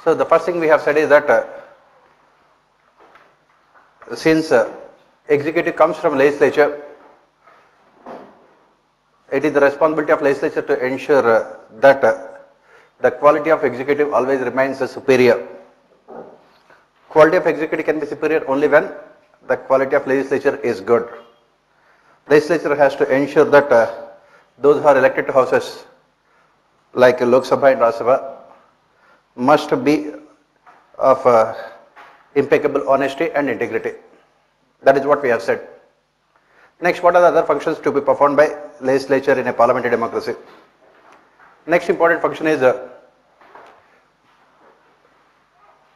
So the first thing we have said is that since executive comes from legislature, it is the responsibility of legislature to ensure that the quality of executive always remains superior. Quality of executive can be superior only when the quality of legislature is good. Legislature has to ensure that those who are elected to houses like Lok Sabha and Rajya Sabha must be of impeccable honesty and integrity. That is what we have said. Next, what are the other functions to be performed by legislature in a parliamentary democracy? Next important function is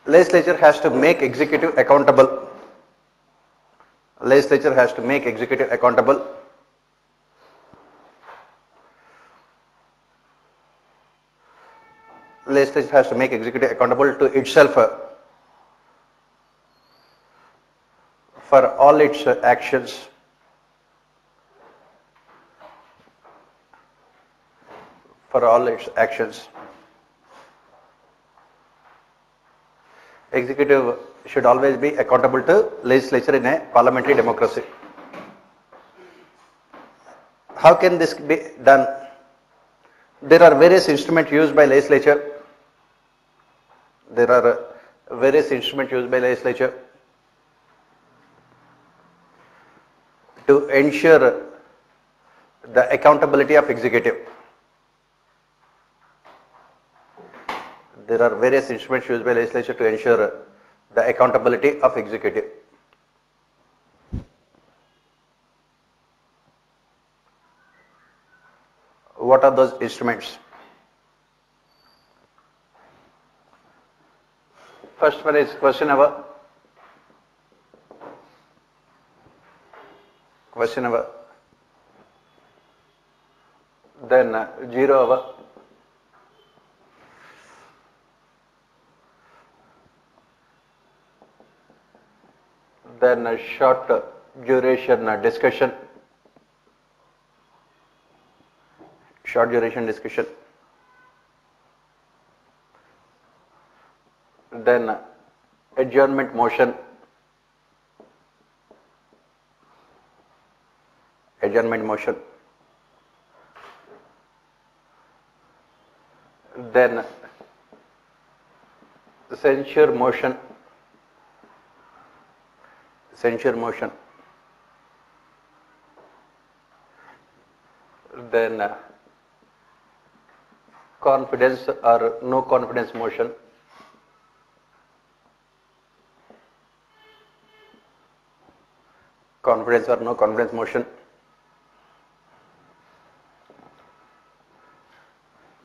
legislature has to make executive accountable. Legislature has to make executive accountable. Legislature has to make executive accountable to itself for all its actions. For all its actions. Executive should always be accountable to legislature in a parliamentary democracy. How can this be done? There are various instruments used by legislature. There are various instruments used by legislature to ensure the accountability of executive. There are various instruments used by legislature to ensure the accountability of executive. What are those instruments? First one is question hour. Question hour. Then 0 hour. Then a short duration discussion. Short duration discussion. Then adjournment motion. Adjournment motion. Then censure motion. Censure motion. Then confidence or no confidence motion. Confidence or no confidence motion.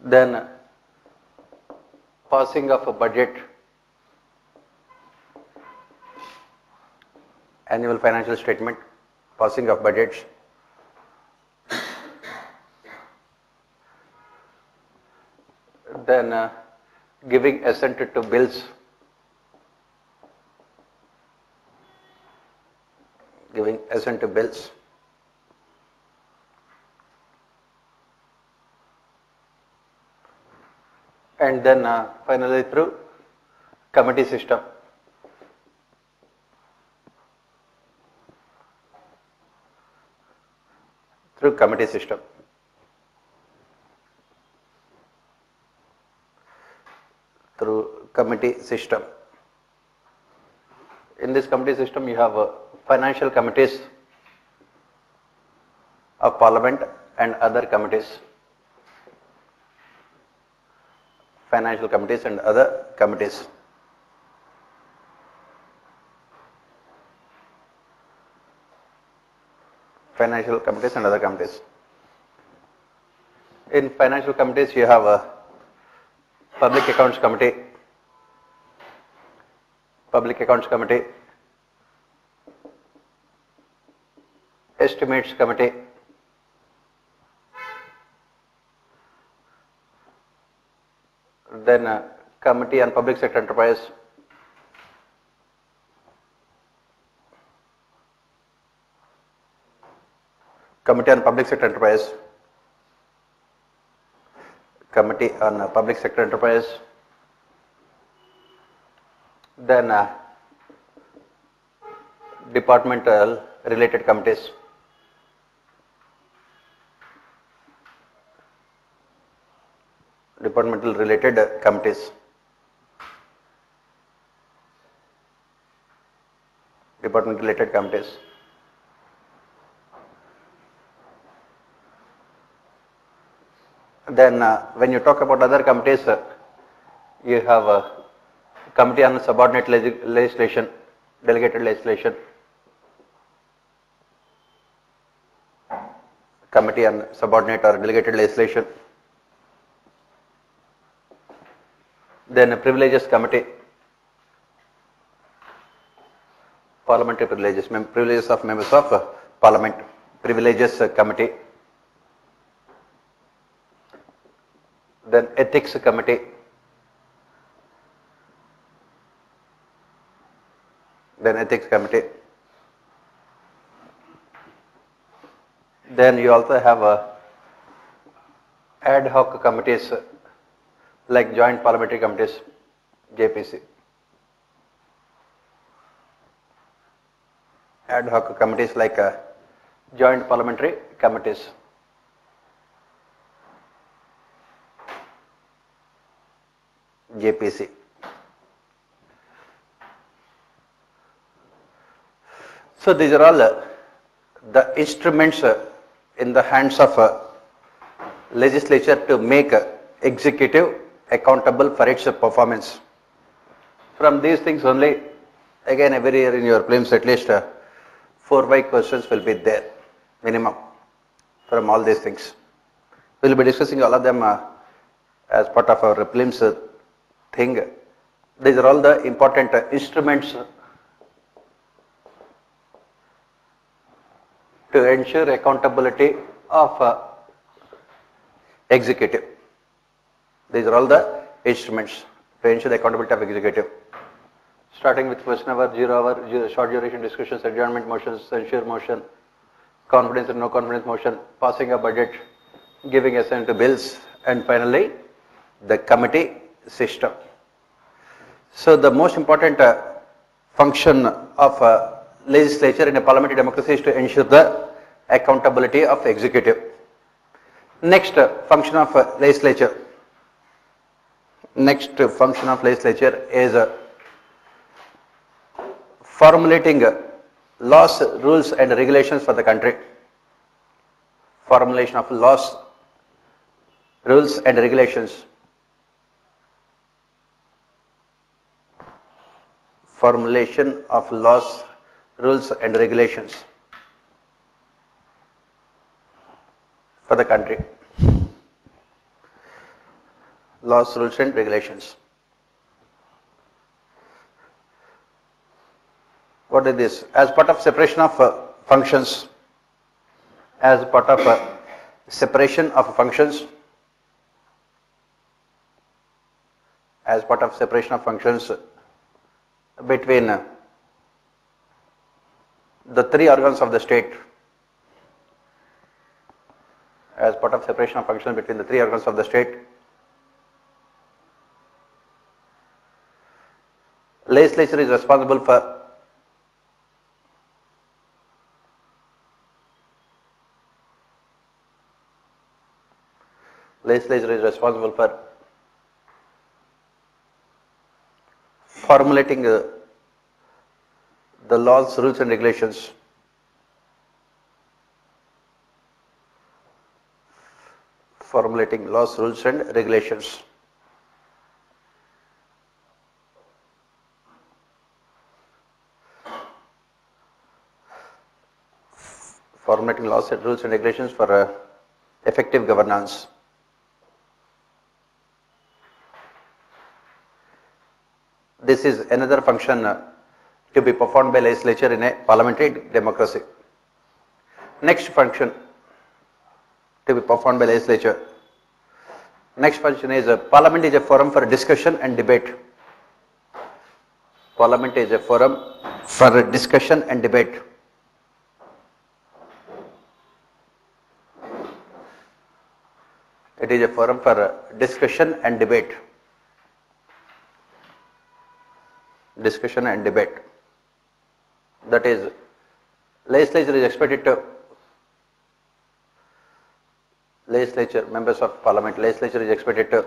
Then passing of a budget. Annual financial statement, passing of budgets. Then giving assent to bills. Giving assent to bills. And then finally through committee system. Through committee system. Through committee system. In this committee system you have financial committees of Parliament and other committees. Financial committees and other committees. Financial committees and other committees. In financial committees you have a Public Accounts Committee, Public Accounts Committee, Estimates Committee, then Committee on Public Sector Enterprise, Committee on Public Sector Enterprise, Committee on Public Sector Enterprise, Then departmental related committees. Departmental related committees. Department related committees. Then when you talk about other committees, you have a committee on subordinate legislation, delegated legislation, committee on subordinate or delegated legislation, then a privileges committee, parliamentary privileges, privileges of members of parliament, privileges committee, then ethics committee, then you also have ad hoc committees like joint parliamentary committees, JPC. Ad hoc committees like joint parliamentary committees. JPC. So these are all the instruments in the hands of legislature to make executive accountable for its performance. From these things only, again every year in your prelims at least 4-5 questions will be there, minimum, from all these things. We will be discussing all of them as part of our prelims thing. These are all the important instruments to ensure accountability of executive. These are all the instruments to ensure the accountability of executive. Starting with question hour, 0 hour, short duration discussions, adjournment motions, censure motion, confidence and no confidence motion, passing a budget, giving assent to bills, and finally the committee system. So the most important function of legislature in a parliamentary democracy is to ensure the accountability of executive. Next function of legislature. Next function of legislature is formulating laws, rules and regulations for the country. Formulation of laws, rules and regulations. Formulation of laws, rules and regulations for the country. Laws, rules and regulations. What is this? As part of separation of functions, as part of separation of functions, as part of separation of functions between the 3 organs of the state, as part of separation of functions between the 3 organs of the state, legislature is responsible for formulating the laws, rules and regulations. Formulating laws, rules and regulations. Formulating laws and rules and regulations for effective governance. This is another function to be performed by legislature in a parliamentary democracy. Next function to be performed by legislature. Next function is Parliament is a forum for discussion and debate. Parliament is a forum for discussion and debate. It is a forum for discussion and debate. discussion and debate. That is, legislature is expected to, members of parliament, legislature is expected to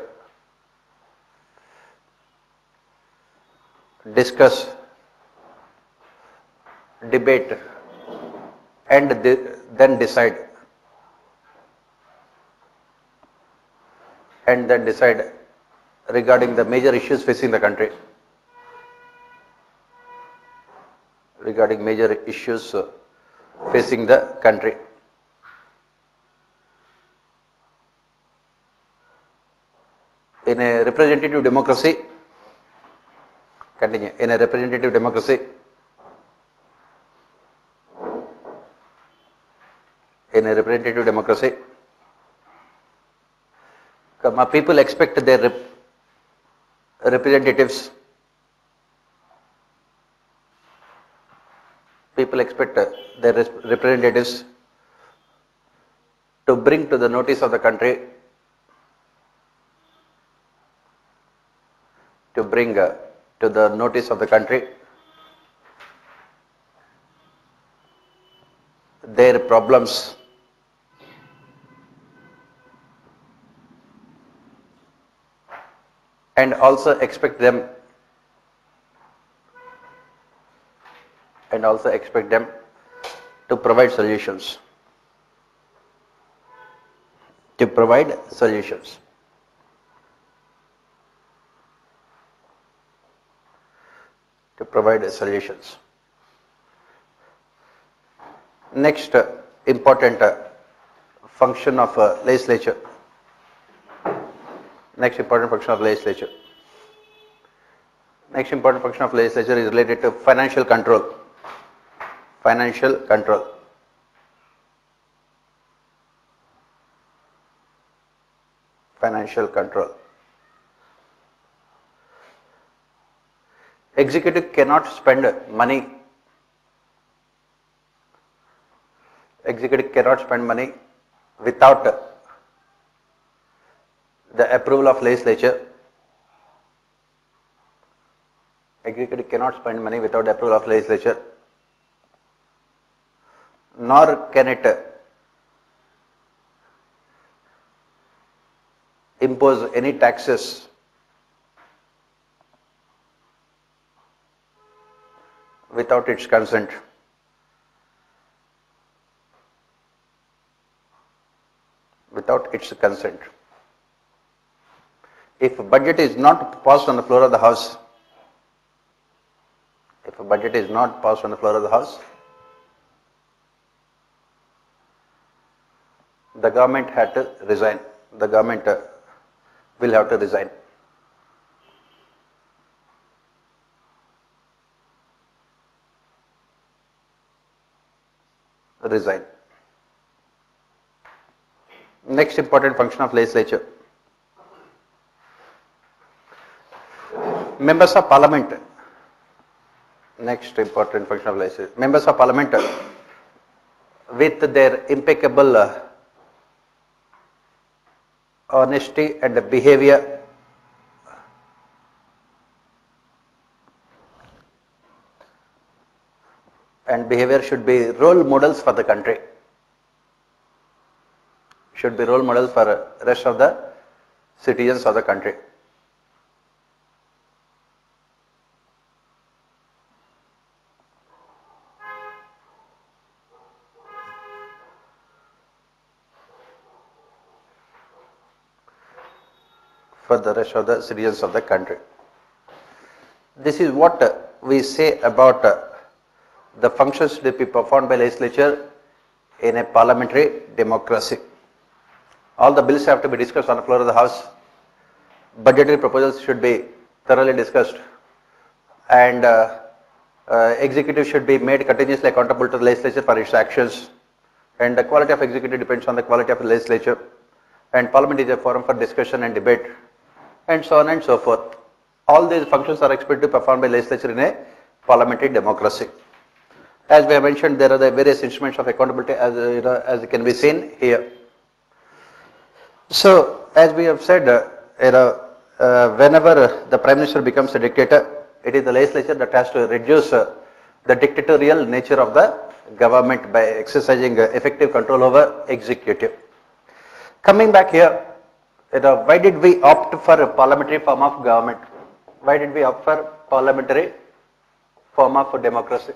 discuss, debate and then decide regarding the major issues facing the country. Regarding major issues facing the country. In a representative democracy, continue. In a representative democracy, people expect their representatives. People expect their representatives to bring to the notice of the country, their problems and also expect them to provide solutions. Next important function of legislature. Next important function of legislature is related to financial control. Executive cannot spend money. Without the approval of legislature. Nor can it impose any taxes without its consent. If a budget is not passed on the floor of the House, the government had to resign. The government will have to resign. Next important function of legislature. Members of Parliament. Members of Parliament, with their impeccable honesty and behavior, should be role models for the country. Should be role models for rest of the citizens of the country. This is what we say about the functions to be performed by legislature in a parliamentary democracy. All the bills have to be discussed on the floor of the House. Budgetary proposals should be thoroughly discussed, and executive should be made continuously accountable to the legislature for its actions, and the quality of executive depends on the quality of the legislature, and parliament is a forum for discussion and debate, and so on and so forth. All these functions are expected to be performed by legislature in a parliamentary democracy. As we have mentioned, there are the various instruments of accountability as can be seen here. So, as we have said, whenever the Prime Minister becomes a dictator, it is the legislature that has to reduce the dictatorial nature of the government by exercising effective control over executive. Coming back here, why did we opt for a parliamentary form of government? Why did we opt for parliamentary form of democracy?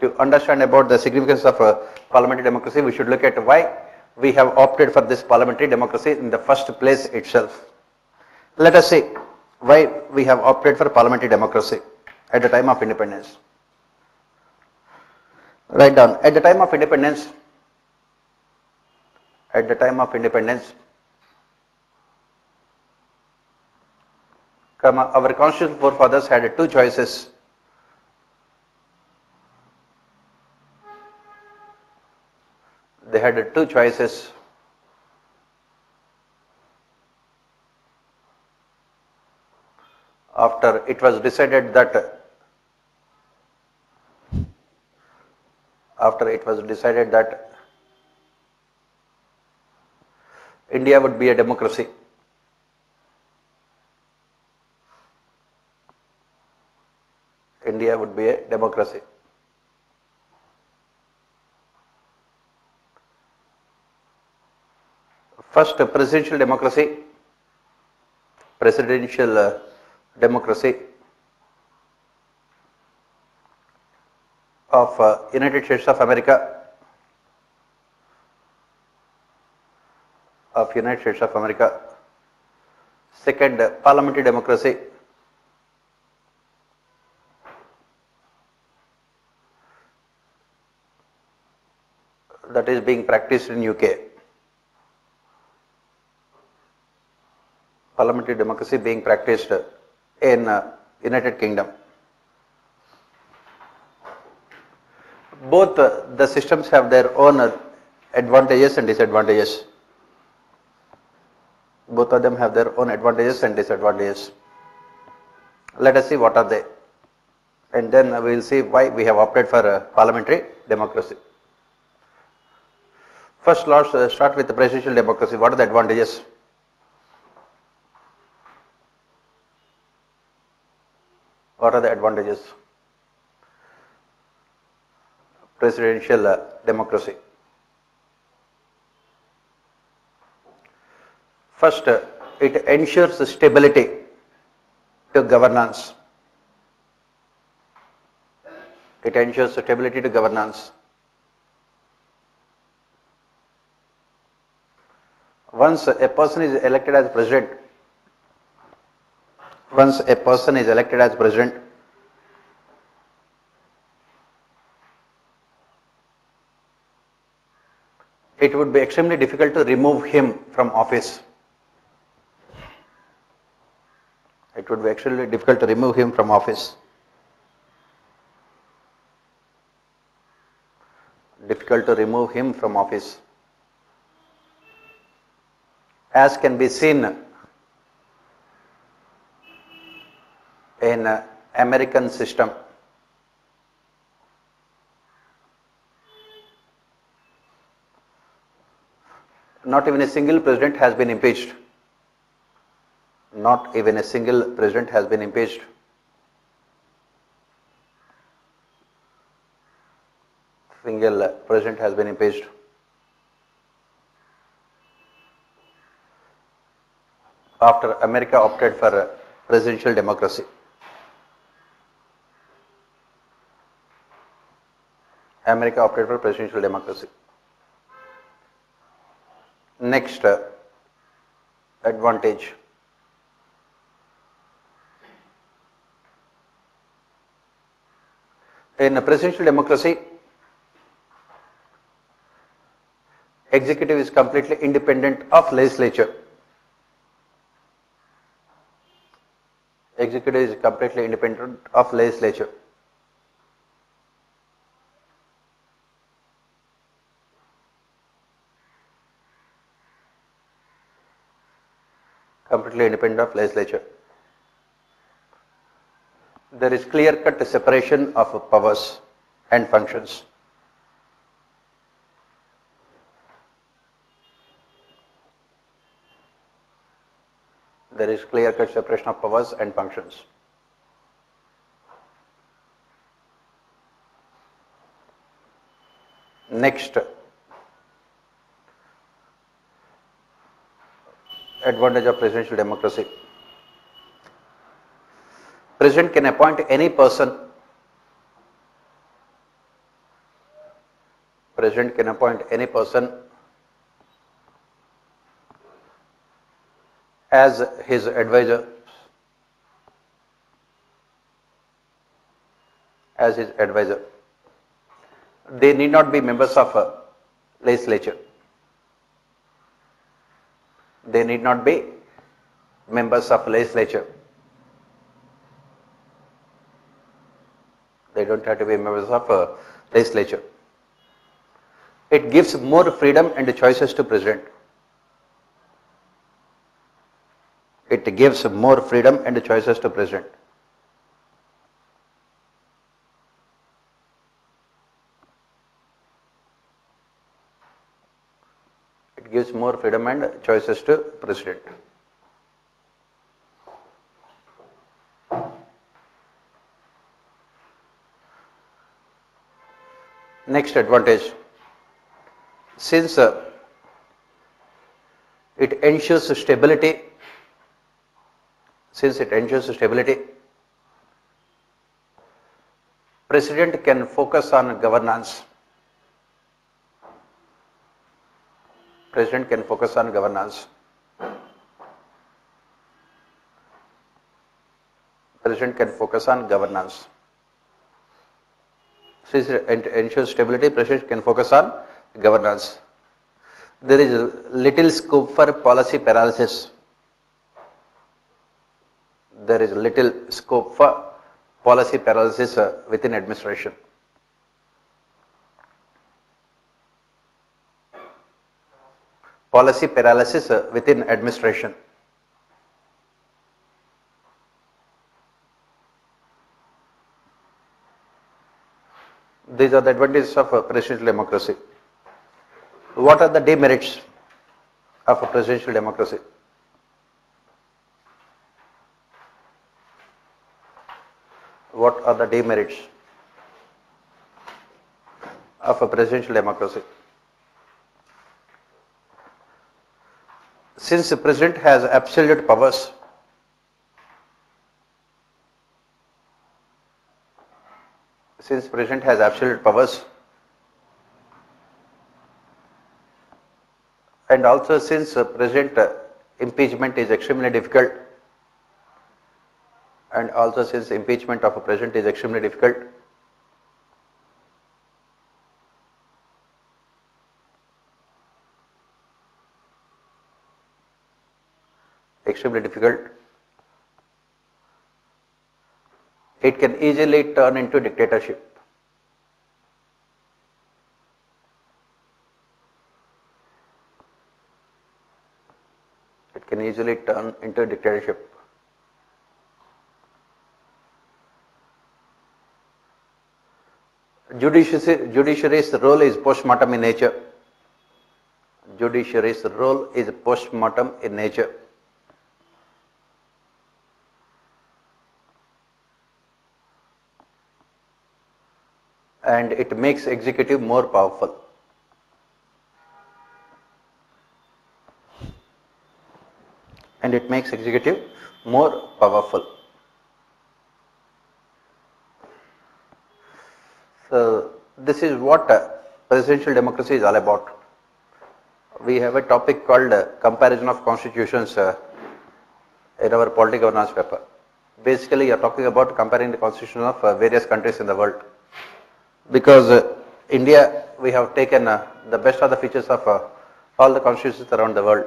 To understand about the significance of parliamentary democracy, we should look at why we have opted for this parliamentary democracy in the first place itself. Let us see why we have opted for parliamentary democracy at the time of independence. Write down, at the time of independence, our constitutional forefathers had two choices. They had two choices. After it was decided that India would be a democracy. India would be a democracy. First, presidential democracy of United States of America. Second, parliamentary democracy that is being practiced in UK. Parliamentary democracy being practiced in United Kingdom. Both the systems have their own advantages and disadvantages. Both of them have their own advantages and disadvantages. Let us see what are they, and then we will see why we have opted for parliamentary democracy. First, let's start with the presidential democracy. What are the advantages? What are the advantages? Presidential democracy. First, it ensures stability to governance. It ensures stability to governance. Once a person is elected as president, it would be extremely difficult to remove him from office. It would be extremely difficult to remove him from office. As can be seen in American system. Not even a single president has been impeached. Not even a single president has been impeached. Single president has been impeached. After America opted for presidential democracy. America opted for presidential democracy. Next advantage. In a presidential democracy, executive is completely independent of legislature. Executive is completely independent of legislature. Completely independent of legislature. There is clear-cut separation of powers and functions. There is clear-cut separation of powers and functions. Next, advantage of presidential democracy. President can appoint any person. President can appoint any person as his advisor. As his advisor. They need not be members of a legislature. They need not be members of legislature. They don't have to be members of a legislature. It gives more freedom and choices to president. It gives more freedom and choices to president. It gives more freedom and choices to president. Next advantage, since it ensures stability, President can focus on governance. President can focus on governance. President can focus on governance. Since it ensures stability, President can focus on governance. There is little scope for policy paralysis. There is little scope for policy paralysis within administration. Policy paralysis within administration. These are the advantages of presidential democracy. What are the demerits of a presidential democracy? What are the demerits of a presidential democracy? Since the president has absolute powers, and also since president impeachment is extremely difficult, impeachment of a president is extremely difficult, it can easily turn into dictatorship. Judiciary's role is post-mortem in nature. And it makes executive more powerful. So this is what presidential democracy is all about. We have a topic called comparison of constitutions in our polity governance paper. Basically, you are talking about comparing the constitutions of various countries in the world. Because India, we have taken the best of the features of all the constitutions around the world.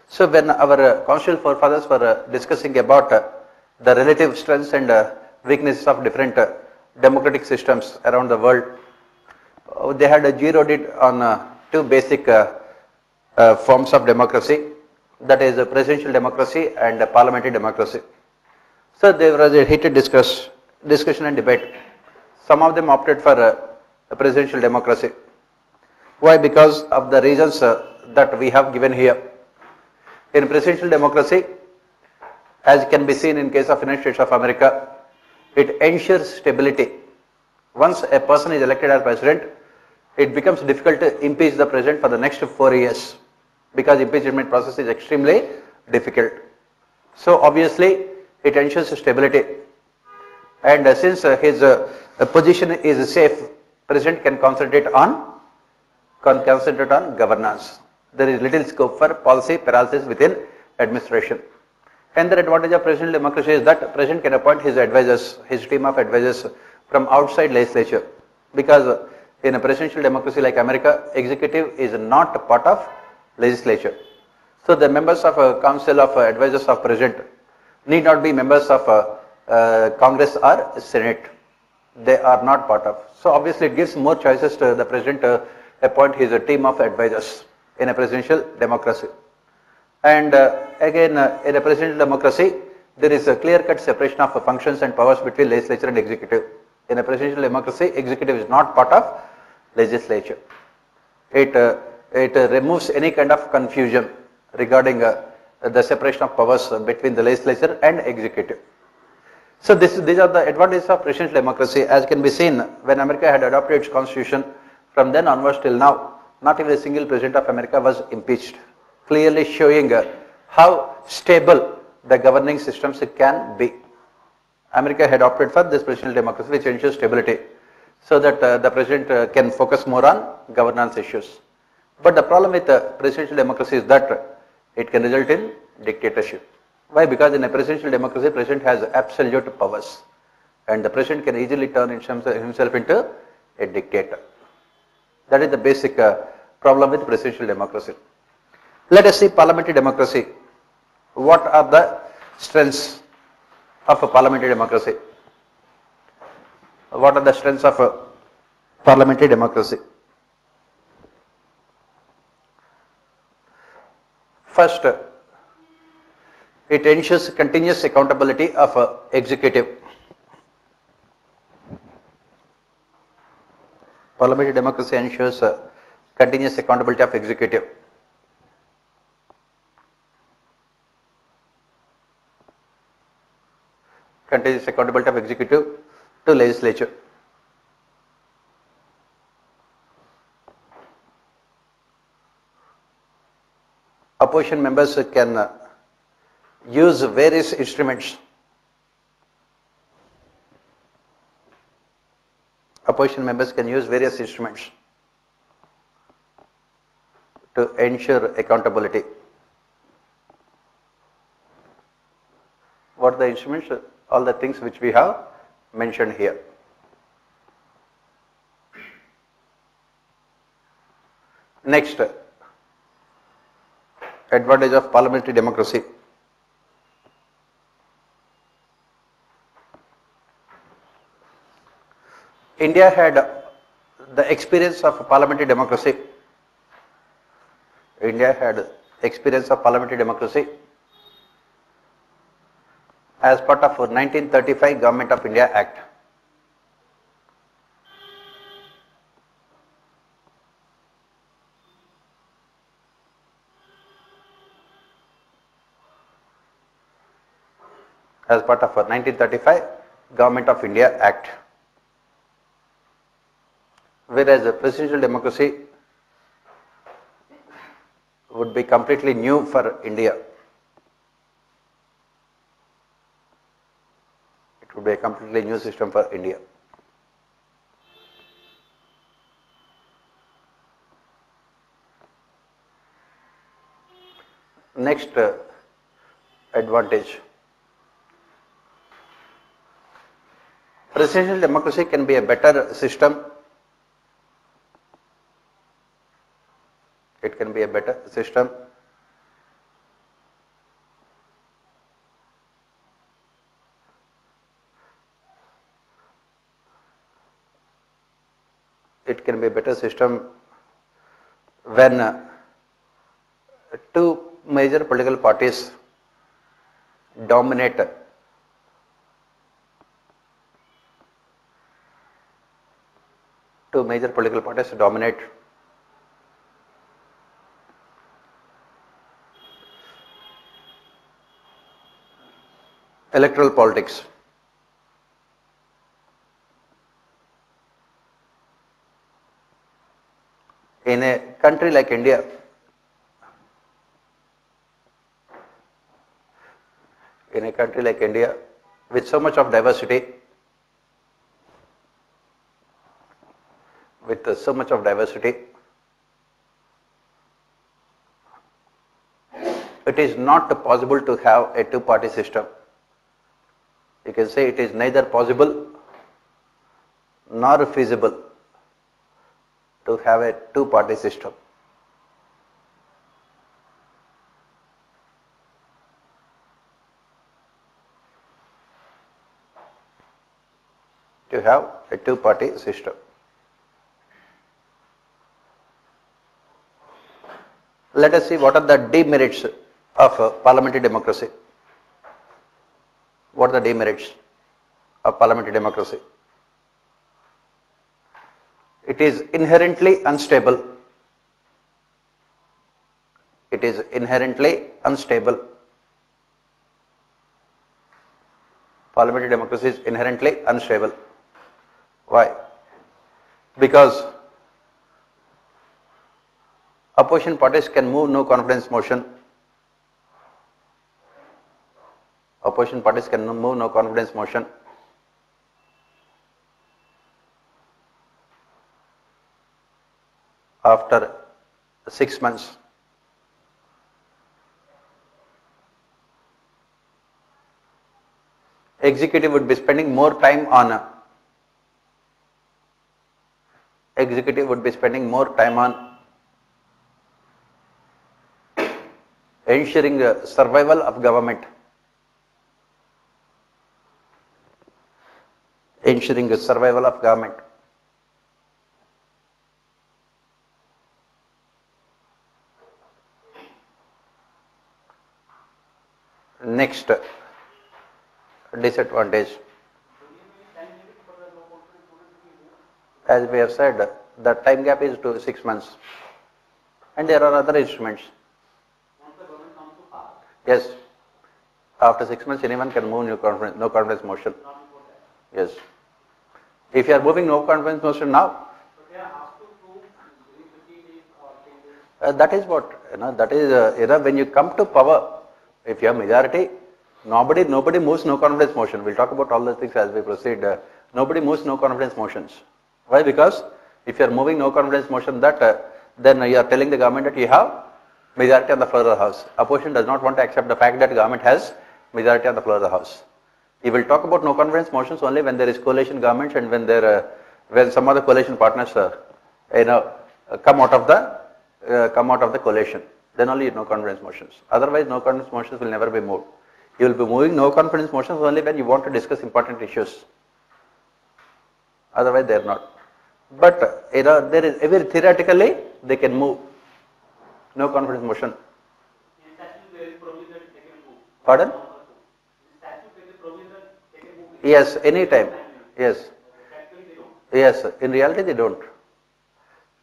So when our constitutional forefathers were discussing about the relative strengths and weaknesses of different democratic systems around the world, they had zeroed it on two basic forms of democracy, that is presidential democracy and parliamentary democracy. So there was a heated discussion and debate. Some of them opted for a presidential democracy. Why? Because of the reasons that we have given here. In presidential democracy, as can be seen in case of United States of America, it ensures stability. Once a person is elected as president, it becomes difficult to impeach the president for the next 4 years because impeachment process is extremely difficult. So obviously it ensures stability, and since his position is safe, president can concentrate on governance. There is little scope for policy paralysis within administration. Another advantage of presidential democracy is that president can appoint his advisors, his team of advisors from outside legislature, because in a presidential democracy like America, executive is not a part of legislature. So the members of a council of advisors of president need not be members of Congress or Senate. They are not part of. So obviously it gives more choices to the president to appoint his team of advisors in a presidential democracy. And again, in a presidential democracy, there is a clear-cut separation of functions and powers between legislature and executive. In a presidential democracy, executive is not part of legislature. It removes any kind of confusion regarding the separation of powers between the legislature and executive. So these are the advantages of presidential democracy, as can be seen when America had adopted its constitution. From then onwards till now, not even a single president of America was impeached, clearly showing how stable the governing systems can be. America had opted for this presidential democracy, which ensures stability, so that the president can focus more on governance issues. But the problem with presidential democracy is that it can result in dictatorship. Why? Because in a presidential democracy, president has absolute powers, and the president can easily turn himself into a dictator. That is the basic problem with presidential democracy. Let us see parliamentary democracy. What are the strengths of a parliamentary democracy? What are the strengths of a parliamentary democracy? First, it ensures continuous accountability of executive. Parliamentary democracy ensures continuous accountability of executive. Continuous accountability of executive to legislature. Opposition members can use various instruments. Opposition members can use various instruments to ensure accountability. What are the instruments? All the things which we have mentioned here. Next, advantage of parliamentary democracy. India had the experience of parliamentary democracy. India had experience of parliamentary democracy as part of 1935 Government of India Act. As part of 1935 Government of India Act. Whereas a presidential democracy would be completely new for India. It would be a completely new system for India. Next advantage. Presidential democracy can be a better system. It can be a better system. It can be a better system when two major political parties dominate electoral politics. In a country like India, with so much of diversity, it is not possible to have a two-party system. You can say it is neither possible nor feasible to have a two-party system. Let us see what are the demerits of parliamentary democracy. What are the demerits of parliamentary democracy? It is inherently unstable. Parliamentary democracy is inherently unstable. Why? Because opposition parties can move no confidence motion. After 6 months. Executive would be spending more time on ensuring the survival of government. Next disadvantage. As we have said, the time gap is to 6 months. And there are other instruments. Yes. After 6 months, anyone can move no confidence motion. Yes. If you are moving no confidence motion now, that is what, when you come to power, if you have majority, nobody moves no confidence motion. We'll talk about all those things as we proceed. Nobody moves no confidence motions. Why? Because if you are moving no confidence motion, then you are telling the government that you have majority on the floor of the house. Opposition does not want to accept the fact that government has majority on the floor of the house. You will talk about no confidence motions only when there is coalition governments and when some other coalition partners come out of the coalition. Then only no confidence motions. Otherwise, no confidence motions will never be moved. You will be moving no confidence motions only when you want to discuss important issues. Otherwise, they are not. But there is theoretically they can move no confidence motion. Pardon? Yes, anytime. Yes. Yes, in reality they don't.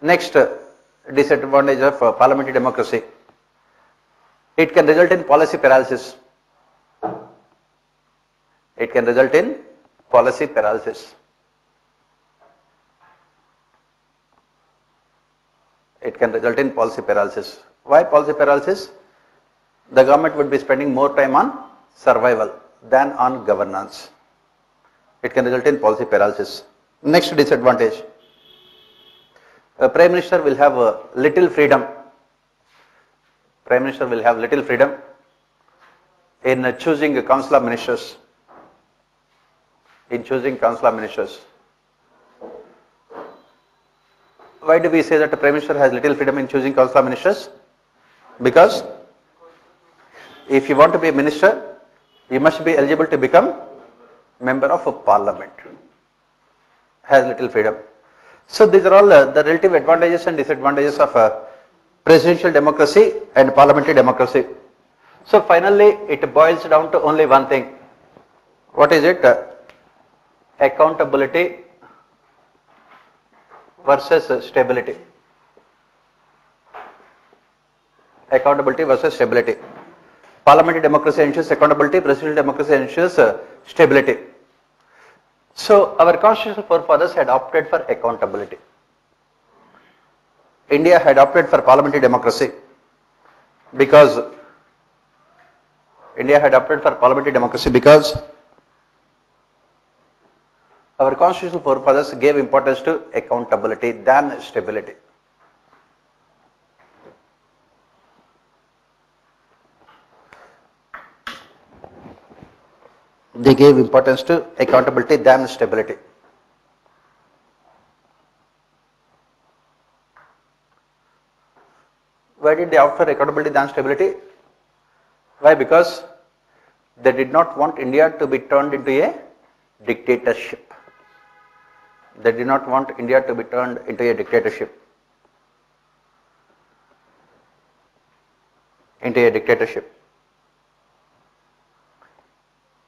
Next disadvantage of parliamentary democracy. It can result in policy paralysis. Why policy paralysis? The government would be spending more time on survival than on governance. It can result in policy paralysis. Next disadvantage. A Prime Minister will have little freedom. In choosing a council of ministers. Why do we say that the Prime Minister has little freedom in choosing council of ministers? Because if you want to be a minister, you must be eligible to become member of a parliament. Has little freedom. So these are all the relative advantages and disadvantages of presidential democracy and parliamentary democracy. So finally, it boils down to only one thing. What is it? Accountability versus stability. Parliamentary democracy ensures accountability, presidential democracy ensures stability. So our constitutional forefathers had opted for accountability. India had opted for parliamentary democracy because our constitutional forefathers gave importance to accountability than stability. They gave importance to accountability than stability. Why did they opt for accountability than stability? Why? Because they did not want India to be turned into a dictatorship. They did not want India to be turned into a dictatorship.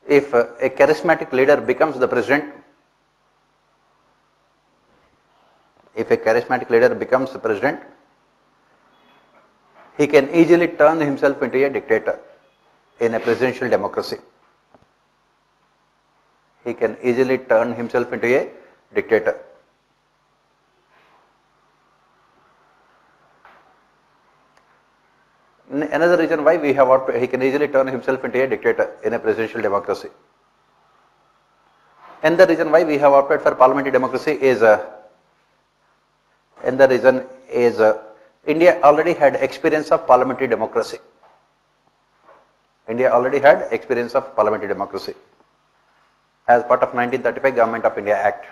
If a charismatic leader becomes the president, he can easily turn himself into a dictator in a presidential democracy. Another reason why he can easily turn himself into a dictator in a presidential democracy. Another reason why we have opted for parliamentary democracy is India already had experience of parliamentary democracy. As part of 1935 Government of India Act.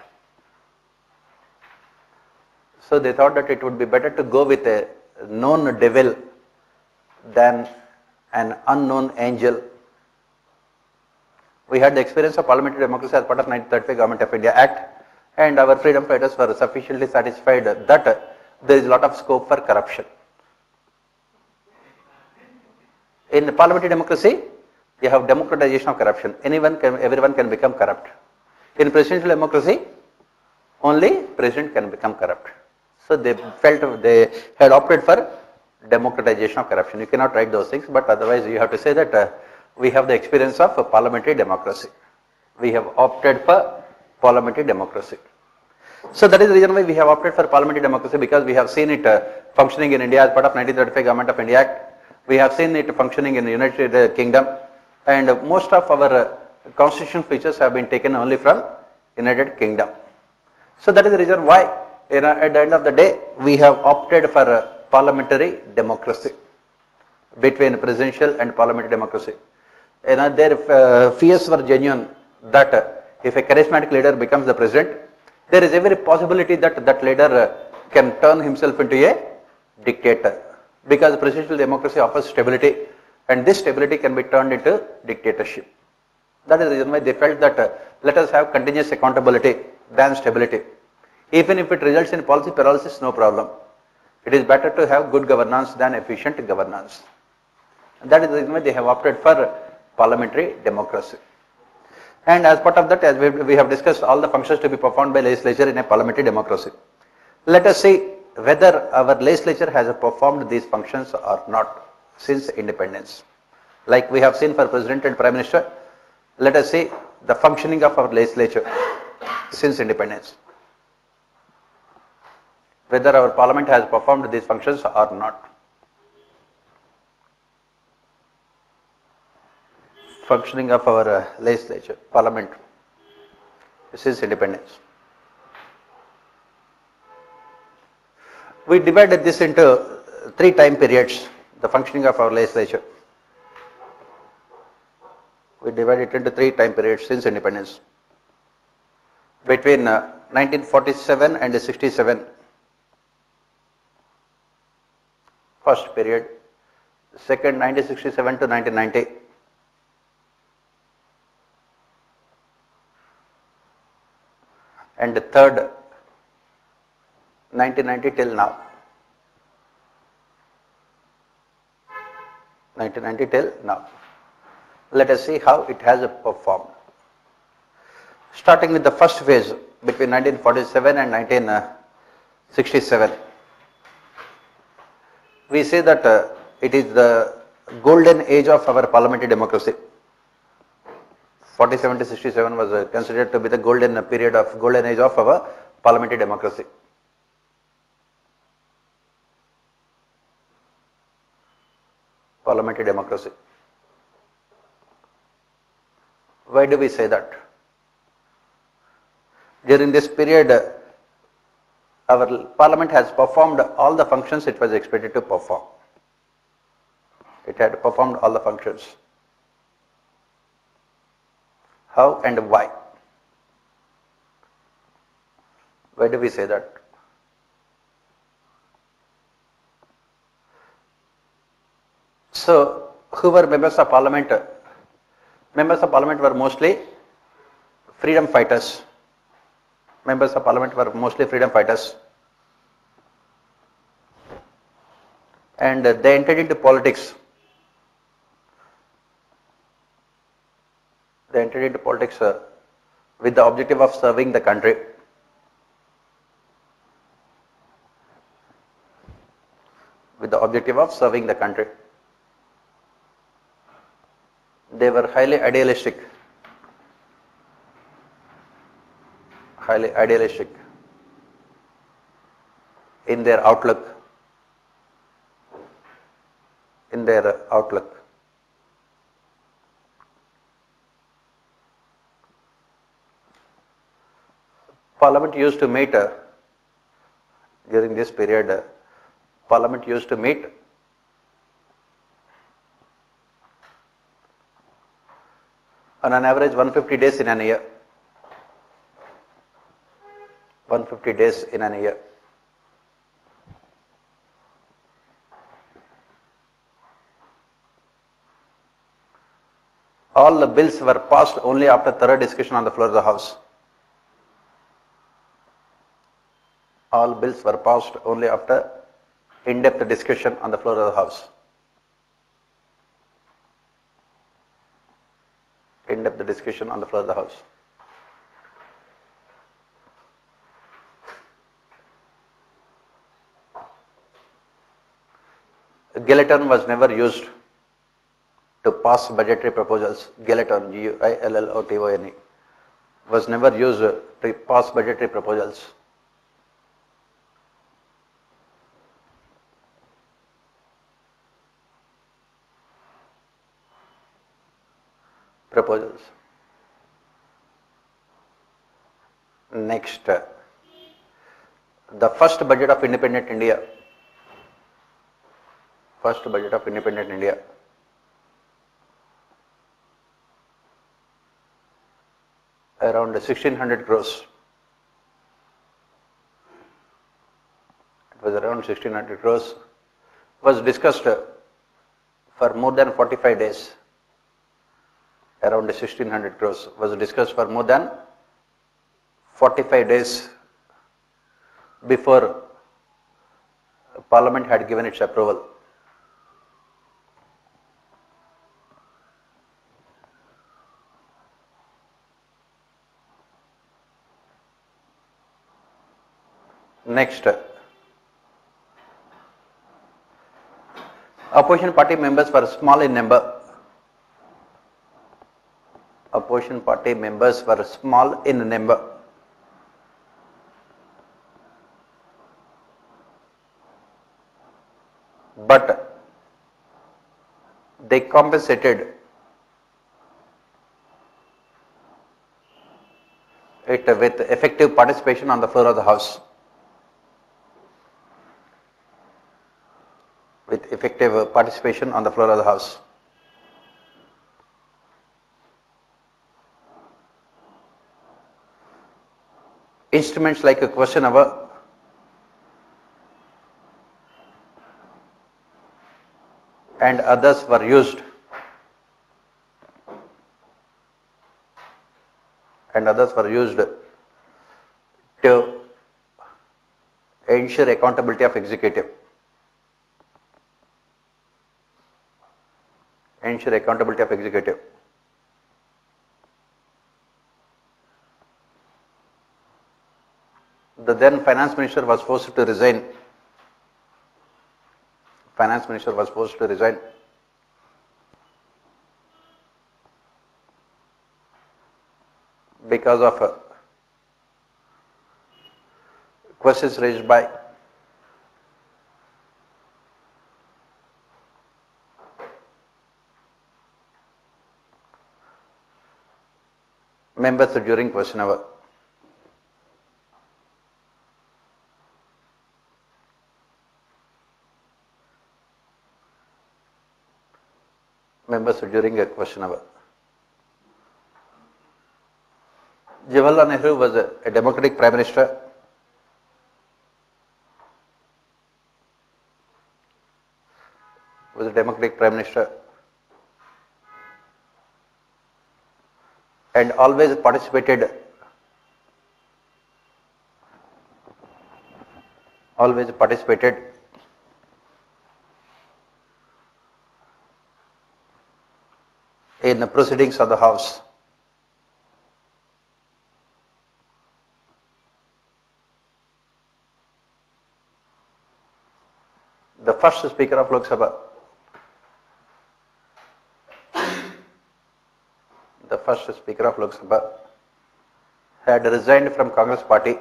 So they thought that it would be better to go with a known devil than an unknown angel. We had the experience of parliamentary democracy as part of 1935 Government of India Act, and our freedom fighters were sufficiently satisfied that there is a lot of scope for corruption. In parliamentary democracy, you have democratization of corruption. Everyone can become corrupt. In presidential democracy, only president can become corrupt. So they felt they had opted for democratization of corruption. You cannot write those things, but otherwise you have to say that we have the experience of parliamentary democracy. We have opted for parliamentary democracy. So that is the reason why we have opted for parliamentary democracy, because we have seen it functioning in India as part of 1935 Government of India Act. We have seen it functioning in the United Kingdom, and most of our constitutional features have been taken only from United Kingdom. So that is the reason why at the end of the day we have opted for parliamentary democracy between presidential and parliamentary democracy. Their fears were genuine that if a charismatic leader becomes the president, there is every possibility that that leader can turn himself into a dictator, because presidential democracy offers stability, and this stability can be turned into dictatorship. That is the reason why they felt that let us have continuous accountability than stability. Even if it results in policy paralysis, no problem. It is better to have good governance than efficient governance. And that is the reason why they have opted for parliamentary democracy. And as part of that, as we have discussed all the functions to be performed by legislature in a parliamentary democracy. Let us see whether our legislature has performed these functions or not since independence. Like we have seen for President and Prime Minister, let us see the functioning of our legislature since independence. Whether our parliament has performed these functions or not. Functioning of our legislature, parliament since independence. We divided this into 3 time periods, the functioning of our legislature. We divided it into 3 time periods since independence. Between 1947 and 67, first period. Second, 1967 to 1990. And the third, 1990 till now. 1990 till now. Let us see how it has performed. Starting with the first phase between 1947 and 1967. We say that it is the golden age of our parliamentary democracy. 47 to 67 was considered to be the golden age of our parliamentary democracy. Why do we say that? During this period, our Parliament has performed all the functions it was expected to perform. It had performed all the functions. How and why? Why do we say that? So, who were members of Parliament? Members of Parliament were mostly freedom fighters. Members of Parliament were mostly freedom fighters. And they entered into politics. They entered into politics with the objective of serving the country. With the objective of serving the country. They were highly idealistic in their outlook. Parliament used to meet during this period. Parliament used to meet on an average 150 days in an year. 150 days in an year. All the bills were passed only after thorough discussion on the floor of the House. All bills were passed only after in-depth discussion on the floor of the House. In-depth discussion on the floor of the House. Guillotine was never used to pass budgetary proposals. Guillotine, G-U-I-L-L-O-T-O-N-E, was never used to pass budgetary proposals. Next, the first budget of independent India. First budget of independent India. Around 1600 crores. It was around 1600 crores. Was discussed for more than 45 days. Around 1600 crores was discussed for more than 45 days before Parliament had given its approval. Next, opposition party members were small in number. Opposition party members were small in number. But they compensated it with effective participation on the floor of the House. With effective participation on the floor of the House. Instruments like a question hour, and others were used. To ensure accountability of executive. Ensure accountability of executive. The then finance minister was forced to resign. Finance minister was forced to resign. Because of questions raised by Members during question hour. Members during a question hour. Jawaharlal Nehru was a democratic prime minister. Was a democratic prime minister and always participated in the proceedings of the House. The first Speaker of Lok Sabha, had resigned from Congress party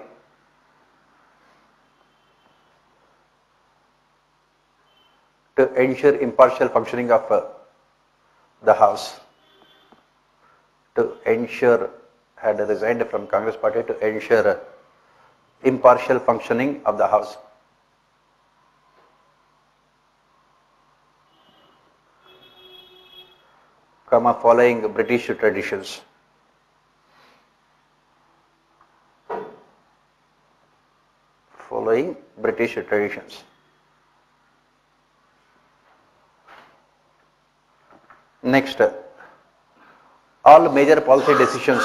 to ensure impartial functioning of the House. Had resigned from Congress party to ensure impartial functioning of the House. Following British traditions. Next, all major policy decisions.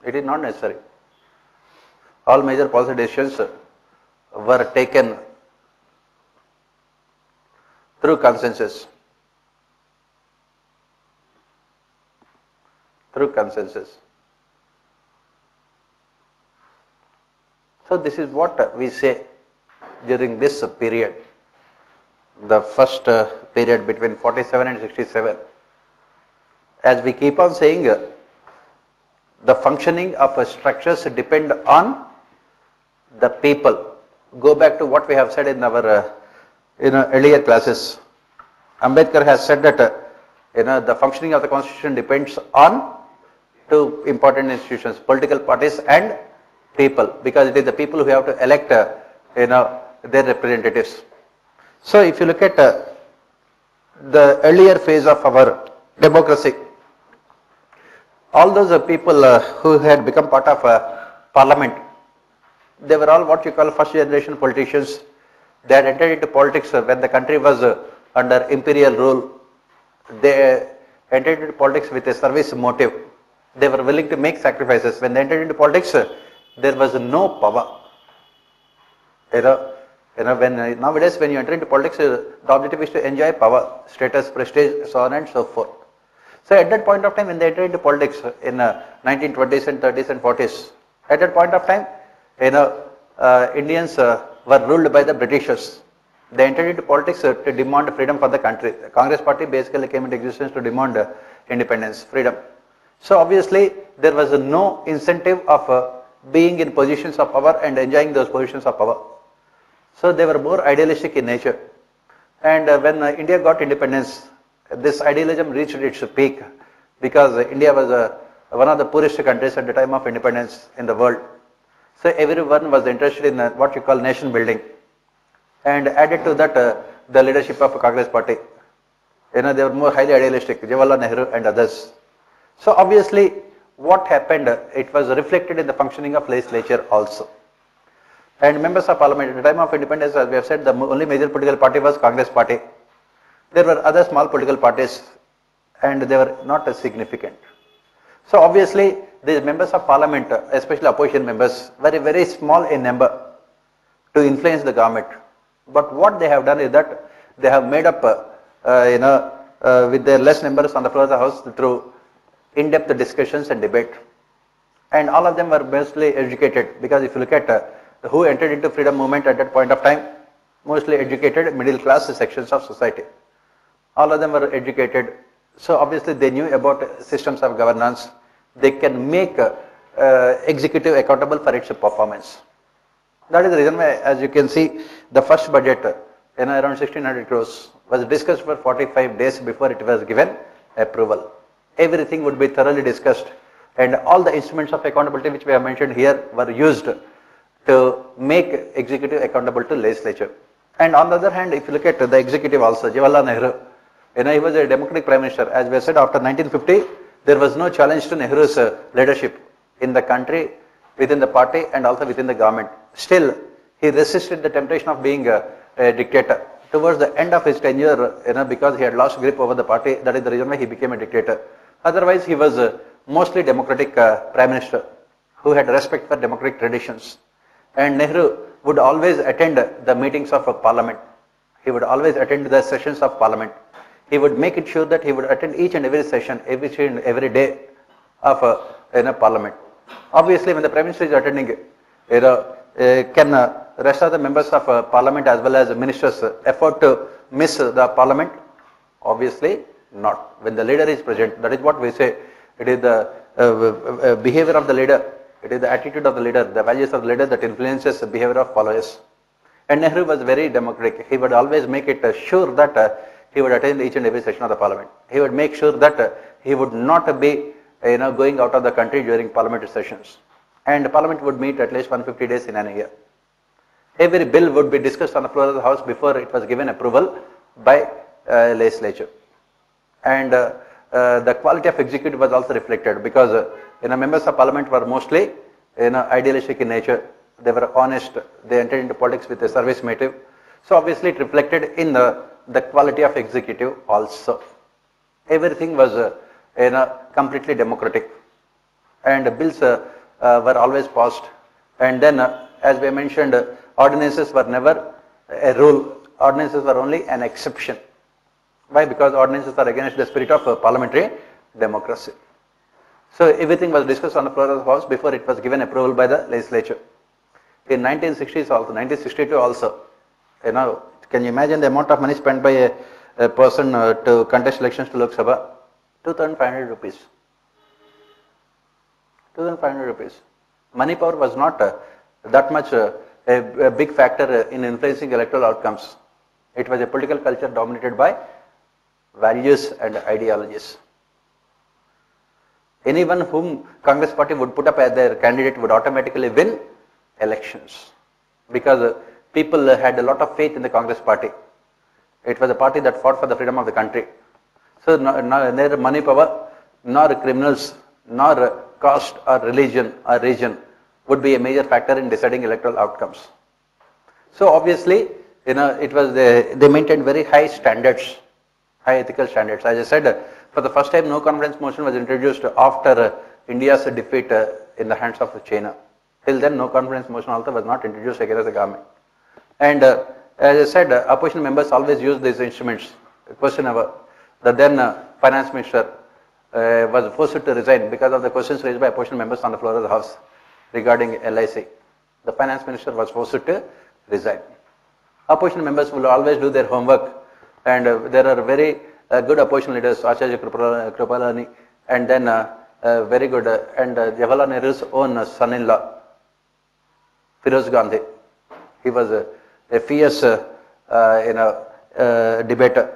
It is not necessary. All major policy decisions were taken through consensus. So this is what we say during this period, the first period between 47 and 67. As we keep on saying, the functioning of structures depend on the people. Go back to what we have said in our earlier classes. Ambedkar has said that the functioning of the constitution depends on two important institutions, political parties and people, because it is the people who have to elect their representatives. So if you look at the earlier phase of our democracy, all those people who had become part of parliament, they were all what you call first generation politicians. They had entered into politics when the country was under imperial rule. They entered into politics with a service motive. They were willing to make sacrifices. When they entered into politics, there was no power. Nowadays when you enter into politics, the objective is to enjoy power, status, prestige, so on and so forth. So at that point of time, when they entered into politics in 1920s and 30s and 40s, at that point of time, Indians were ruled by the Britishers. They entered into politics to demand freedom for the country. The Congress party basically came into existence to demand independence, freedom. So obviously there was no incentive of being in positions of power and enjoying those positions of power. So they were more idealistic in nature. And when India got independence, this idealism reached its peak, because India was one of the poorest countries at the time of independence in the world. So everyone was interested in what you call nation building. And added to that the leadership of Congress party. They were more highly idealistic, Jawaharlal Nehru and others. So obviously what happened, it was reflected in the functioning of legislature also. And members of parliament, at the time of independence, as we have said, the only major political party was Congress party. There were other small political parties and they were not as significant. So obviously these members of parliament, especially opposition members, were very small in number to influence the government. But what they have done is that they have made up with their less members on the floor of the house through in-depth discussions and debate. And all of them were mostly educated, because if you look at who entered into freedom movement at that point of time, mostly educated middle class sections of society. All of them were educated. So obviously they knew about systems of governance. They can make executive accountable for its performance. That is the reason why, as you can see, the first budget around 1600 crores was discussed for 45 days before it was given approval. Everything would be thoroughly discussed, and all the instruments of accountability which we have mentioned here were used to make executive accountable to legislature. And on the other hand, if you look at the executive also, Jawaharlal Nehru, he was a democratic prime minister. As we have said, after 1950, there was no challenge to Nehru's leadership in the country, within the party, and also within the government. Still, he resisted the temptation of being a dictator. Towards the end of his tenure, because he had lost grip over the party, that is the reason why he became a dictator. Otherwise, he was mostly democratic prime minister who had respect for democratic traditions. And Nehru would always attend the meetings of parliament. He would always attend the sessions of parliament. He would make it sure that he would attend each and every session, every day of parliament. Obviously, when the prime minister is attending, can rest of the members of parliament as well as ministers afford to miss the parliament? Obviously not. When the leader is present, that is what we say. It is the behavior of the leader. It is the attitude of the leader, the values of the leader that influences the behavior of followers. And Nehru was very democratic. He would always make it sure that he would attend each and every session of the parliament. He would make sure that he would not be going out of the country during parliamentary sessions. And the parliament would meet at least 150 days in a year. Every bill would be discussed on the floor of the house before it was given approval by legislature. And the quality of executive was also reflected, because members of parliament were mostly idealistic in nature. They were honest. They entered into politics with a service motive. So obviously it reflected in the quality of executive also. Everything was completely democratic, and bills were always passed. And then, as we mentioned, ordinances were never a rule. Ordinances were only an exception. Why? Because ordinances are against the spirit of parliamentary democracy. So everything was discussed on the floor of the house before it was given approval by the legislature. In 1960s also, 1962 also, can you imagine the amount of money spent by a person to contest elections to Lok Sabha? 2,500 rupees. 2,500 rupees. Money power was not that much a big factor in influencing electoral outcomes. It was a political culture dominated by values and ideologies. Anyone whom Congress party would put up as their candidate would automatically win elections, because people had a lot of faith in the Congress party. It was a party that fought for the freedom of the country. So neither money power, nor criminals, nor caste or religion or region would be a major factor in deciding electoral outcomes. So obviously, it was they maintained very high standards, high ethical standards. As I said, for the first time, no confidence motion was introduced after India's defeat in the hands of China. Till then, no confidence motion also was not introduced against the government. And as I said, opposition members always used these instruments. Question over the then finance minister was forced to resign because of the questions raised by opposition members on the floor of the house regarding LIC. The finance minister was forced to resign. Opposition members will always do their homework, and there are very good opposition leaders, Acharya Kripalani, and then very good, and Jawaharlal Nehru's own son-in-law, Firoz Gandhi. He was a fierce debater,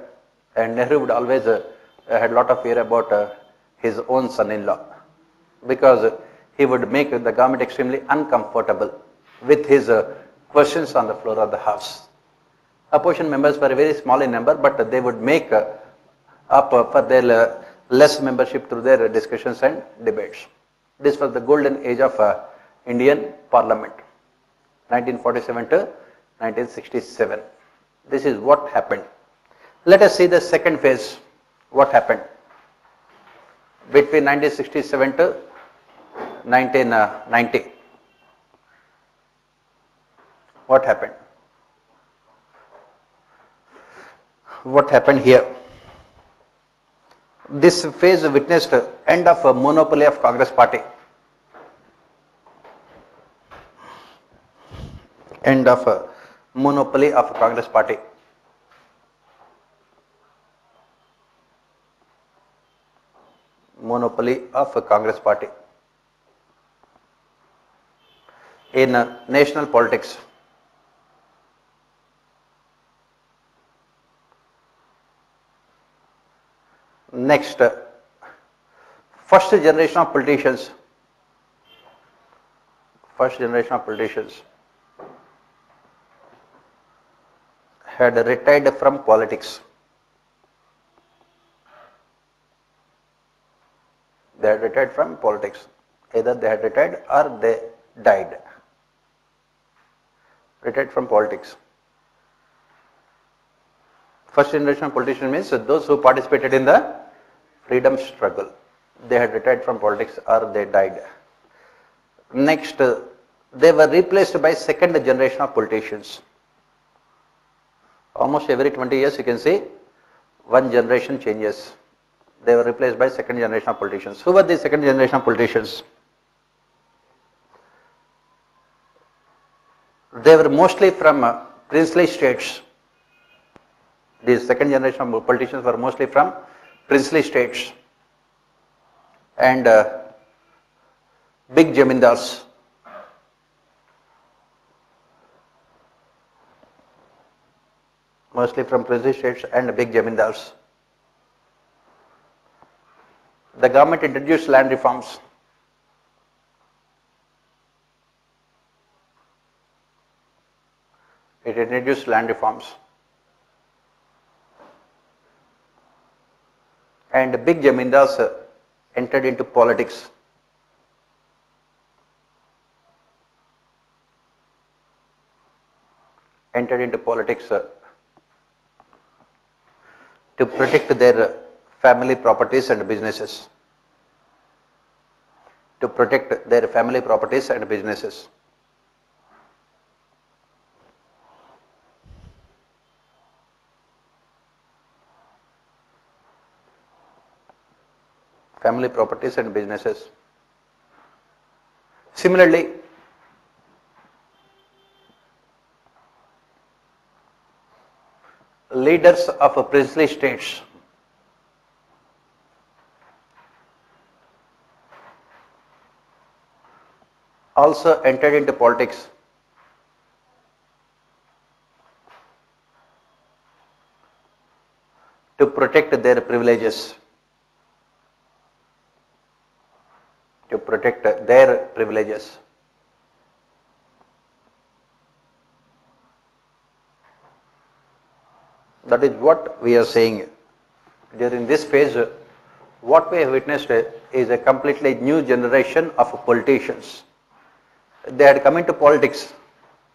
and Nehru would always had a lot of fear about his own son-in-law, because he would make the government extremely uncomfortable with his questions on the floor of the house. Opposition members were very small in number, but they would make up for their less membership through their discussions and debates. This was the golden age of Indian Parliament, 1947 to 1967. This is what happened. Let us see the second phase. What happened between 1967 to 1990? What happened? What happened here? This phase witnessed end of a monopoly of Congress party. End of a monopoly of Congress party. Monopoly of Congress party in national politics. Next, first generation of politicians had retired from politics. They had retired from politics. Either they had retired or they died. Retired from politics. First generation of politicians means those who participated in the freedom struggle. They had retired from politics or they died. Next, they were replaced by second generation of politicians. Almost every 20 years you can see one generation changes. They were replaced by second generation of politicians. Who were the second generation of politicians? They were mostly from princely states. These second generation of politicians were mostly from princely states and big jamindars. Mostly from princely states and big jamindars. The government introduced land reforms. It introduced land reforms. And big jamindars entered into politics. To protect their family properties and businesses. Similarly, leaders of princely states also entered into politics to protect their privileges. That is what we are saying. During this phase, what we have witnessed is a completely new generation of politicians. They had come into politics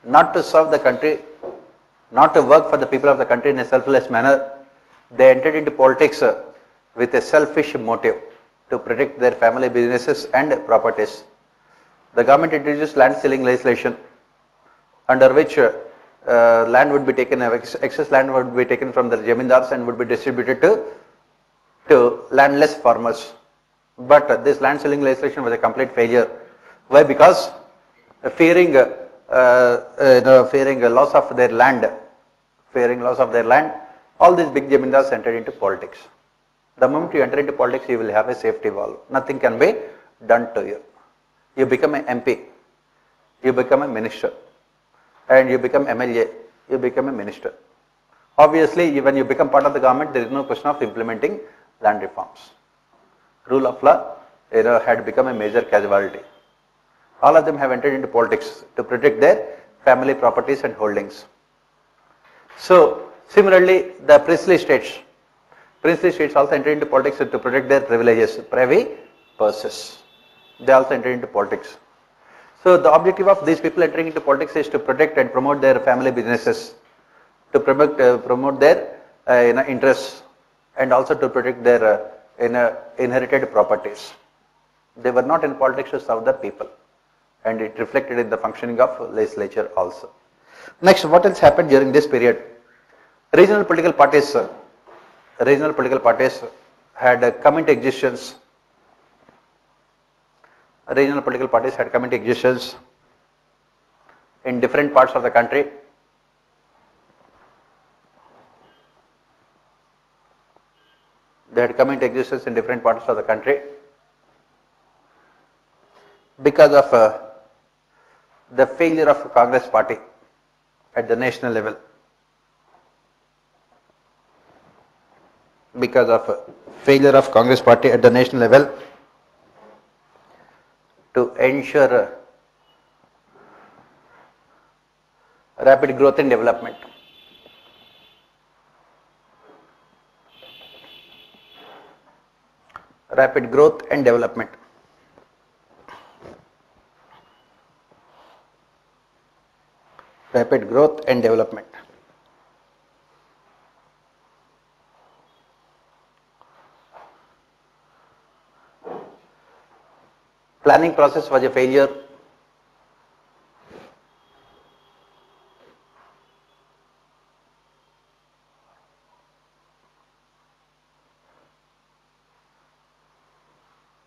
not to serve the country, not to work for the people of the country in a selfless manner. They entered into politics with a selfish motive to protect their family businesses and properties. The government introduced land ceiling legislation under which land would be taken, excess land would be taken from the jamindars and would be distributed to landless farmers. But this land ceiling legislation was a complete failure. Why? Because fearing loss of their land, all these big jamindars entered into politics. The moment you enter into politics, you will have a safety valve. Nothing can be done to you. You become an MP, you become a minister, and you become MLA, you become a minister. Obviously, when you become part of the government, there is no question of implementing land reforms. Rule of law had become a major casualty. All of them have entered into politics to protect their family properties and holdings. So, similarly, the princely states also entered into politics to protect their privileges, privy purses. They also entered into politics. So, the objective of these people entering into politics is to protect and promote their family businesses, to promote their interests, and also to protect their inherited properties. They were not in politics to serve the people, and it reflected in the functioning of legislature also. Next, what else happened during this period? Regional political parties had come into existence. Regional political parties had come into existence in different parts of the country. They had come into existence in different parts of the country because of the failure of Congress party at the national level. because of failure of Congress party at the national level to ensure rapid growth and development. Rapid growth and development. Rapid growth and development. Planning process was a failure.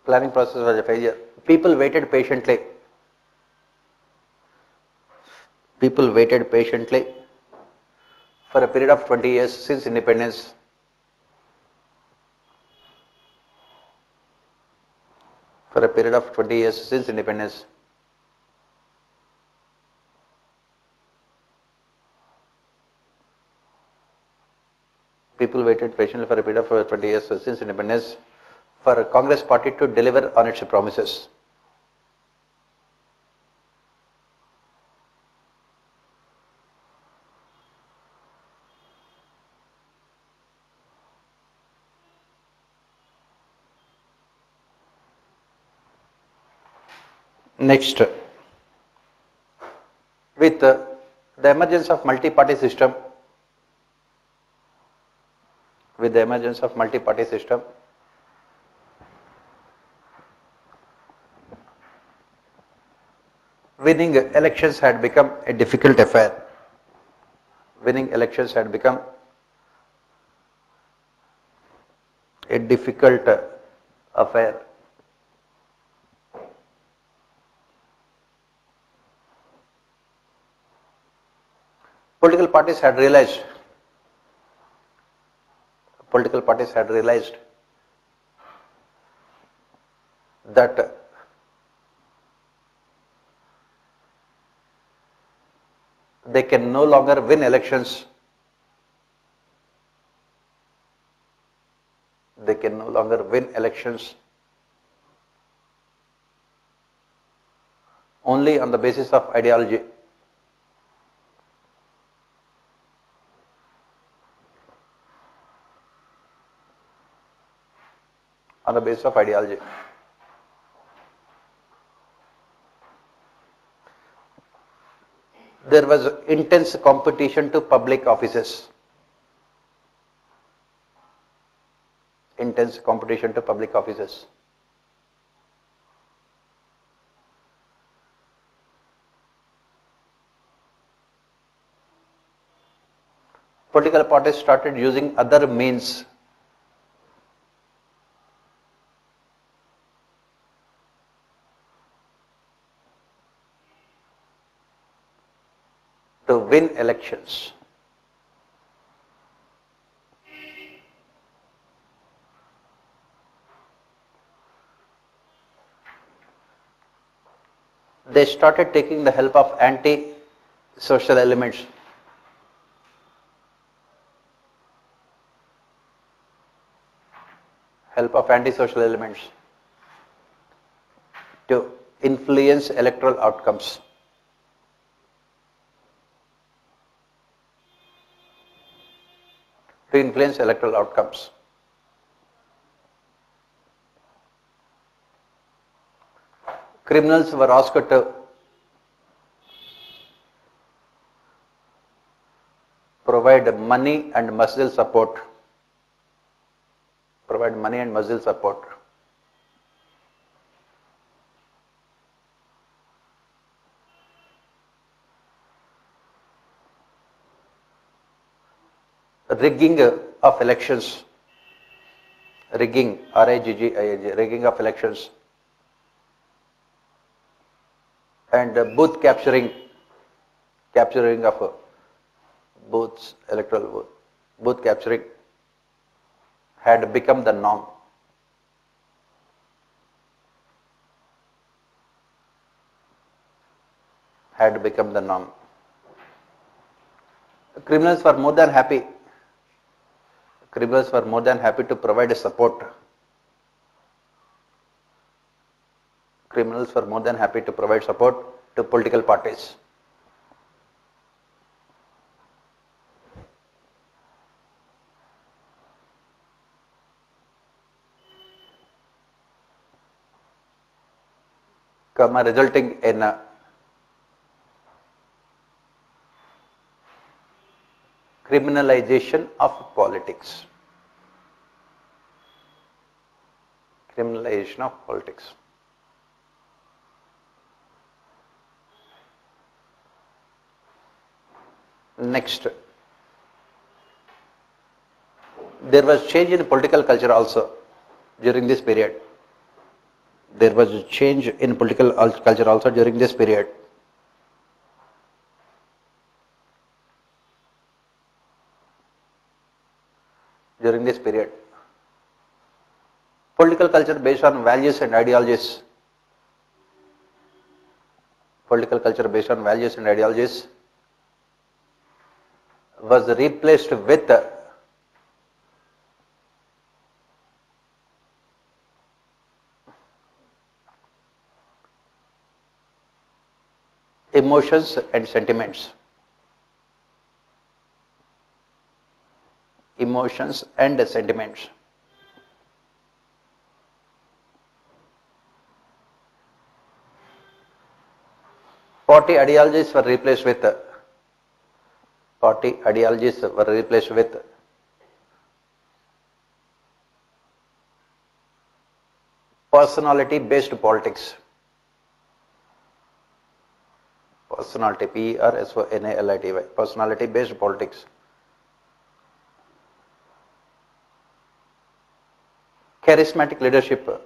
Planning process was a failure. People waited patiently. People waited patiently for a period of 20 years since independence. For a period of 20 years since independence. People waited patiently for a period of 20 years since independence for Congress party to deliver on its promises. Next, with the emergence of multi-party system, winning elections had become a difficult affair. Winning elections had become a difficult affair. Political parties had realized that they can no longer win elections. They can no longer win elections only on the basis of ideology. On the basis of ideology. There was intense competition to public offices. Intense competition to public offices. Political parties started using other means to win elections. They started taking the help of anti-social elements. To influence electoral outcomes. Criminals were asked to provide money and muscle support. Rigging of elections. Rigging, R-I-G-G-I-N-G, rigging of elections. And booth capturing of booths, electoral booth. Booth capturing had become the norm. Criminals were more than happy Criminals were more than happy to provide support. Criminals were more than happy to provide support to political parties. Resulting in criminalization of politics. Criminalization of politics. Next, there was change in political culture also during this period. There was a change in political culture also during this period. During this period, political culture based on values and ideologies. Political culture based on values and ideologies was replaced with emotions and sentiments. Emotions and sentiments. Party ideologies were replaced with personality based politics. Personality, Personality, personality based politics. Charismatic leadership.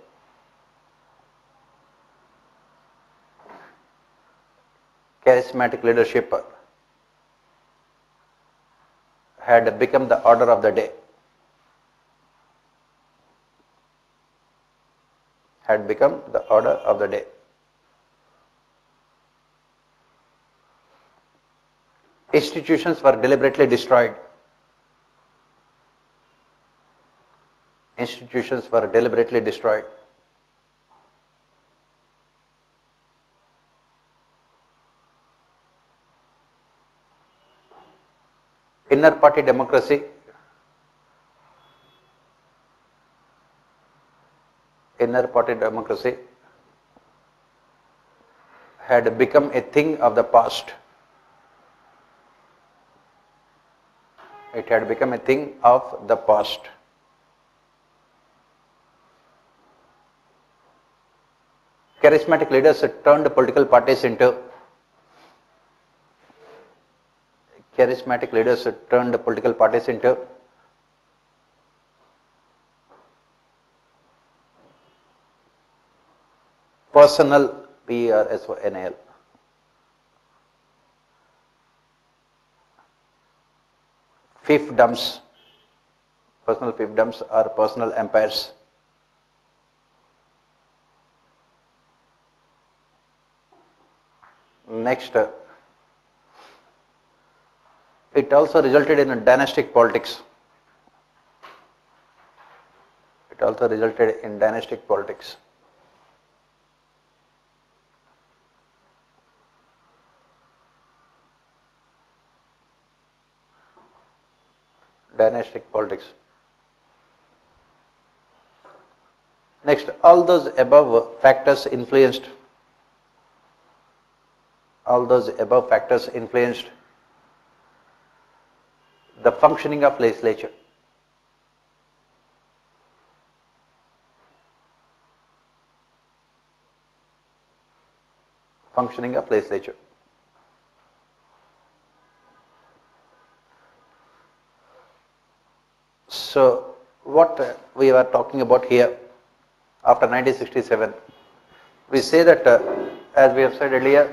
Charismatic leadership had become the order of the day. Had become the order of the day. Institutions were deliberately destroyed. Institutions were deliberately destroyed. Inner party democracy. Inner party democracy had become a thing of the past. It had become a thing of the past. Charismatic leaders turned political parties into personal, personal, fiefdoms. Personal fiefdoms or personal empires. Next, it also resulted in dynastic politics. It also resulted in dynastic politics. Dynastic politics. Next, all those above factors influenced the functioning of legislature. Functioning of legislature. So, what we were talking about here after 1967, we say that as we have said earlier,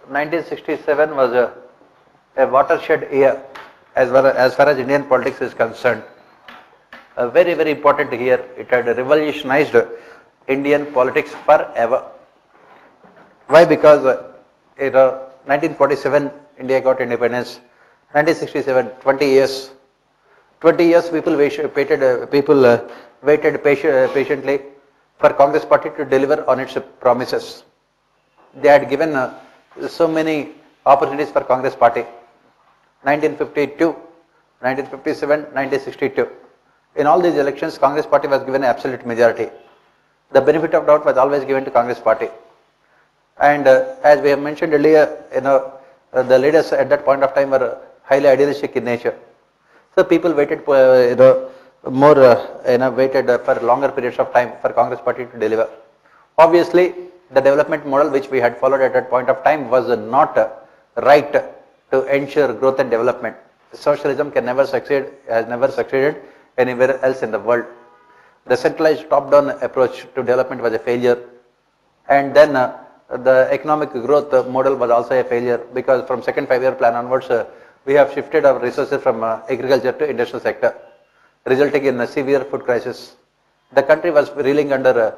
1967 was a watershed year as far as Indian politics is concerned. Very, very important year. It had revolutionized Indian politics forever. Why? Because 1947 India got independence, 1967, 20 years 20 years people waited patiently for Congress party to deliver on its promises. They had given so many opportunities for Congress party. 1952, 1957, 1962. In all these elections, Congress party was given absolute majority. The benefit of doubt was always given to Congress party. And as we have mentioned earlier, the leaders at that point of time were highly idealistic in nature. So people waited for, waited for longer periods of time for Congress party to deliver. Obviously, the development model which we had followed at that point of time was not right to ensure growth and development. Socialism can never succeed, has never succeeded anywhere else in the world. The centralized top-down approach to development was a failure. And then the economic growth model was also a failure, because from second 5-year plan onwards, we have shifted our resources from agriculture to industrial sector, resulting in a severe food crisis. The country was reeling under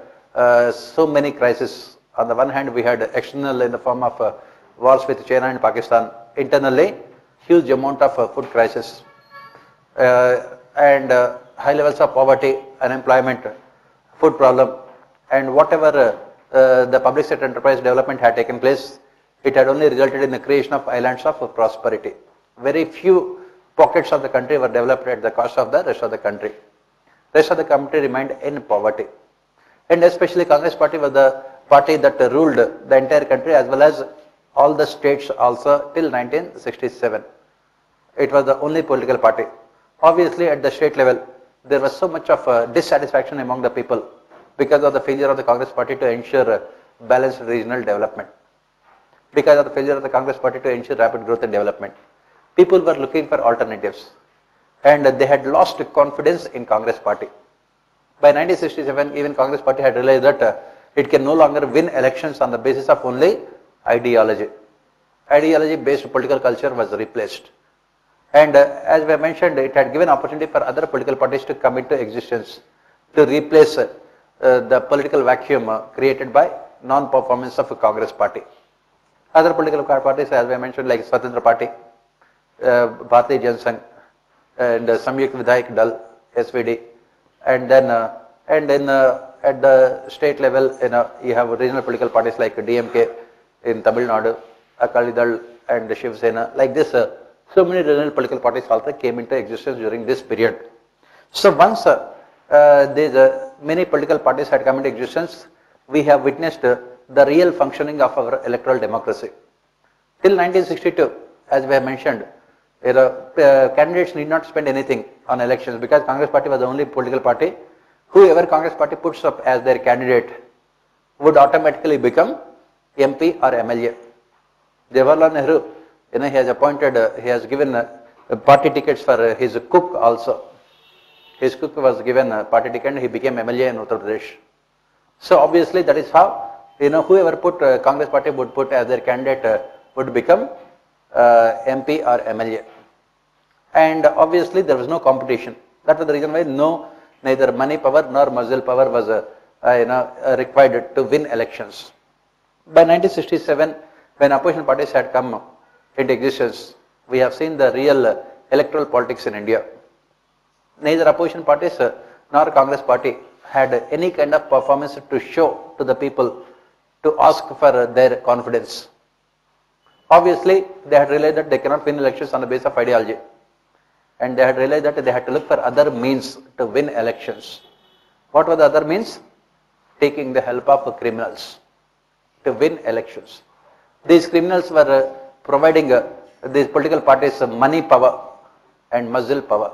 so many crises. On the one hand, we had external in the form of wars with China and Pakistan. Internally, huge amount of food crisis and high levels of poverty, unemployment, food problem, and whatever the public sector enterprise development had taken place, it had only resulted in the creation of islands of prosperity. Very few pockets of the country were developed at the cost of the rest of the country. Rest of the country remained in poverty. And especially Congress party was the party that ruled the entire country as well as all the states also till 1967. It was the only political party. Obviously at the state level, there was so much of dissatisfaction among the people because of the failure of the Congress party to ensure balanced regional development. Because of the failure of the Congress party to ensure rapid growth and development. People were looking for alternatives and they had lost confidence in Congress party. By 1967, even Congress party had realized that it can no longer win elections on the basis of only ideology. Ideology based political culture was replaced. And as we mentioned, it had given opportunity for other political parties to come into existence to replace the political vacuum created by non-performance of Congress party. Other political parties, as we mentioned, like Swatantra party, Bharatiya Janasangh, and Samyukt Vidhayak Dal, SVD, and then at the state level, you have regional political parties like DMK in Tamil Nadu, Akali Dal, and Shiv Sena. Like this, so many regional political parties also came into existence during this period. So once these many political parties had come into existence, we have witnessed the real functioning of our electoral democracy. Till 1962, as we have mentioned, candidates need not spend anything on elections because Congress party was the only political party. Whoever Congress party puts up as their candidate would automatically become MP or MLA. Jawaharlal Nehru, he has appointed, he has given party tickets for his cook also. His cook was given a party ticket and he became MLA in Uttar Pradesh. So obviously that is how, whoever put Congress party would put as their candidate would become MP or MLA. And obviously there was no competition. That was the reason why neither money power nor muscle power was required to win elections. By 1967, when opposition parties had come into existence, we have seen the real electoral politics in India. Neither opposition parties nor Congress party had any kind of performance to show to the people to ask for their confidence. Obviously, they had realized that they cannot win elections on the basis of ideology. And they had realized that they had to look for other means to win elections. What were the other means? Taking the help of criminals to win elections. These criminals were providing these political parties money power and muscle power.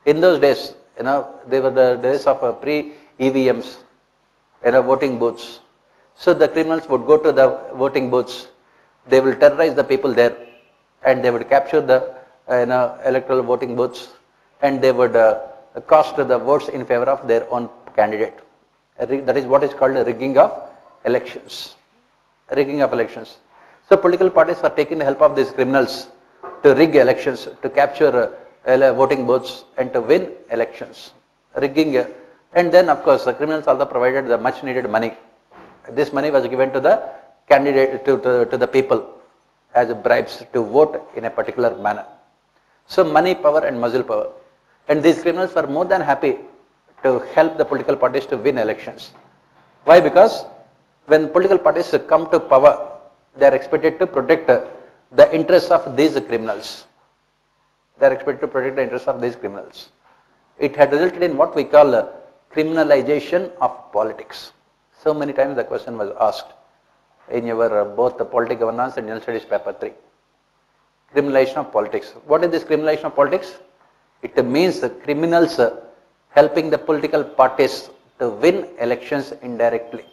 In those days, they were the days of pre-EVMs, voting booths. So the criminals would go to the voting booths. They will terrorize the people there and they would capture the electoral voting booths and they would cast the votes in favor of their own candidate. That is what is called rigging of elections. Rigging of elections. So political parties were taking the help of these criminals to rig elections, to capture voting booths and to win elections. Rigging, and then of course the criminals also provided the much needed money. This money was given to the candidate, to the people as bribes to vote in a particular manner. So money power and muscle power. And these criminals were more than happy to help the political parties to win elections. Why? Because when political parties come to power, they are expected to protect the interests of these criminals. They are expected to protect the interests of these criminals. It had resulted in what we call criminalization of politics. So many times the question was asked in your both the Polity Governance and General Studies paper 3. Criminalization of politics. What is this criminalization of politics? It means the criminals helping the political parties to win elections indirectly.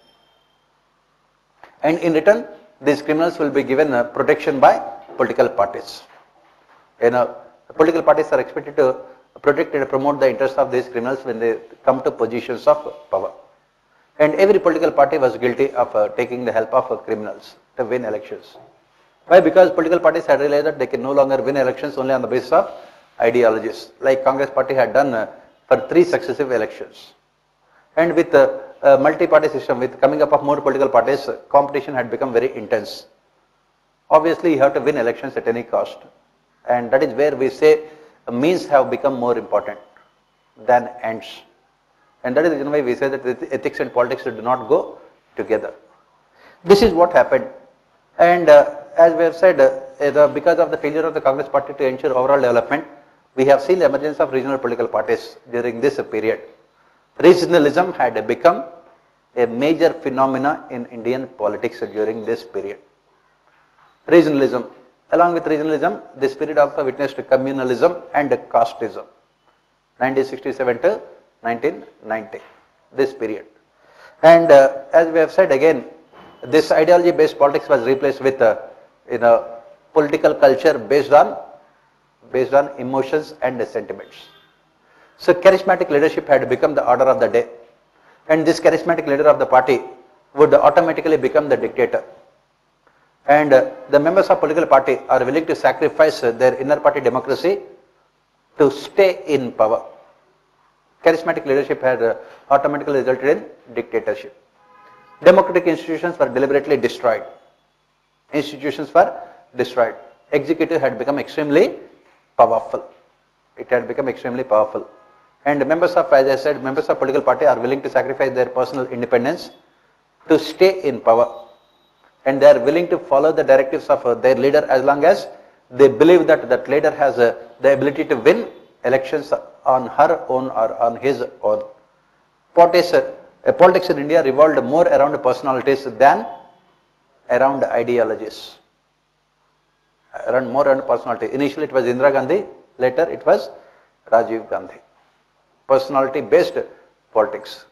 And in return, these criminals will be given protection by political parties. Political parties are expected to protect and promote the interests of these criminals when they come to positions of power. And every political party was guilty of taking the help of criminals to win elections. Why? Because political parties had realized that they can no longer win elections only on the basis of ideologies, like Congress party had done for 3 successive elections. And with multi-party system, with coming up of more political parties, competition had become very intense. Obviously, you have to win elections at any cost. And that is where we say means have become more important than ends. And that is the reason why we say that ethics and politics do not go together. This is what happened. And as we have said, because of the failure of the Congress party to ensure overall development, we have seen the emergence of regional political parties during this period. Regionalism had become a major phenomena in Indian politics during this period. Regionalism. Along with regionalism, this period also witnessed communalism and casteism. 1967 to 1990, this period. And as we have said again, this ideology-based politics was replaced with political culture based on emotions and sentiments. So charismatic leadership had become the order of the day, and this charismatic leader of the party would automatically become the dictator. And the members of political party are willing to sacrifice their inner party democracy to stay in power. Charismatic leadership had automatically resulted in dictatorship. Democratic institutions were deliberately destroyed. Institutions were destroyed. Executive had become extremely powerful. It had become extremely powerful. And members of, as I said, members of political party are willing to sacrifice their personal independence to stay in power. And they are willing to follow the directives of their leader as long as they believe that that leader has the ability to win elections on her own or on his own. Politics in India revolved more around personalities than around ideologies. More around personality. Initially it was Indira Gandhi, later it was Rajiv Gandhi. Personality based politics.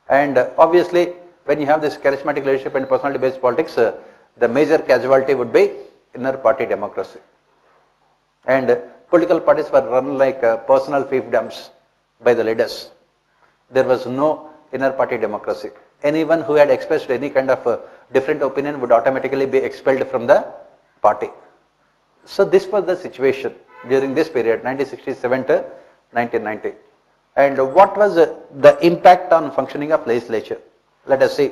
And obviously when you have this charismatic leadership and personality based politics, the major casualty would be inner party democracy. And political parties were run like personal fiefdoms by the leaders. There was no inner party democracy. Anyone who had expressed any kind of different opinion would automatically be expelled from the party. So this was the situation during this period, 1967 to 1990. And what was the impact on functioning of legislature? Let us see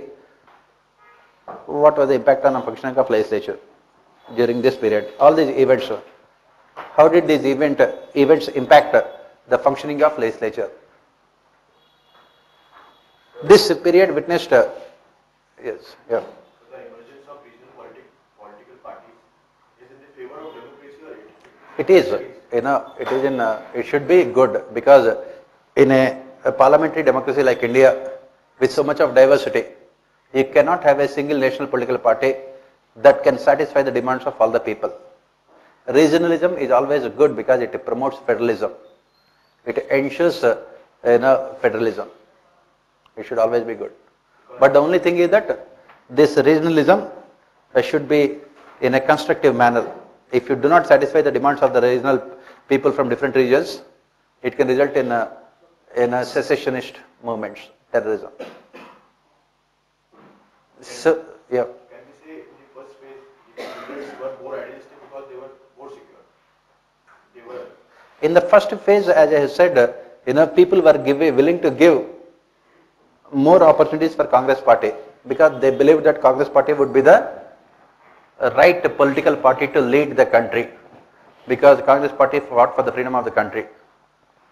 what was the impact on functioning of legislature during this period. All these events, how did these events impact the functioning of legislature? This period witnessed, yes, yeah. The emergence of regional political parties is in the favor of democracy or it is, it should be good, because in a parliamentary democracy like India, with so much of diversity, you cannot have a single national political party that can satisfy the demands of all the people. Regionalism is always good because it promotes federalism. It ensures federalism. It should always be good. But the only thing is that this regionalism should be in a constructive manner. If you do not satisfy the demands of the regional people from different regions, it can result in a secessionist movements, terrorism. So, yeah. Can we say in the first phase, the leaders were more idealistic because they were more secure? In the first phase, as I have said, people were willing to give more opportunities for Congress party because they believed that Congress party would be the right political party to lead the country, because Congress party fought for the freedom of the country.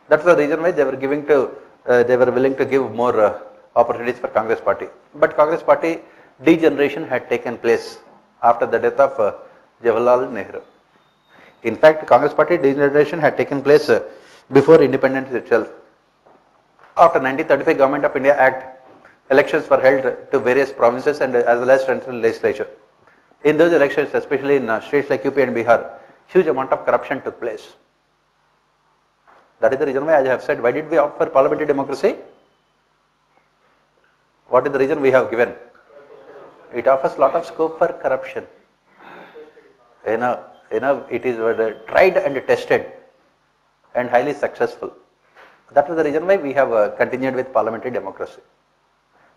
That's the reason why they were willing to give more opportunities for Congress party. But Congress party degeneration had taken place after the death of Jawaharlal Nehru. In fact, Congress party degeneration had taken place before independence itself. After 1935 Government of India Act, elections were held to various provinces and as well as central legislature. In those elections, especially in states like UP and Bihar, huge amount of corruption took place. That is the reason why I have said, why did we opt for parliamentary democracy? What is the reason we have given? It offers a lot of scope for corruption. It is tried and tested and highly successful. That is the reason why we have continued with parliamentary democracy.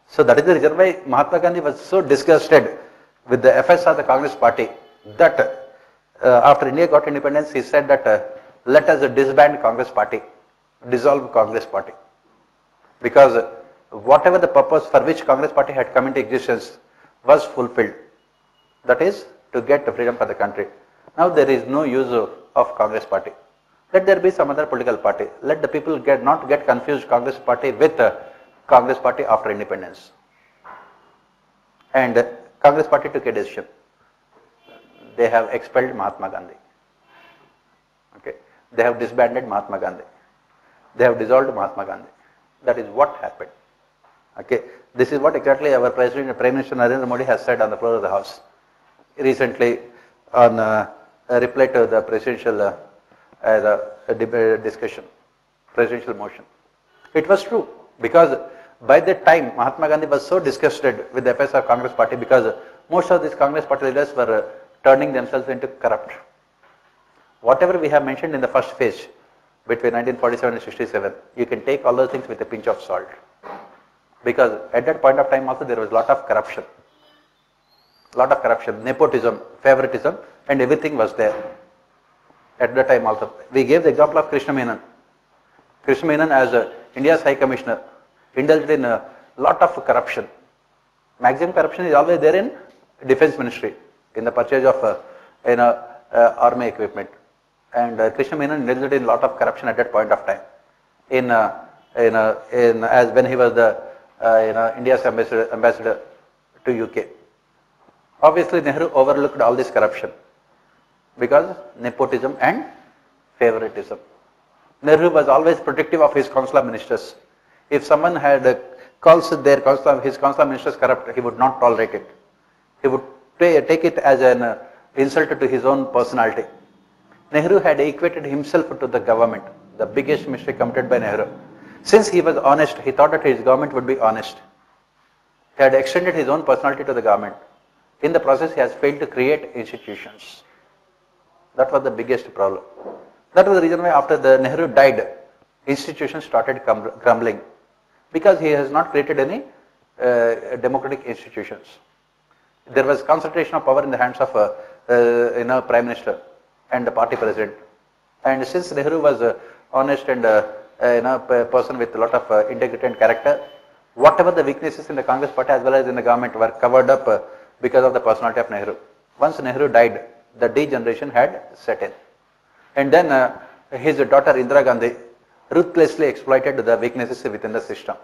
So that is the reason why Mahatma Gandhi was so disgusted with the affairs of the Congress party that after India got independence, he said that let us disband Congress party, dissolve Congress party. Because whatever the purpose for which Congress party had come into existence was fulfilled. That is to get the freedom for the country. Now there is no use of Congress party. Let there be some other political party. Let the people not get confused Congress party with Congress party after independence. And Congress party took a decision. They have expelled Mahatma Gandhi. Okay. They have disbanded Mahatma Gandhi. They have dissolved Mahatma Gandhi. That is what happened. Okay. This is what exactly our President, Prime Minister Narendra Modi has said on the floor of the House recently on a reply to the presidential discussion, presidential motion. It was true because by that time Mahatma Gandhi was so disgusted with the affairs of Congress party because most of these Congress party leaders were turning themselves into corrupt. Whatever we have mentioned in the first phase between 1947 and 67, you can take all those things with a pinch of salt. Because at that point of time also there was a lot of corruption. Nepotism, favoritism, and everything was there. At that time also. We gave the example of Krishna Menon. Krishna Menon as India's High Commissioner indulged in a lot of corruption. Maximum corruption is always there in Defense Ministry, in the purchase of army equipment. And Krishna Menon indulged in a lot of corruption at that point of time. As when he was the India's ambassador to UK. Obviously, Nehru overlooked all this corruption because nepotism and favoritism. Nehru was always protective of his consular ministers. If someone had calls his consular ministers corrupt, he would not tolerate it. He would take it as an insult to his own personality. Nehru had equated himself to the government, the biggest mistake committed by Nehru. Since he was honest, he thought that his government would be honest. He had extended his own personality to the government. In the process, he has failed to create institutions. That was the biggest problem. That was the reason why after the Nehru died, institutions started crumbling. Because he has not created any democratic institutions. There was concentration of power in the hands of Prime Minister and the party president. And since Nehru was honest and a person with a lot of integrity and character, whatever the weaknesses in the Congress party as well as in the government were covered up because of the personality of Nehru. Once Nehru died, the degeneration had set in. And then his daughter Indira Gandhi ruthlessly exploited the weaknesses within the system.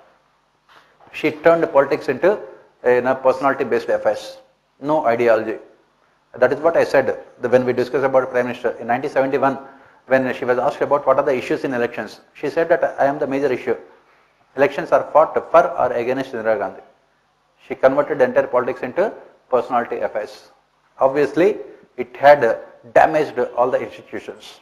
She turned politics into personality-based affairs, no ideology. That is what I said when we discussed about Prime Minister. In 1971, when she was asked about what are the issues in elections, she said that I am the major issue. Elections are fought for or against Indira Gandhi. She converted the entire politics into personality affairs. Obviously, it had damaged all the institutions,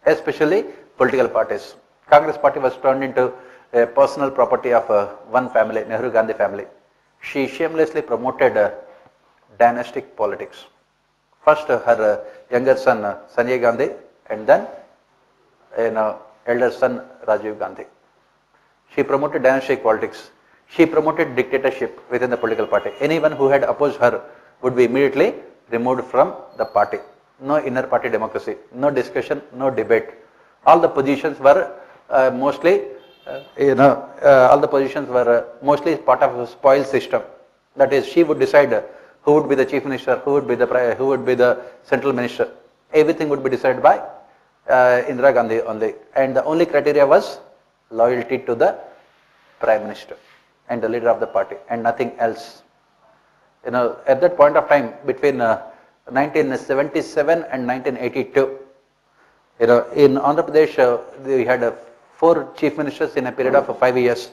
especially political parties. Congress party was turned into a personal property of one family, Nehru Gandhi family. She shamelessly promoted dynastic politics. First her younger son Sanjay Gandhi and then elder son Rajiv Gandhi. She promoted dynastic politics. She promoted dictatorship within the political party. Anyone who had opposed her would be immediately removed from the party. No inner party democracy, no discussion, no debate. All the positions were mostly part of a spoil system. That is, she would decide who would be the chief minister, who would be the central minister. Everything would be decided by Indira Gandhi only, and the only criteria was loyalty to the Prime Minister and the leader of the party, and nothing else. At that point of time, between 1977 and 1982, in Andhra Pradesh, we had 4 chief ministers in a period of 5 years,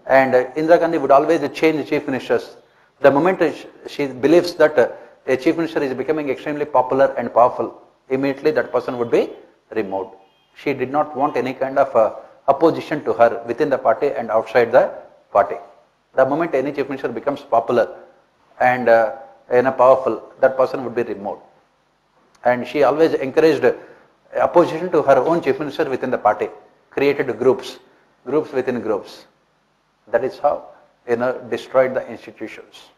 and Indira Gandhi would always change chief ministers. The moment she believes that a chief minister is becoming extremely popular and powerful, immediately that person would be removed. She did not want any kind of opposition to her within the party and outside the party. The moment any chief minister becomes popular and powerful, that person would be removed. And she always encouraged opposition to her own chief minister within the party, created groups within groups. That is how destroyed the institutions.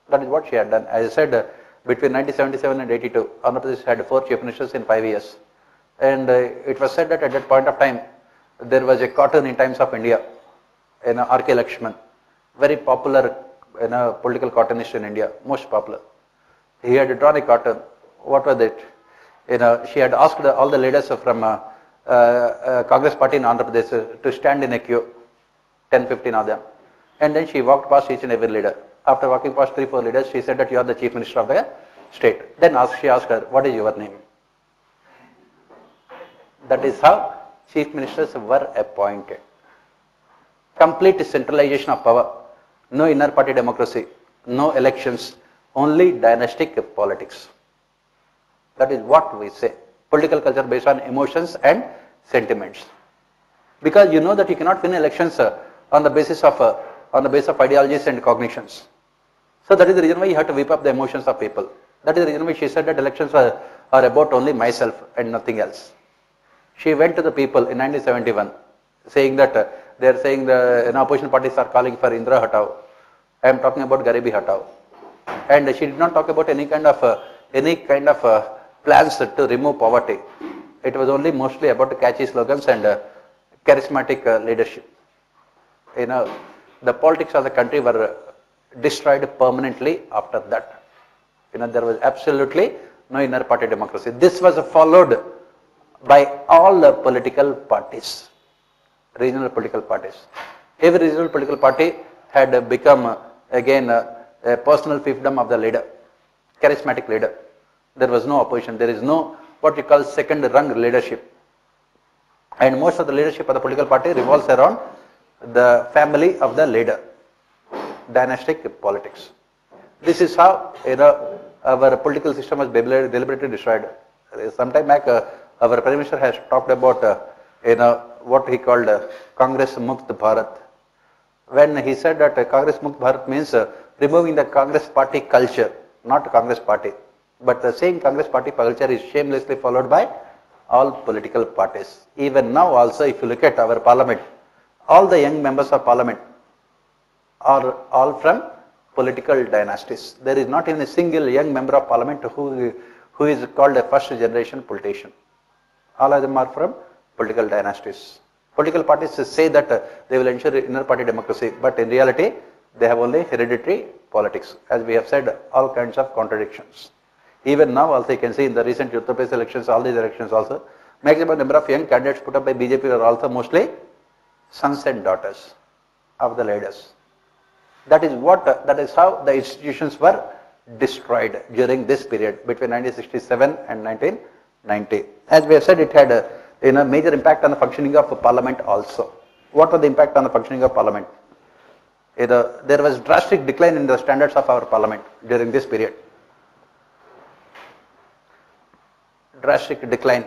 That is what she had done. As I said, between 1977 and 82, Andhra Pradesh had 4 chief ministers in 5 years. And it was said that at that point of time, there was a cartoon in Times of India, R.K. Lakshman, very popular political cartoonist in India, most popular. He had drawn a cartoon. What was it? She had asked all the leaders from Congress party in Andhra Pradesh to stand in a queue, 10-15 of them. And then she walked past each and every leader. After walking past 3-4 leaders, she said that you are the chief minister of the state. Then she asked her, what is your name? That is how chief ministers were appointed. Complete centralization of power, no inner party democracy, no elections, only dynastic politics. That is what we say. Political culture based on emotions and sentiments. Because you know that you cannot win elections on the basis of ideologies and cognitions. So that is the reason why you have to whip up the emotions of people. That is the reason why she said that elections are about only myself and nothing else. She went to the people in 1971 saying that they are saying the opposition parties are calling for Indra Hatao. I am talking about Garibi Hatao. And she did not talk about any kind of plans to remove poverty. It was only mostly about catchy slogans and charismatic leadership. The politics of the country were destroyed permanently after that. There was absolutely no inner party democracy. This was followed by all the political parties, regional political parties. Every regional political party had become again a personal fiefdom of the leader, charismatic leader. There was no opposition. There is no what you call second rung leadership. And most of the leadership of the political party revolves around the family of the leader, dynastic politics. This is how our political system was deliberately destroyed. Some time back, our Prime Minister has talked about what he called Congress Mukt Bharat. When he said that Congress Mukt Bharat means removing the Congress party culture, not Congress party. But the same Congress party culture is shamelessly followed by all political parties. Even now also, if you look at our parliament, all the young members of parliament are all from political dynasties. There is not even a single young member of parliament who is called a first generation politician. All of them are from political dynasties. Political parties say that they will ensure inner party democracy, but in reality, they have only hereditary politics. As we have said, all kinds of contradictions. Even now also you can see in the recent Uttar Pradesh elections, all these elections also, maximum number of young candidates put up by BJP are also mostly sons and daughters of the leaders. That is how the institutions were destroyed during this period between 1967 and 1990. As we have said, it had a major impact on the functioning of parliament also. What was the impact on the functioning of parliament? There was drastic decline in the standards of our parliament during this period. Drastic decline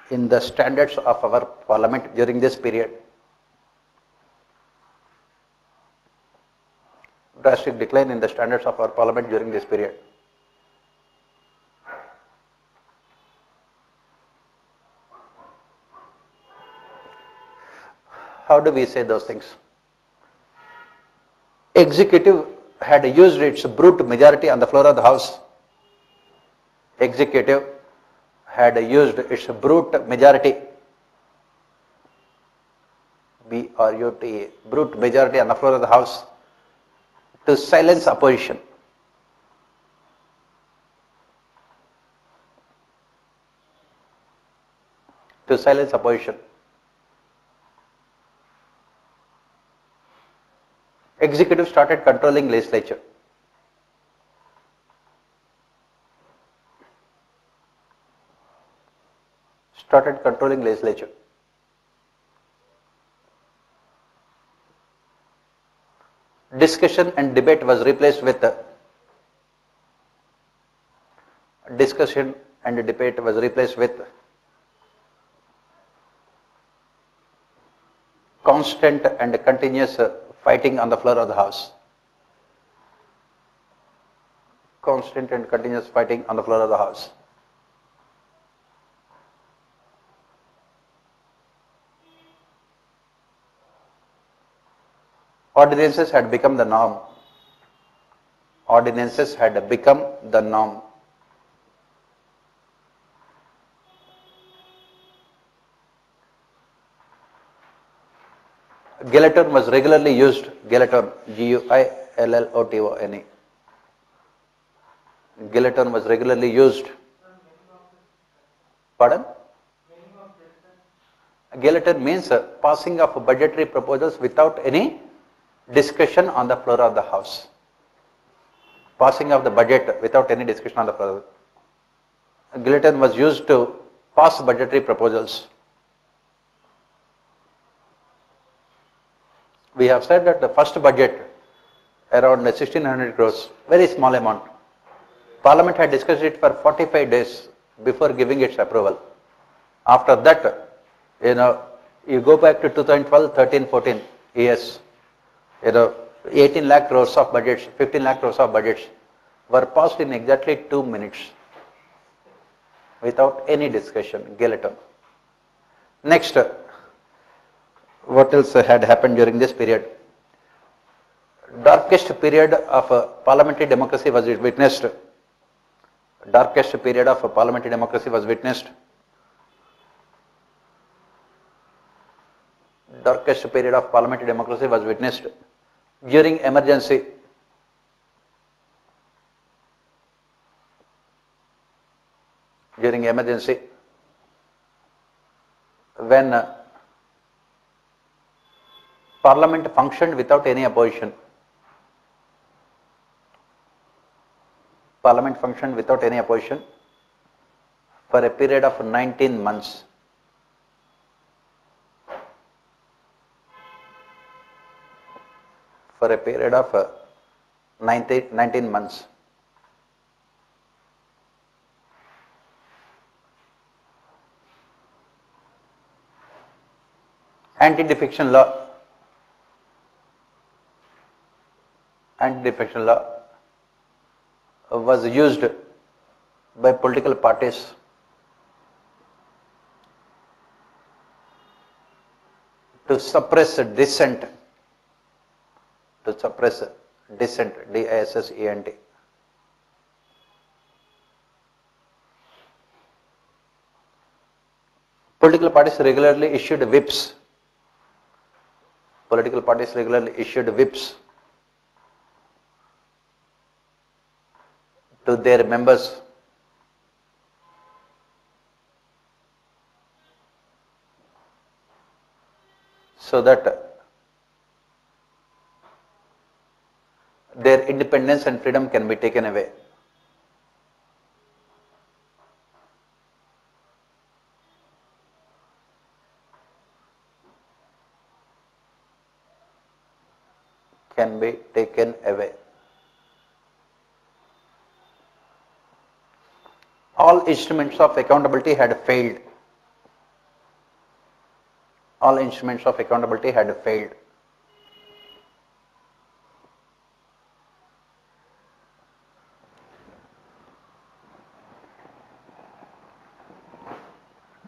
in the standards of our parliament during this period. Drastic decline in the standards of our parliament during this period. How do we say those things? Executive had used its brute majority on the floor of the House. Executive had used its brute majority, B-R-U-T-E, brute majority on the floor of the House to silence opposition. to silence opposition. Executive started controlling legislature. Started controlling legislature. Discussion and debate was replaced with discussion and debate was replaced with constant and continuous fighting on the floor of the House. Constant and continuous fighting on the floor of the House. Ordinances had become the norm. Ordinances had become the norm. Guillotine was regularly used. Guillotine, Guillotine. Guillotine was regularly used. Pardon? Guillotine means passing of budgetary proposals without any discussion on the floor of the House. Passing of the budget without any discussion on the floor. Guillotine was used to pass budgetary proposals. We have said that the first budget, around 1600 crores, very small amount. Parliament had discussed it for 45 days before giving its approval. After that, you go back to 2012, 13, 14 years, 18 lakh crores of budgets, 15 lakh crores of budgets were passed in exactly 2 minutes without any discussion. Guillotine. Next, what else had happened during this period? Darkest period of parliamentary democracy was witnessed. Darkest period of parliamentary democracy was witnessed. Darkest period of parliamentary democracy was witnessed during emergency. During emergency, when Parliament functioned without any opposition. Parliament functioned without any opposition for a period of 19 months. For a period of 19 months. Anti-defection law. Anti-defection law was used by political parties to suppress dissent. To suppress dissent, D-I-S-S-E-N-T. Political parties regularly issued whips. Political parties regularly issued whips to their members so that their independence and freedom can be taken away. Can be taken away. All instruments of accountability had failed. All instruments of accountability had failed.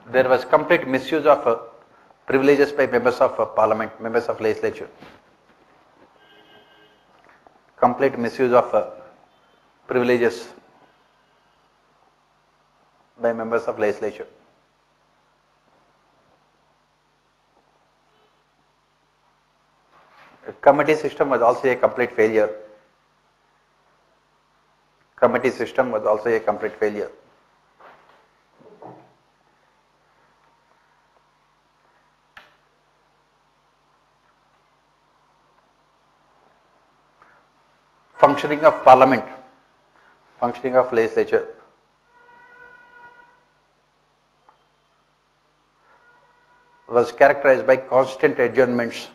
There was complete misuse of privileges by members of parliament, members of legislature. Complete misuse of privileges by members of legislature. The committee system was also a complete failure. Committee system was also a complete failure. functioning of parliament, functioning of legislature was characterized by constant adjournments.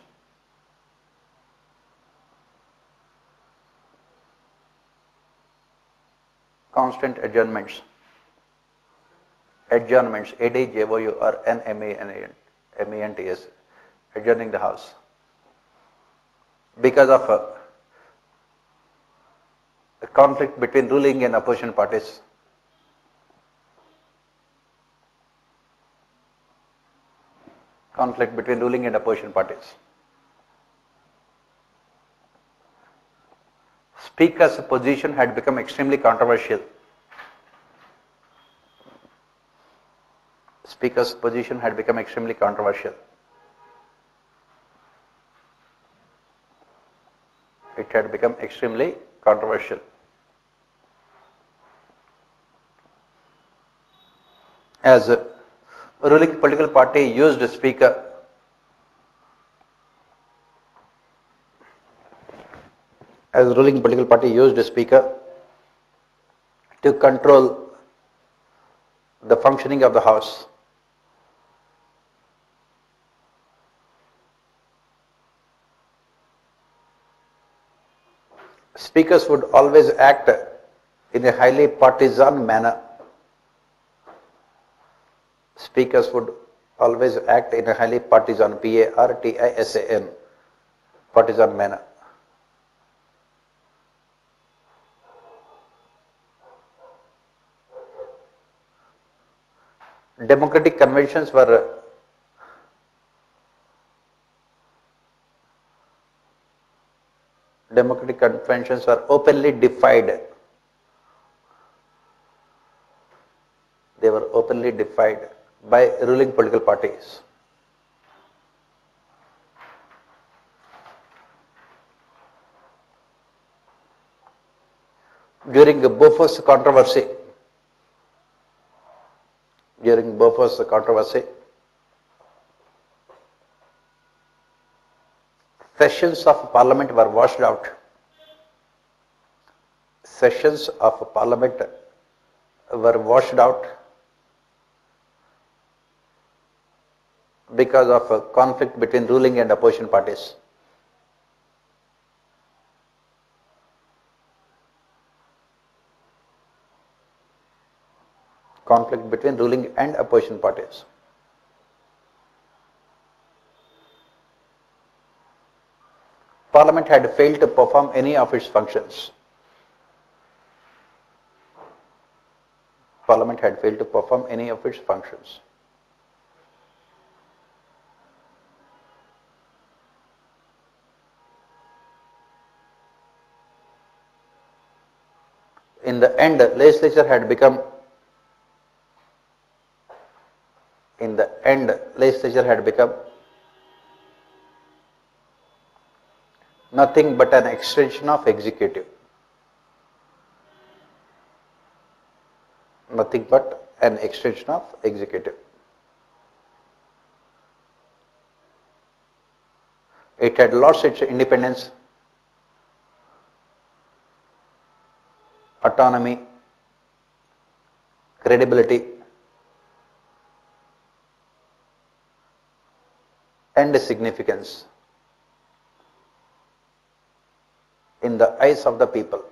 Constant adjournments. Adjournments, ADJOURNMENTS, adjourning the house. Because of a conflict between ruling and opposition parties. Conflict between ruling and opposition parties. Speaker's position had become extremely controversial. Speaker's position had become extremely controversial. It had become extremely controversial. As a ruling political party used a speaker to control the functioning of the house. Speakers would always act in a highly partisan manner. Speakers would always act in a highly partisan, PARTISAN, partisan manner. Democratic conventions were openly defied. They were openly defied by ruling political parties. During the Bofors controversy, sessions of parliament were washed out. Sessions of parliament were washed out because of a conflict between ruling and opposition parties. Conflict between ruling and opposition parties. Parliament had failed to perform any of its functions. Parliament had failed to perform any of its functions. In the end, legislature had become nothing but an extension of executive. Nothing but an extension of executive. It had lost its independence, autonomy, credibility, and significance in the eyes of the people.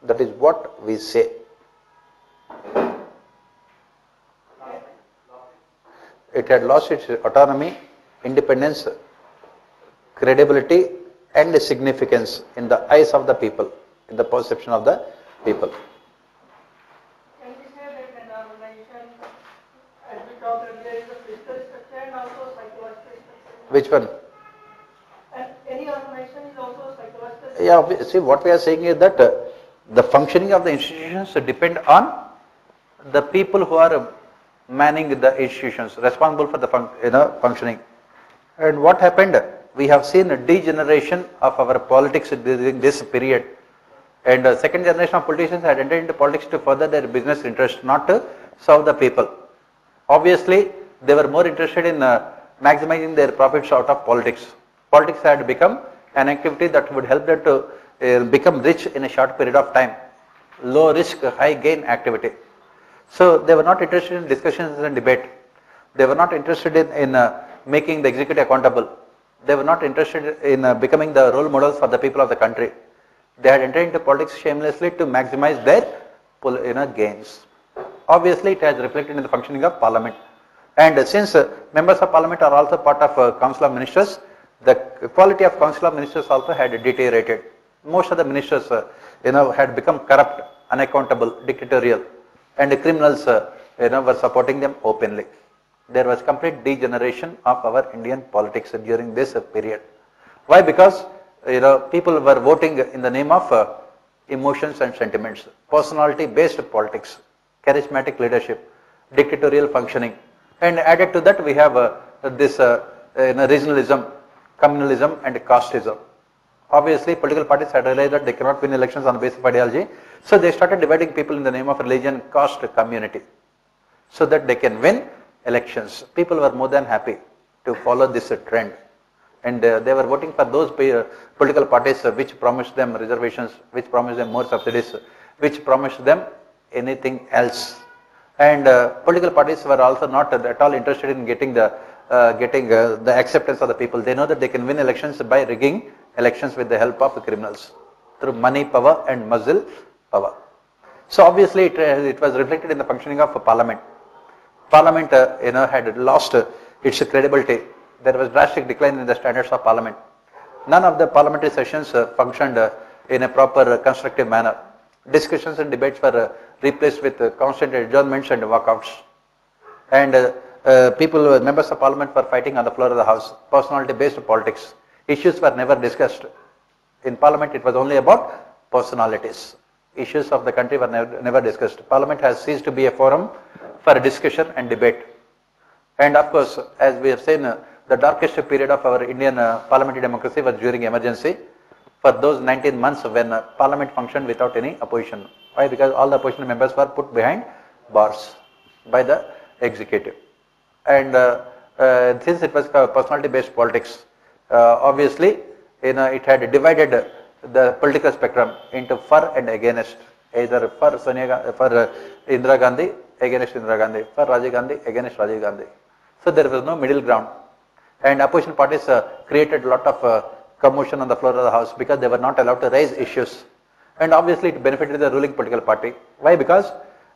That is what we say. It had lost its autonomy, independence, credibility, and significance in the eyes of the people, in the perception of the people. Can we say that an organization, as we talked earlier, is a physical structure and also psychological structure? Which one? And any organization is also a psychological structure? Yeah, see, what we are saying is that the functioning of the institutions depend on the people who are manning the institutions, responsible for the functioning. And what happened? We have seen a degeneration of our politics during this period. And second generation of politicians had entered into politics to further their business interests, not to serve the people. Obviously, They were more interested in maximizing their profits out of politics. Politics had become an activity that would help them to become rich in a short period of time. Low risk, high gain activity. So they were not interested in discussions and debate. They were not interested in making the executive accountable. They were not interested in becoming the role models for the people of the country. They had entered into politics shamelessly to maximize their gains. Obviously, it has reflected in the functioning of Parliament. And since members of Parliament are also part of Council of Ministers, the quality of Council of Ministers also had deteriorated. Most of the ministers, had become corrupt, unaccountable, dictatorial, and the criminals, were supporting them openly. There was complete degeneration of our Indian politics during this period. Why? Because people were voting in the name of emotions and sentiments, personality-based politics, charismatic leadership, dictatorial functioning, and added to that we have this regionalism, communalism, and casteism. Obviously, political parties had realized that they cannot win elections on the basis of ideology, so they started dividing people in the name of religion, caste, community, so that they can win elections. People were more than happy to follow this trend, and they were voting for those political parties which promised them reservations, which promised them more subsidies, which promised them anything else. And political parties were also not at all interested in getting the acceptance of the people. They know that they can win elections by rigging elections with the help of the criminals through money power and muzzle power. So obviously it was reflected in the functioning of Parliament. Parliament had lost its credibility. There was drastic decline in the standards of Parliament. None of the parliamentary sessions functioned in a proper constructive manner. Discussions and debates were replaced with constant adjournments and walkouts. And members of Parliament were fighting on the floor of the House. Personality-based politics. Issues were never discussed. In Parliament, it was only about personalities. Issues of the country were never discussed. Parliament has ceased to be a forum for discussion and debate. And of course, as we have seen, the darkest period of our Indian parliamentary democracy was during emergency, for those 19 months when Parliament functioned without any opposition. Why? Because all the opposition members were put behind bars by the executive. And since it was personality-based politics, obviously, it had divided the political spectrum into for and against, either for Indira Gandhi, against Indira Gandhi, for Rajiv Gandhi, against Rajiv Gandhi. So there was no middle ground. And opposition parties created a lot of commotion on the floor of the House because they were not allowed to raise issues. And obviously it benefited the ruling political party. Why? Because,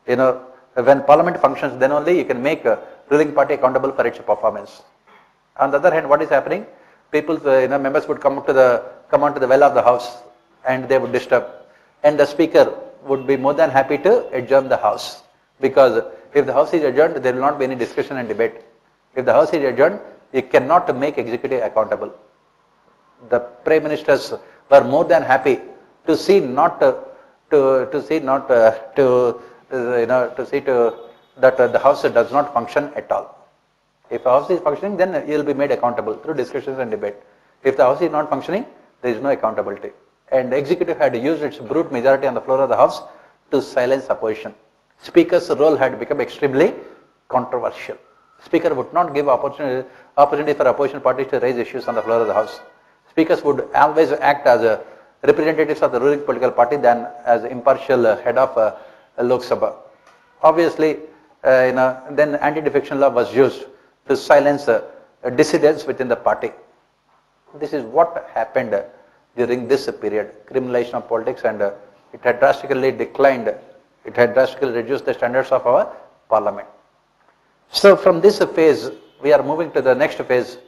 when Parliament functions, then only you can make a ruling party accountable for its performance. On the other hand, what is happening? People, members would come onto the well of the House and they would disturb. And the Speaker would be more than happy to adjourn the House. Because if the House is adjourned, there will not be any discussion and debate. If the House is adjourned, you cannot make executive accountable. The Prime Ministers were more than happy to see that the House does not function at all. If the House is functioning, then you will be made accountable through discussions and debate. If the House is not functioning, there is no accountability. And the executive had used its brute majority on the floor of the House to silence opposition. Speaker's role had become extremely controversial. Speaker would not give opportunity for opposition parties to raise issues on the floor of the House. Speakers would always act as representatives of the ruling political party than as impartial head of Lok Sabha. Obviously, then anti-defection law was used to silence dissidents within the party. This is what happened during this period, criminalization of politics, and it had drastically declined. It had drastically reduced the standards of our Parliament. So from this phase, we are moving to the next phase,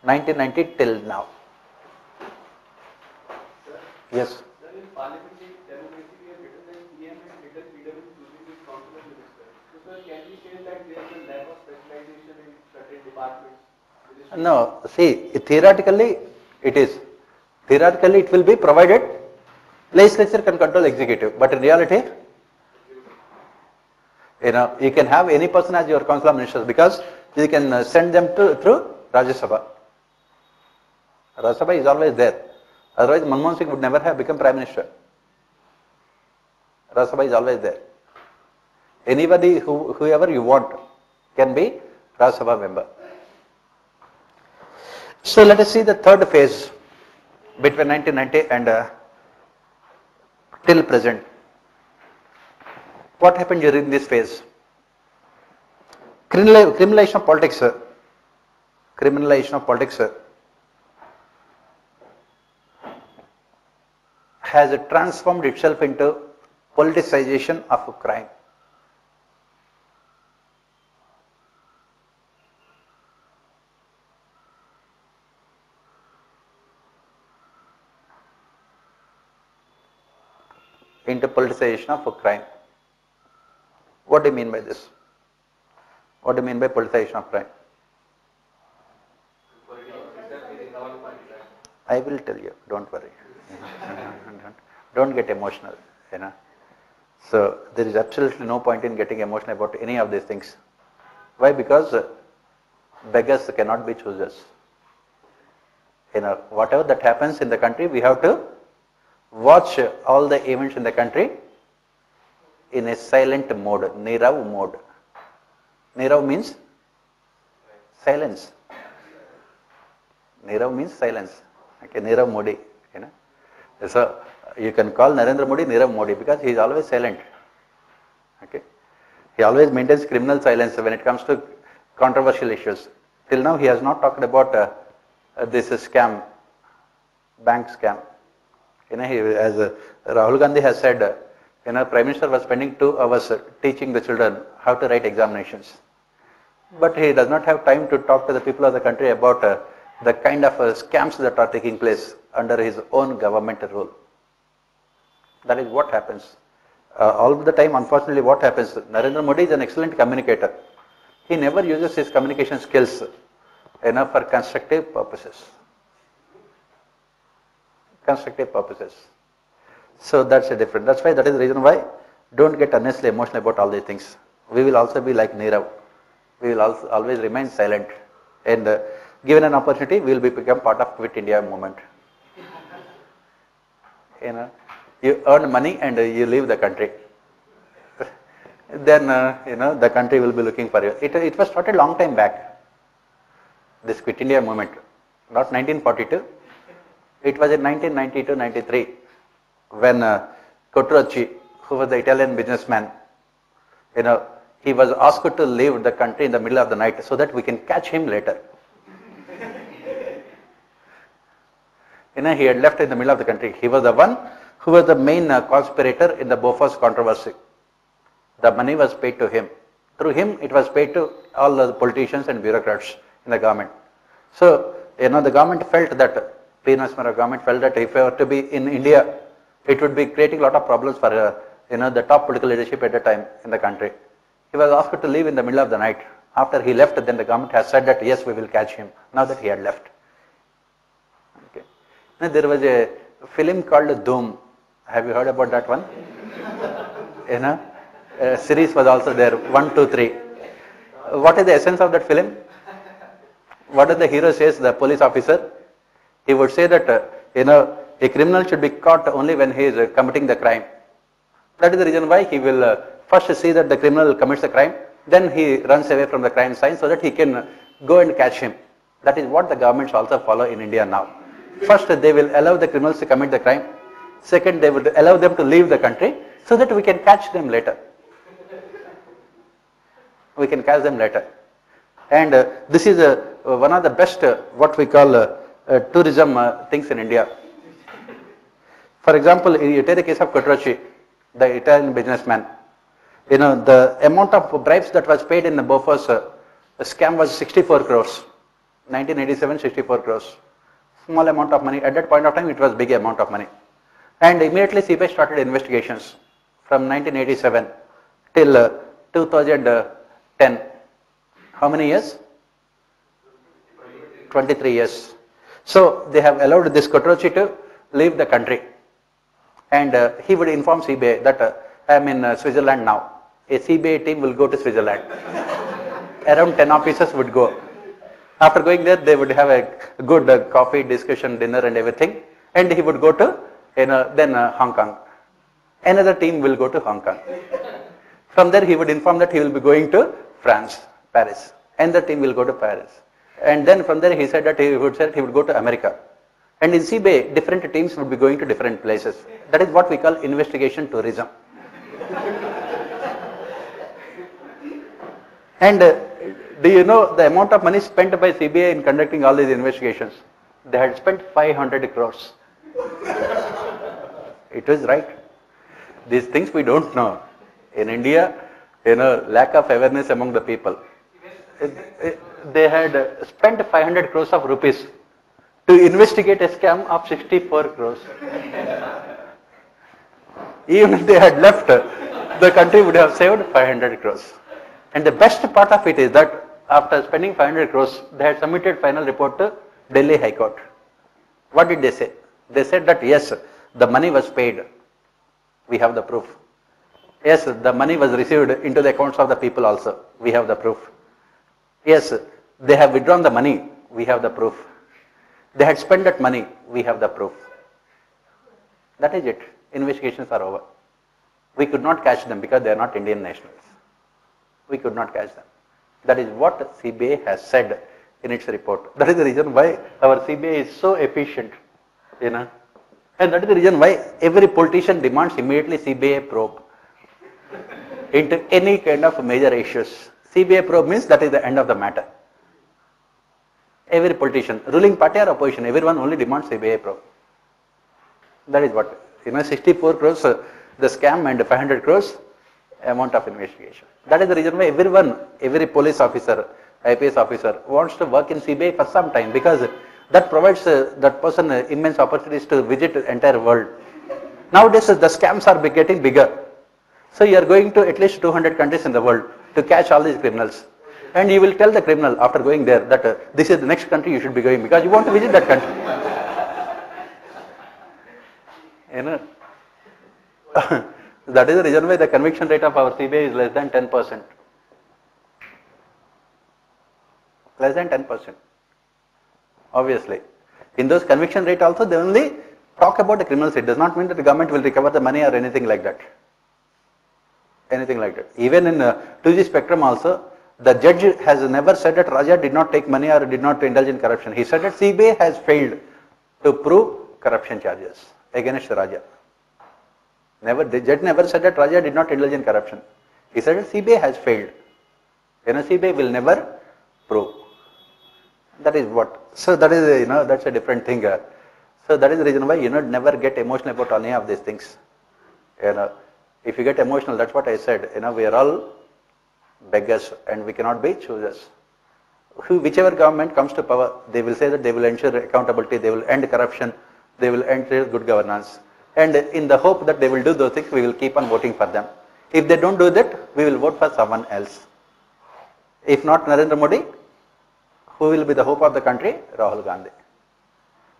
1990 till now. Yes. Sir, in parliamentary democracy, we have written that PM has little freedom in choosing his council of ministers. So, sir, can we say that there is a lack of specialization in certain departments? No, see, theoretically it is. Theoretically it will be provided legislature can control executive, but in reality, you can have any person as your council of ministers because you can send them through Rajya Sabha. Rajya Sabha is always there. Otherwise, Manmohan Singh would never have become Prime Minister. Rajya Sabha is always there. Anybody, whoever you want, can be Rajya Sabha member. So let us see the third phase between 1990 and till present. What happened during this phase? Criminalization of politics. Criminalization of politics has transformed itself into politicization of a crime. Into politicization of a crime. What do you mean by this? What do you mean by politicization of crime? I will tell you, don't worry. Don't get emotional, you know. So there is absolutely no point in getting emotional about any of these things. Why? Because beggars cannot be choosers. You know, whatever that happens in the country, we have to watch all the events in the country in a silent mode, Nirav mode. Nirav means silence. Nirav means silence. Okay, Nirav Modi, you know. So you can call Narendra Modi Nirav Modi because he is always silent. Okay, he always maintains criminal silence when it comes to controversial issues. Till now, he has not talked about this scam, bank scam. You know, as Rahul Gandhi has said, you know, Prime Minister was spending 2 hours teaching the children how to write examinations. But he does not have time to talk to the people of the country about the kind of scams that are taking place under his own government rule. That is what happens. All the time, unfortunately, what happens? Narendra Modi is an excellent communicator. He never uses his communication skills, you know, for constructive purposes. Constructive purposes. So that's a difference. That's why, that is the reason why don't get unnecessarily emotional about all these things. We will also be like Nirav. We will also always remain silent, and given an opportunity, we will become part of Quit India movement. You know, you earn money and you leave the country. Then you know, the country will be looking for you. It was started long time back. This Quit India movement, not 1942. It was in 1992-93 when Cotrocci, who was the Italian businessman, you know, he was asked to leave the country in the middle of the night so that we can catch him later. You know, he had left in the middle of the country. He was the one who was the main conspirator in the Bofors controversy. The money was paid to him. Through him, it was paid to all the politicians and bureaucrats in the government. So, you know, the government felt that, government felt that if I were to be in India, it would be creating a lot of problems for, you know, the top political leadership at the time in the country. He was asked to leave in the middle of the night. After he left, then the government has said that yes, we will catch him, now that he had left. Okay. Now, there was a film called Doom. Have you heard about that one? You know, a series was also there, 1, 2, 3. What is the essence of that film? What does the hero says, the police officer? He would say that, you know, a criminal should be caught only when he is committing the crime. That is the reason why he will first see that the criminal commits the crime, then he runs away from the crime scene so that he can go and catch him. That is what the governments also follow in India now. First, they will allow the criminals to commit the crime. Second, they would allow them to leave the country so that we can catch them later. We can catch them later. And this is one of the best, what we call tourism things in India. For example, you take the case of Cotrocci, the Italian businessman. You know, the amount of bribes that was paid in the Bofors scam was 64 crores. 1987, 64 crores. Small amount of money. At that point of time, it was big amount of money. And immediately CBI started investigations from 1987 till 2010. How many years? 23 years. So they have allowed this Cotrocci to leave the country. And he would inform CBI that I am in Switzerland now. A CBI team will go to Switzerland. Around 10 officers would go. After going there, they would have a good coffee, discussion, dinner and everything. And he would go to then Hong Kong. Another team will go to Hong Kong. From there, he would inform that he will be going to France, Paris. and the team will go to Paris. And then from there he said that he would go to America. And in CBI, different teams would be going to different places. That is what we call investigation tourism. And do you know the amount of money spent by CBI in conducting all these investigations? They had spent 500 crores. It was right. These things we don't know. In India, lack of awareness among the people. They had spent 500 crores of rupees to investigate a scam of 64 crores. Even if they had left, the country would have saved 500 crores. And the best part of it is that after spending 500 crores, they had submitted final report to Delhi High Court. What did they say? They said that yes, the money was paid. We have the proof. Yes, the money was received into the accounts of the people also. We have the proof. Yes, they have withdrawn the money. We have the proof. They had spent that money. We have the proof. That is it. Investigations are over. We could not catch them because they are not Indian nationals. We could not catch them. That is what CBI has said in its report. That is the reason why our CBI is so efficient. And that is the reason why every politician demands immediately CBI probe into any kind of major issues. CBI probe means that is the end of the matter. Every politician, ruling party or opposition, everyone only demands CBI probe. That is what, 64 crores, the scam, and 500 crores amount of investigation. That is the reason why every police officer, IPS officer wants to work in CBI for some time, because that provides that person immense opportunities to visit the entire world. Nowadays the scams are getting bigger. So you are going to at least 200 countries in the world to catch all these criminals. And you will tell the criminal after going there that this is the next country you should be going, because you want to visit that country. That is the reason why the conviction rate of our CBI is less than 10%. Less than 10%. Obviously. In those conviction rate also, they only talk about the criminals. It does not mean that the government will recover the money or anything like that. Anything like that. Even in 2G spectrum also, the judge has never said that Raja did not take money or did not indulge in corruption. He said that CBI has failed to prove corruption charges against Raja. The judge never said that Raja did not indulge in corruption. He said that CBI has failed. CBI will never prove. That is what. So that is, that's a different thing. So that is the reason why, never get emotional about any of these things. If you get emotional, that's what I said. We are all beggars and we cannot be choosers. Whichever government comes to power, they will say that they will ensure accountability, they will end corruption, they will ensure good governance. And in the hope that they will do those things, we will keep on voting for them. If they don't do that, we will vote for someone else. If not Narendra Modi, who will be the hope of the country? Rahul Gandhi.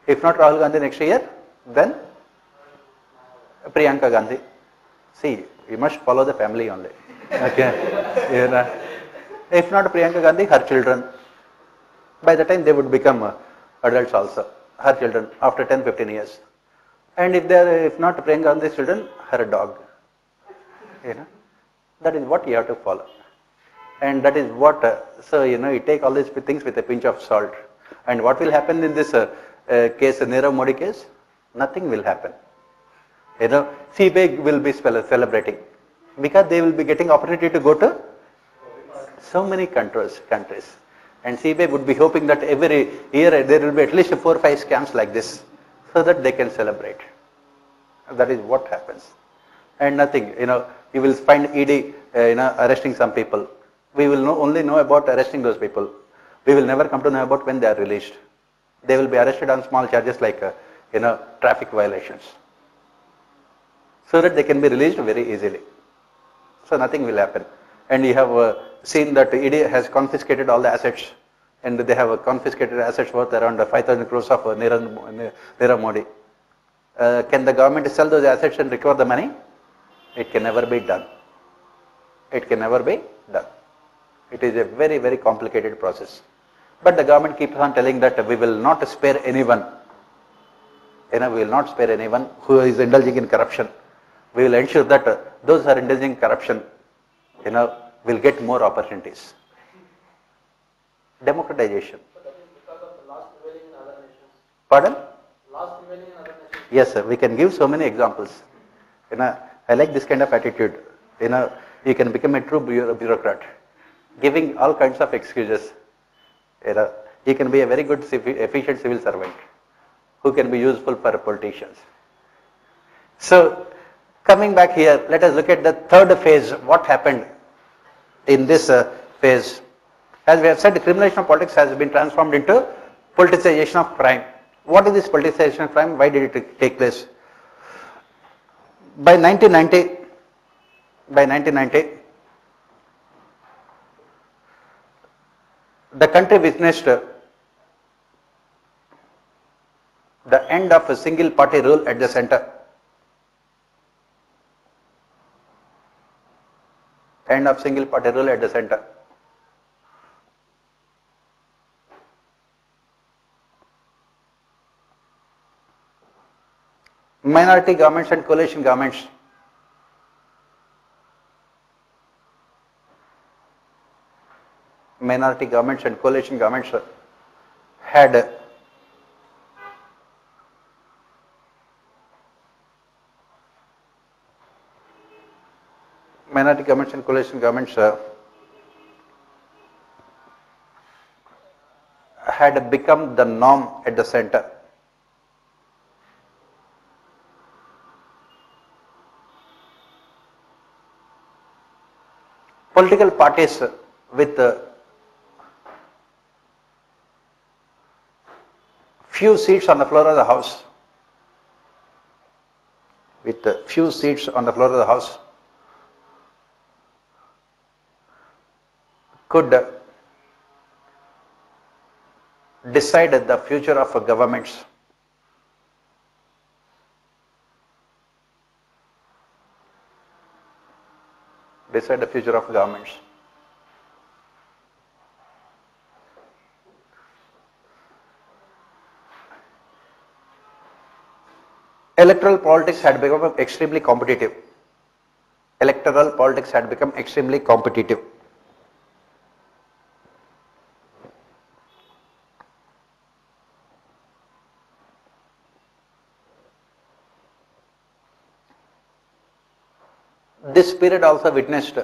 If not Rahul Gandhi next year, then Priyanka Gandhi. See, you must follow the family only. Okay. If not Priyanka Gandhi, her children. By the time they would become adults also, her children, after 10-15 years. And if not Priyanka Gandhi's children, her dog. That is what you have to follow. And that is what, so you take all these things with a pinch of salt. And what will happen in this case, Nirav Modi case? Nothing will happen. CBI will be celebrating because they will be getting opportunity to go to so many countries. And CBI would be hoping that every year there will be at least 4 or 5 scams like this, so that they can celebrate. That is what happens. And nothing, you will find ED, arresting some people. We will only know about arresting those people. We will never come to know about when they are released. They will be arrested on small charges like, traffic violations, so that they can be released very easily. So nothing will happen. And you have seen that ED has confiscated all the assets, and they have confiscated assets worth around 5,000 crores of Nirav Modi. Can the government sell those assets and recover the money? It can never be done. It can never be done. It is a very, very complicated process. But the government keeps on telling that we will not spare anyone. We will not spare anyone who is indulging in corruption. We will ensure that those who are indulging in corruption, will get more opportunities. Democratization. But that is because of the loss prevailing in other nations. Pardon? Loss prevailing in other nations. Yes, sir. We can give so many examples. I like this kind of attitude. You can become a true bureaucrat, giving all kinds of excuses. You can be a very good, efficient civil servant who can be useful for politicians. So, coming back here, let us look at the third phase. What happened in this phase? As we have said, the criminalization of politics has been transformed into politicization of crime. What is this politicization of crime? Why did it take place? By 1990, the country witnessed the end of a single party rule at the center. End of single party rule at the center. Minority governments and coalition governments had had become the norm at the center. Political parties with few seats on the floor of the House, could decide the future of governments. Decide the future of governments. Electoral politics had become extremely competitive. This period also witnessed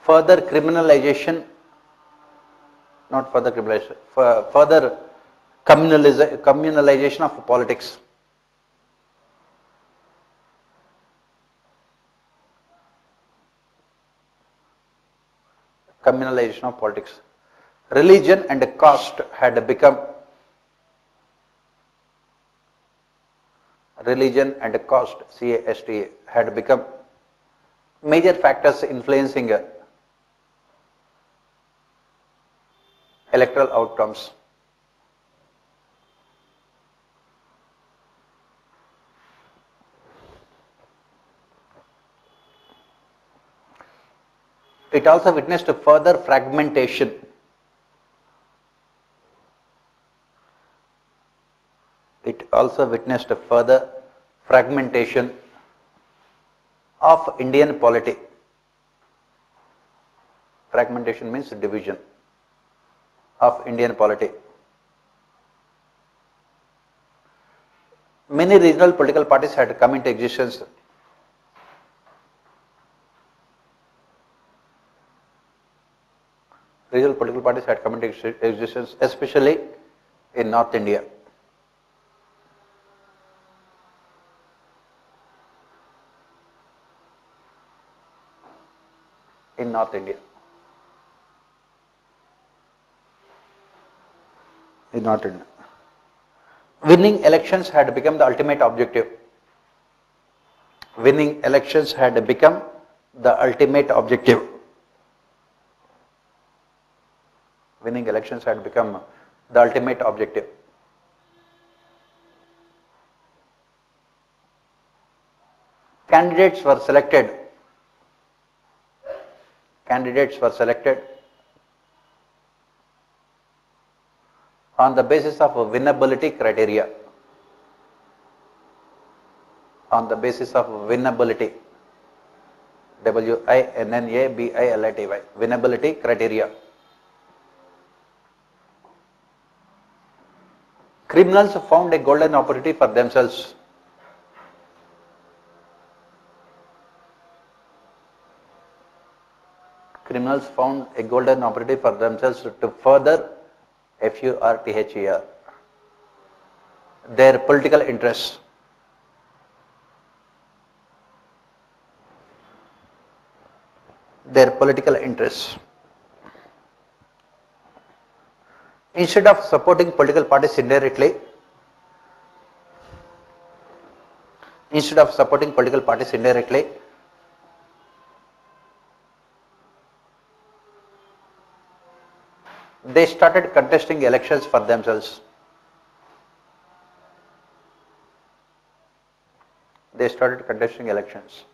further criminalization, further communalization of politics. Communalization of politics. Religion and caste had become CAST had become major factors influencing electoral outcomes. It also witnessed further fragmentation. Of Indian polity. Fragmentation means division of Indian polity. Many regional political parties had come into existence. Especially in North India. Winning elections had become the ultimate objective. Winning elections had become the ultimate objective. Candidates were selected on the basis of winnability criteria. on the basis of winnability. W-I-N-N-A-B-I-L-I-T-Y. Winnability criteria. Criminals found a golden opportunity for themselves. Criminals found a golden opportunity for themselves to further F-U-R-T-H-E-R their political interests. Their political interests. Instead of supporting political parties indirectly, they started contesting elections for themselves. They started contesting elections.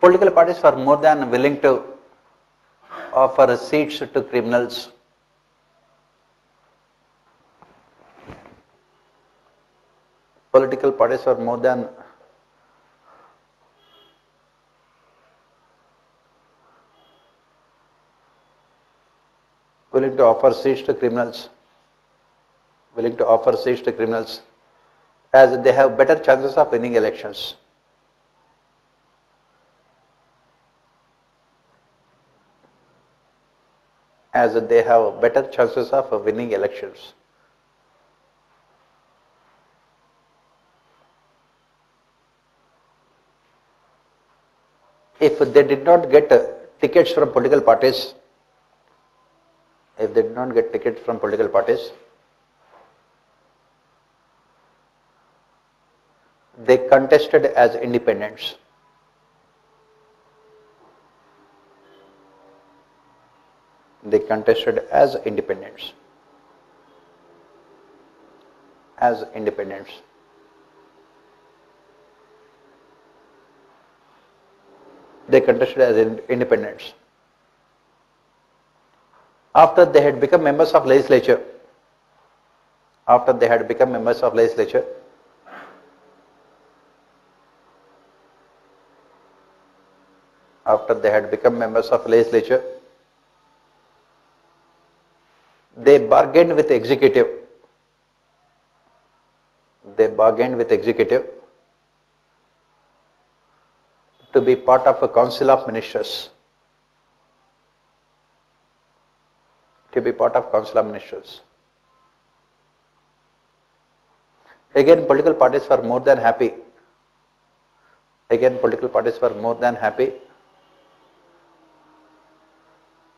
Political parties were more than willing to offer seats to criminals. Political parties were more than willing to offer seats to criminals. As they have better chances of winning elections. If they did not get tickets from political parties, they contested as independents. They contested as independents. After they had become members of legislature, they bargained with executive. To be part of a council of ministers. Again, political parties were more than happy.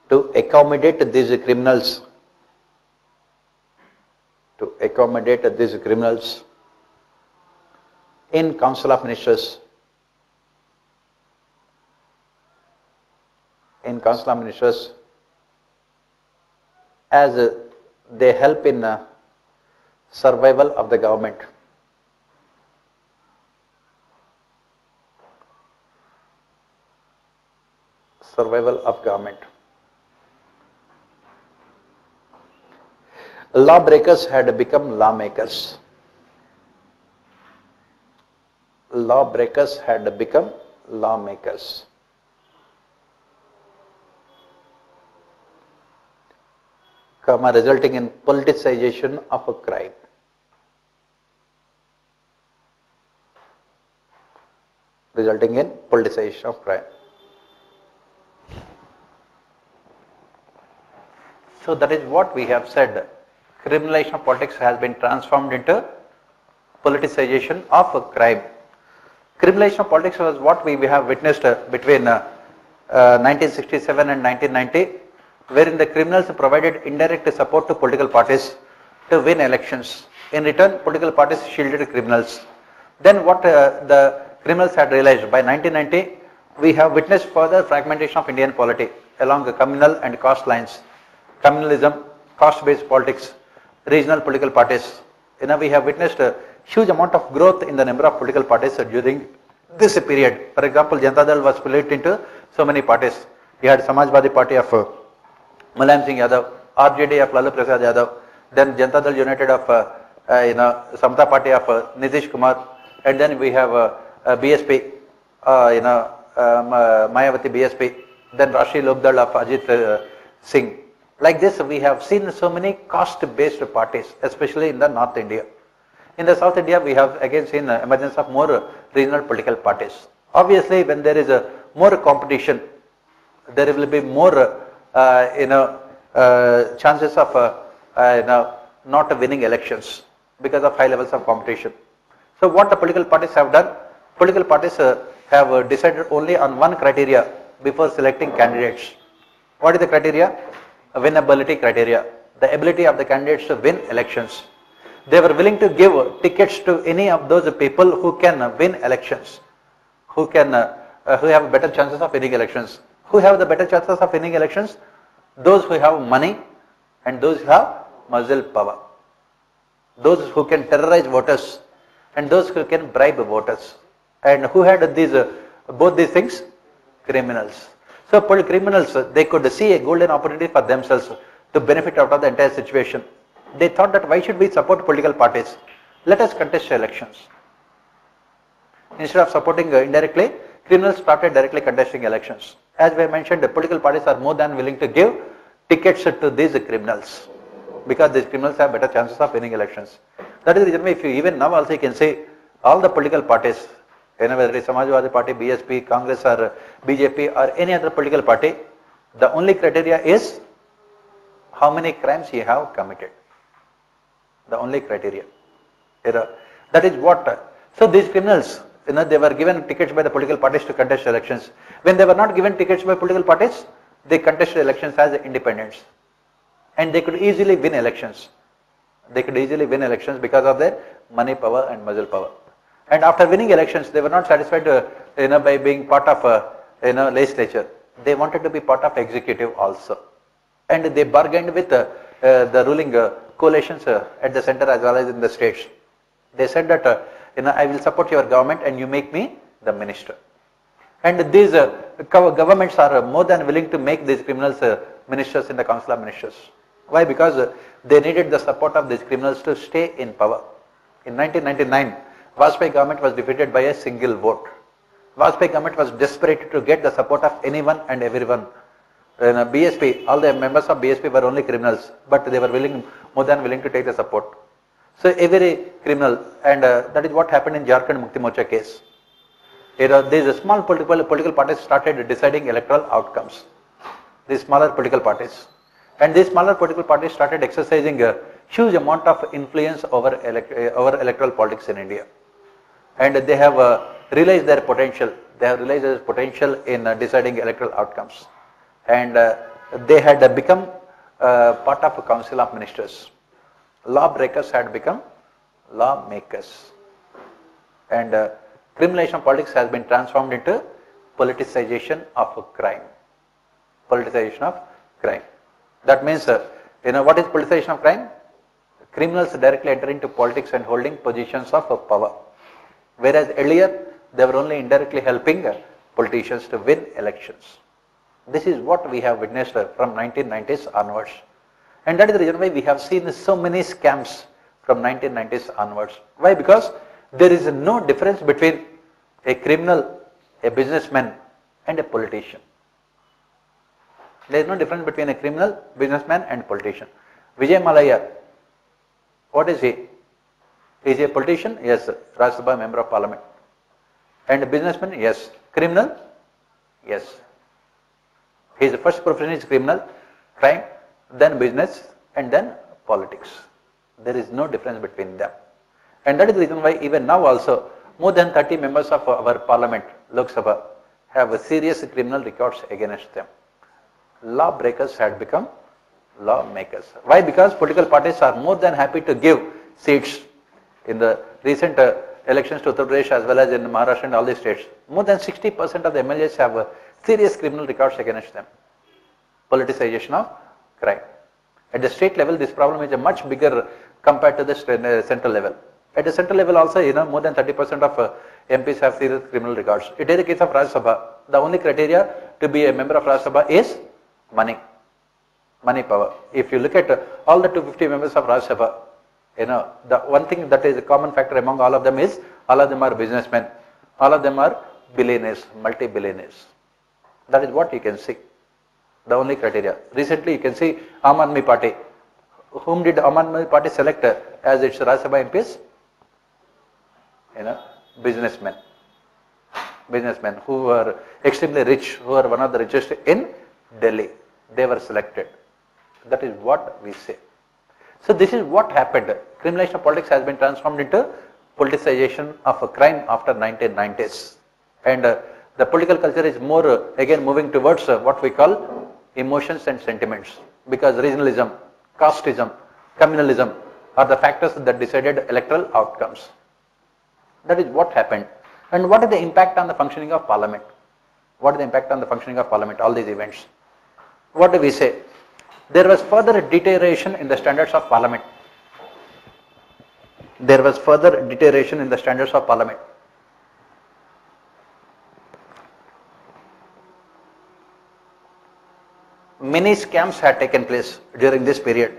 To accommodate these criminals. In council of ministers. As they help in survival of the government. Lawbreakers had become lawmakers. Resulting in politicization of a crime. So that is what we have said. Criminalization of politics has been transformed into politicization of a crime. Criminalization of politics was what we have witnessed between 1967 and 1990, wherein the criminals provided indirect support to political parties to win elections. In return, political parties shielded criminals. Then what the criminals had realized by 1990, we have witnessed further fragmentation of Indian polity along the communal and caste lines. Communalism, caste-based politics, regional political parties. We have witnessed a huge amount of growth in the number of political parties during this period. For example, Janata Dal was split into so many parties. We had Samajwadi Party of Mulayam Singh Yadav, RJD of Lalu Prasad Yadav, then Janata Dal United of Samata Party of Nitish Kumar, and then we have BSP, Mayavati BSP, then Rashtriya Lok Dal of Ajit Singh. Like this, we have seen so many caste-based parties, especially in the North India. In the South India, we have again seen the emergence of more regional political parties. Obviously, when there is more competition, there will be more, chances of, not winning elections because of high levels of competition. So, what the political parties have done? Political parties have decided only on one criteria before selecting candidates. What is the criteria? Winnability criteria. The ability of the candidates to win elections. They were willing to give tickets to any of those people who can win elections, who have better chances of winning elections. Who have the better chances of winning elections? Those who have money and those who have muscle power. Those who can terrorize voters and those who can bribe voters. And who had these both these things? Criminals. So criminals, they could see a golden opportunity for themselves to benefit out of the entire situation. They thought that why should we support political parties? Let us contest elections. Instead of supporting indirectly, criminals started directly contesting elections. As we mentioned, the political parties are more than willing to give tickets to these criminals because these criminals have better chances of winning elections. That is the reason why if you even now also you can say all the political parties, whether it is Samajwadi Party, BSP, Congress or BJP or any other political party, the only criteria is how many crimes you have committed. The only criteria. That is what. So these criminals, they were given tickets by the political parties to contest elections. When they were not given tickets by political parties, they contested elections as independents. And they could easily win elections. They could easily win elections because of their money power and muscle power. And after winning elections, they were not satisfied by being part of legislature. They wanted to be part of executive also. And they bargained with the ruling coalitions at the center as well as in the states. They said that I will support your government and you make me the minister. And these governments are more than willing to make these criminals ministers in the Council of Ministers. Why? Because they needed the support of these criminals to stay in power. In 1999, Vajpayee government was defeated by a single vote. Vajpayee government was desperate to get the support of anyone and everyone. BSP, all the members of BSP were only criminals, but they were more than willing to take the support. So every criminal, and that is what happened in Jharkhand Mukti Morcha case. These small political parties started deciding electoral outcomes. These smaller political parties. And these smaller political parties started exercising a huge amount of influence over electoral politics in India. And they have realized their potential. They have realized their potential in deciding electoral outcomes. And they had become part of a Council of Ministers. Lawbreakers had become lawmakers. And criminalization of politics has been transformed into politicization of crime. Politicization of crime. That means, what is politicization of crime? Criminals directly enter into politics and holding positions of power. Whereas earlier, they were only indirectly helping politicians to win elections. This is what we have witnessed from 1990s onwards. And that is the reason why we have seen so many scams from 1990s onwards. Why? Because there is no difference between a criminal, a businessman and a politician. There is no difference between a criminal, businessman and politician. Vijay Malaya, what is he? Is he a politician? Yes. Rajya Sabha member of Parliament. And a businessman? Yes. Criminal? Yes. His first profession is criminal, crime, then business and then politics. There is no difference between them. And that is the reason why even now also more than 30 members of our Parliament, Lok Sabha, have serious criminal records against them. Lawbreakers had become lawmakers. Why? Because political parties are more than happy to give seats. In the recent elections to Uttar Pradesh as well as in Maharashtra and all these states, more than 60% of the MLAs have serious criminal records against them. Politicization of crime. At the state level, this problem is a much bigger compared to the central level. At the central level also, more than 30% of MPs have serious criminal records. It is the case of Rajya Sabha. The only criteria to be a member of Rajya Sabha is money. money power. If you look at all the 250 members of Rajya Sabha, the one thing that is a common factor among all of them is all of them are businessmen. All of them are billionaires, multi-billionaires. That is what you can see. The only criteria. Recently you can see Aam Aadmi Party. Whom did Aam Aadmi Party select as its Rajya Sabha MPs? Businessmen. Businessmen who were extremely rich, who are one of the richest in Delhi. They were selected. That is what we say. So this is what happened. Criminalization of politics has been transformed into politicization of a crime after 1990s. And the political culture is more again moving towards what we call emotions and sentiments. Because regionalism, casteism, communalism are the factors that decided electoral outcomes. That is what happened. And what is the impact on the functioning of Parliament? What is the impact on the functioning of Parliament, all these events? What do we say? There was further deterioration in the standards of Parliament. There was further deterioration in the standards of Parliament. Many scams had taken place during this period.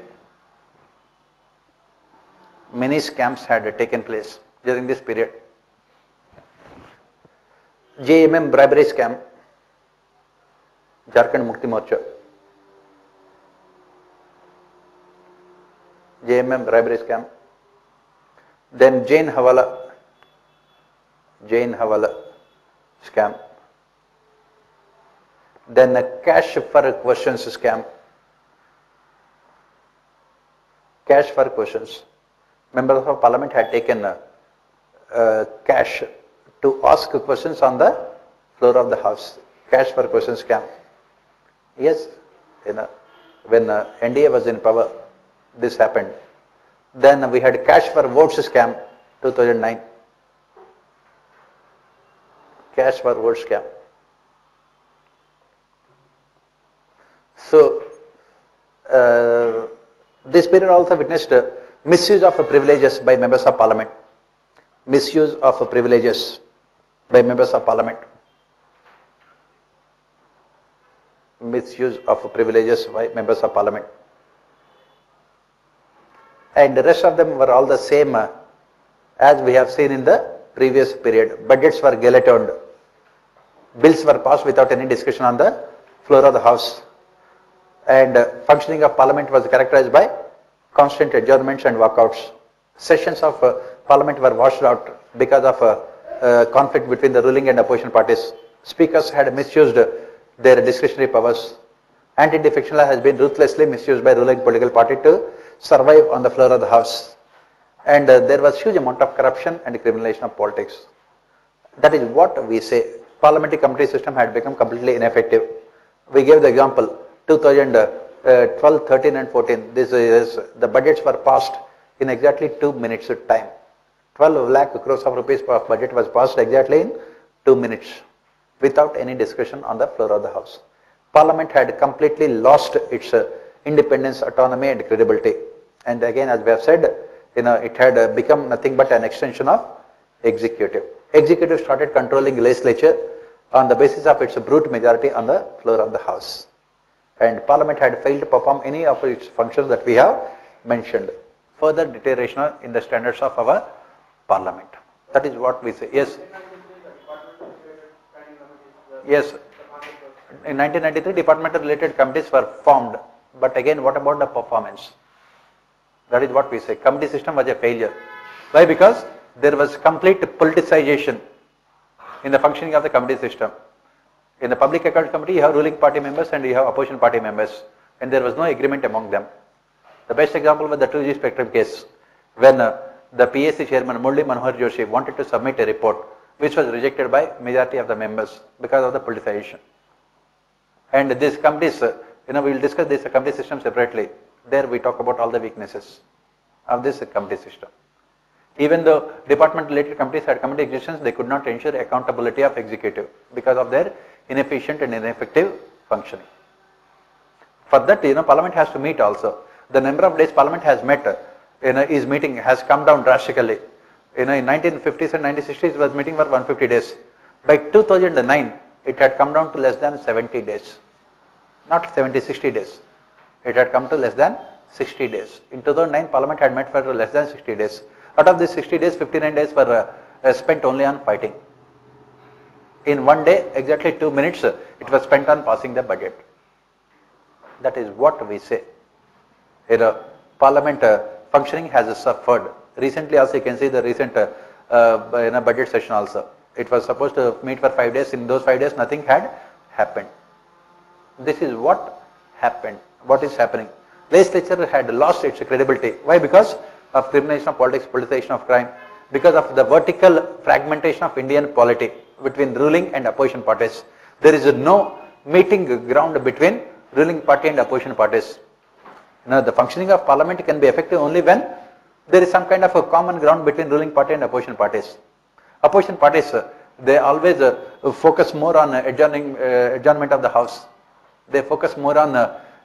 Many scams had taken place during this period. JMM bribery scam, Jharkhand Mukti Morcha. JMM bribery scam. Then Jain Hawala scam. Then a cash for questions scam. Cash for questions. Members of Parliament had taken cash to ask questions on the floor of the House. Cash for questions scam. Yes, when NDA was in power, this happened. Then we had cash for votes scam, 2009. Cash for votes scam. So, this period also witnessed misuse of privileges by members of Parliament. Misuse of privileges by members of Parliament. Misuse of privileges by members of Parliament. And the rest of them were all the same as we have seen in the previous period. Budgets were guillotined. Bills were passed without any discussion on the floor of the House. And functioning of Parliament was characterized by constant adjournments and walkouts. Sessions of Parliament were washed out because of conflict between the ruling and opposition parties. Speakers had misused their discretionary powers. Anti-defection law has been ruthlessly misused by ruling political party to survive on the floor of the House. And there was huge amount of corruption and criminalization of politics. That is what we say. Parliamentary committee system had become completely ineffective. We gave the example, 2012, 13 and 14, this is, the budgets were passed in exactly 2 minutes of time. 12 lakh crores of rupees of budget was passed exactly in 2 minutes without any discussion on the floor of the House. Parliament had completely lost its independence, autonomy and credibility. And again, as we have said, it had become nothing but an extension of executive. Executive started controlling legislature on the basis of its brute majority on the floor of the House. And Parliament had failed to perform any of its functions that we have mentioned. Further deterioration in the standards of our Parliament. That is what we say. Yes. Yes. In 1993, departmental related committees were formed. But again, what about the performance? That is what we say. Committee system was a failure. Why? Because there was complete politicization in the functioning of the committee system. In the Public Accounts Committee, you have ruling party members and you have opposition party members. And there was no agreement among them. The best example was the 2G spectrum case, when the PAC chairman Murli Manohar Joshi wanted to submit a report which was rejected by majority of the members because of the politicization. And these committees, we will discuss this committee system separately. There we talk about all the weaknesses of this committee system. Even though department related committees had committee existence, they could not ensure accountability of executive because of their inefficient and ineffective functioning. For that, Parliament has to meet also. The number of days Parliament has met, is meeting has come down drastically. In 1950s and 1960s, it was meeting for 150 days. By 2009, it had come down to less than 70 days. Not 70, 60 days. It had come to less than 60 days. In 2009, Parliament had met for less than 60 days. Out of these 60 days, 59 days were spent only on fighting. In one day, exactly 2 minutes, it was spent on passing the budget. That is what we say. Parliament functioning has suffered. Recently also you can see the recent budget session also. It was supposed to meet for 5 days. In those 5 days, nothing had happened. This is what happened. What is happening? Legislature had lost its credibility. Why? Because of criminalization of politics, politicization of crime, because of the vertical fragmentation of Indian polity between ruling and opposition parties. There is no meeting ground between ruling party and opposition parties. Now, the functioning of Parliament can be effective only when there is some kind of a common ground between ruling party and opposition parties. Opposition parties, they always focus more on adjournment of the House. They focus more on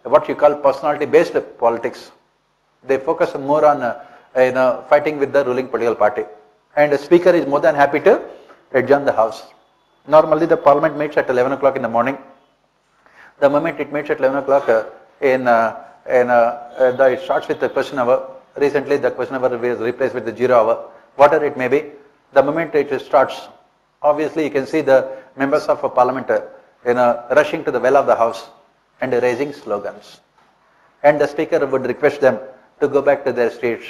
what you call personality-based politics. They focus more on fighting with the ruling political party. And the Speaker is more than happy to adjourn the House. Normally, the Parliament meets at 11 o'clock in the morning. The moment it meets at 11 o'clock, it starts with the question hour. Recently, the question hour was replaced with the 0 hour. Whatever it may be, the moment it starts, obviously you can see the members of Parliament rushing to the well of the House and raising slogans. And the Speaker would request them to go back to their seats.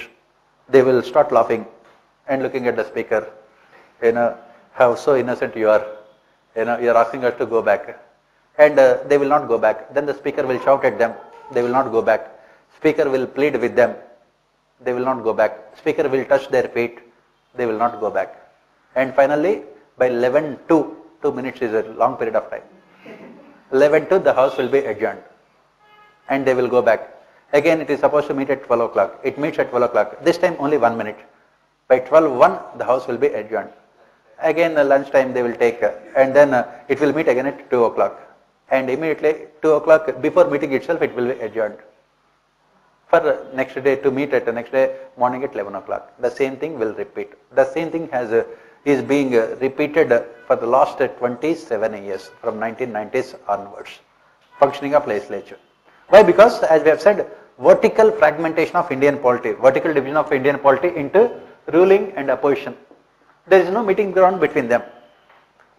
They will start laughing and looking at the Speaker. How so innocent you are. You are asking us to go back. And they will not go back. Then the Speaker will shout at them. They will not go back. Speaker will plead with them. They will not go back. Speaker will touch their feet. They will not go back. And finally, by 11:02, 2 minutes is a long period of time. 11:02, the House will be adjourned. And they will go back. Again, it is supposed to meet at 12 o'clock. It meets at 12 o'clock. This time only 1 minute. By 12:01, the House will be adjourned. Again, lunch time they will take, and then it will meet again at 2 o'clock. And immediately 2 o'clock, before meeting itself, it will be adjourned. For next day to meet at the next day morning at 11 o'clock. The same thing will repeat. The same thing is being repeated for the last 27 years from 1990s onwards. Functioning of legislature. Why? Because as we have said, vertical fragmentation of Indian polity, vertical division of Indian polity into ruling and opposition. There is no meeting ground between them.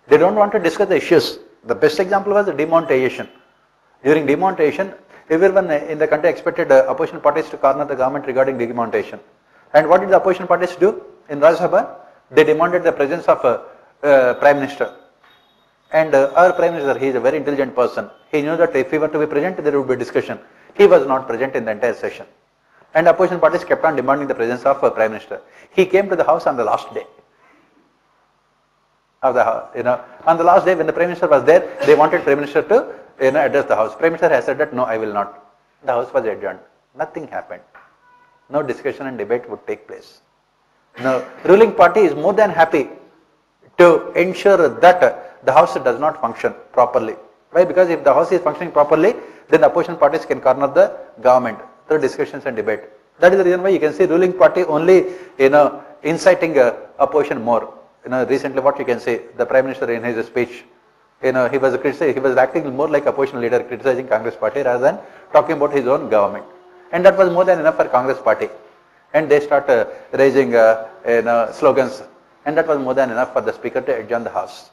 They don't want to discuss the issues. The best example was the demonetization. During demonetization, everyone in the country expected opposition parties to corner the government regarding demonetization. And what did the opposition parties do in Rajya Sabha? They demanded the presence of Prime Minister. And our Prime Minister, he is a very intelligent person. He knew that if he were to be present, there would be discussion. He was not present in the entire session. And opposition parties kept on demanding the presence of Prime Minister. He came to the House on the last day. On the last day when the Prime Minister was there, they wanted Prime Minister to address the House. Prime Minister has said that no, I will not. The House was adjourned. Nothing happened. No discussion and debate would take place. Now, ruling party is more than happy to ensure that the House does not function properly. Why? Because if the House is functioning properly, then the opposition parties can corner the government through discussions and debate. That is the reason why you can see ruling party only inciting opposition more. Recently what you can say, the Prime Minister in his speech, he was acting more like opposition leader, criticizing Congress party rather than talking about his own government. And that was more than enough for Congress party. And they start raising slogans. And that was more than enough for the Speaker to adjourn the House.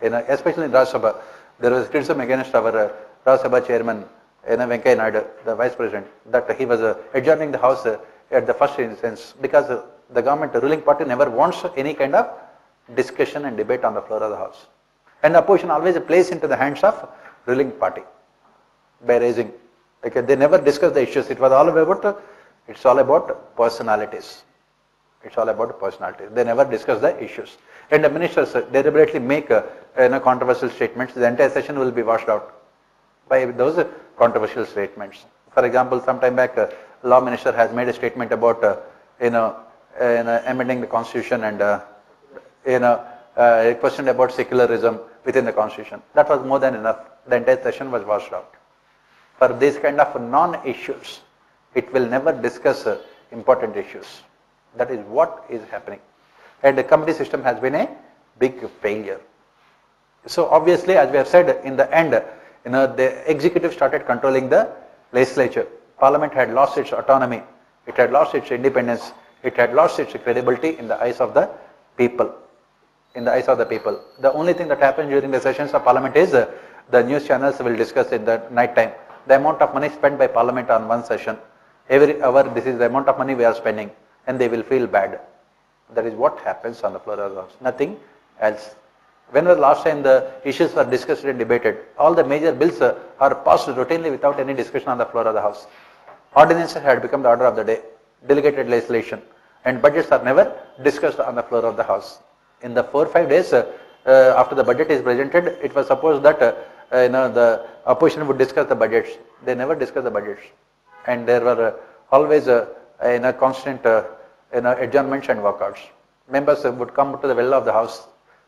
Especially in Rajya Sabha, there was criticism against our Rajya Sabha chairman, Venkaiah Naidu, the Vice President, that he was adjourning the House at the first instance because the government, the ruling party never wants any kind of discussion and debate on the floor of the House. And the opposition always plays into the hands of ruling party by raising. They never discuss the issues. It's all about personalities. It's all about personalities. They never discuss the issues. And the ministers deliberately make controversial statements. The entire session will be washed out by those controversial statements. For example, some time back, law minister has made a statement about amending the constitution and a question about secularism within the constitution. That was more than enough. The entire session was washed out. For these kind of non-issues, it will never discuss important issues. That is what is happening. And the committee system has been a big failure. So obviously, as we have said, in the end, the executive started controlling the legislature, Parliament had lost its autonomy, it had lost its independence, it had lost its credibility in the eyes of the people. In the eyes of the people. The only thing that happens during the sessions of Parliament is the news channels will discuss in the night time the amount of money spent by Parliament on one session. Every hour this is the amount of money we are spending, and they will feel bad. That is what happens on the floor of the House, nothing else. When was the last time the issues were discussed and debated? All the major bills are passed routinely without any discussion on the floor of the House. Ordinances had become the order of the day, delegated legislation, and budgets are never discussed on the floor of the House. In the 4 or 5 days after the budget is presented, it was supposed that the opposition would discuss the budgets. They never discuss the budgets, and there were always constant adjournments and walkouts. Members would come to the well of the House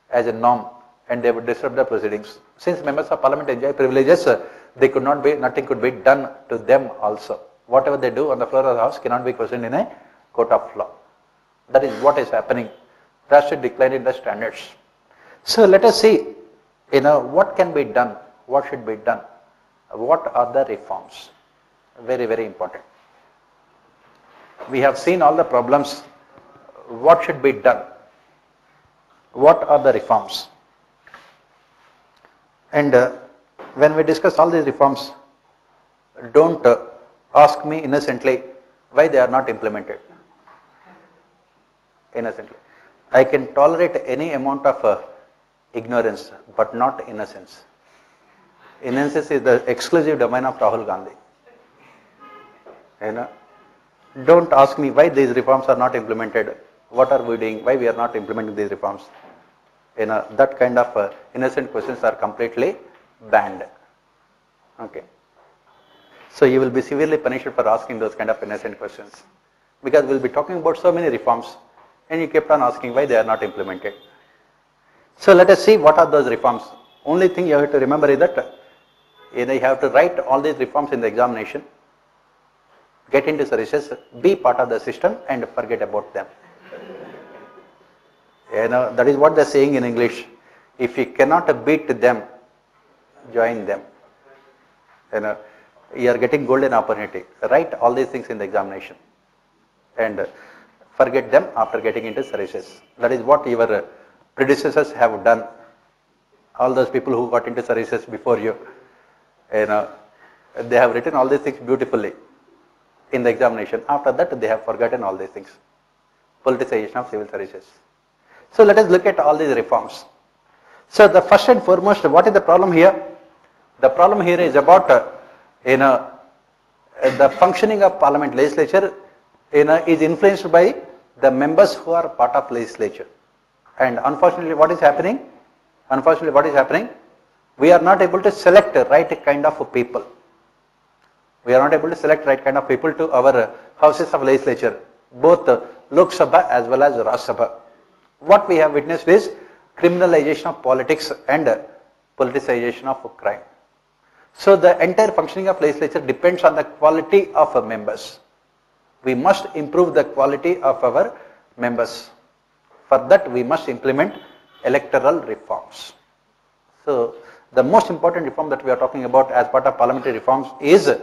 as a norm, and they would disrupt the proceedings. Since members of Parliament enjoy privileges, they could not be, nothing could be done to them also. Whatever they do on the floor of the House cannot be questioned in a court of law. That is what is happening. Drastic decline in the standards. So let us see, what can be done, what should be done, what are the reforms? Very, very important. We have seen all the problems. What should be done? What are the reforms? And when we discuss all these reforms, don't ask me innocently why they are not implemented. Innocently. I can tolerate any amount of ignorance, but not innocence. Innocence is the exclusive domain of Rahul Gandhi. Don't ask me why these reforms are not implemented. What are we doing? Why we are not implementing these reforms? That kind of innocent questions are completely banned. Okay. So you will be severely punished for asking those kind of innocent questions, because we will be talking about so many reforms, and you kept on asking why they are not implemented. So let us see what are those reforms. Only thing you have to remember is that you have to write all these reforms in the examination, get into services, be part of the system, and forget about them. That is what they are saying in English. If you cannot beat them, join them. You are getting golden opportunity. Write all these things in the examination and forget them after getting into services. That is what your predecessors have done. All those people who got into services before you, they have written all these things beautifully in the examination. After that, they have forgotten all these things. Politicization of civil services. So let us look at all these reforms. So the first and foremost, what is the problem here? The problem here is about the functioning of Parliament legislature is influenced by the members who are part of legislature. And unfortunately, what is happening? We are not able to select the right kind of people. We are not able to select right kind of people to our houses of legislature, both Lok Sabha as well as Raj Sabha. What we have witnessed is criminalization of politics and politicization of crime. So the entire functioning of legislature depends on the quality of members. We must improve the quality of our members. For that, we must implement electoral reforms. So the most important reform that we are talking about as part of parliamentary reforms is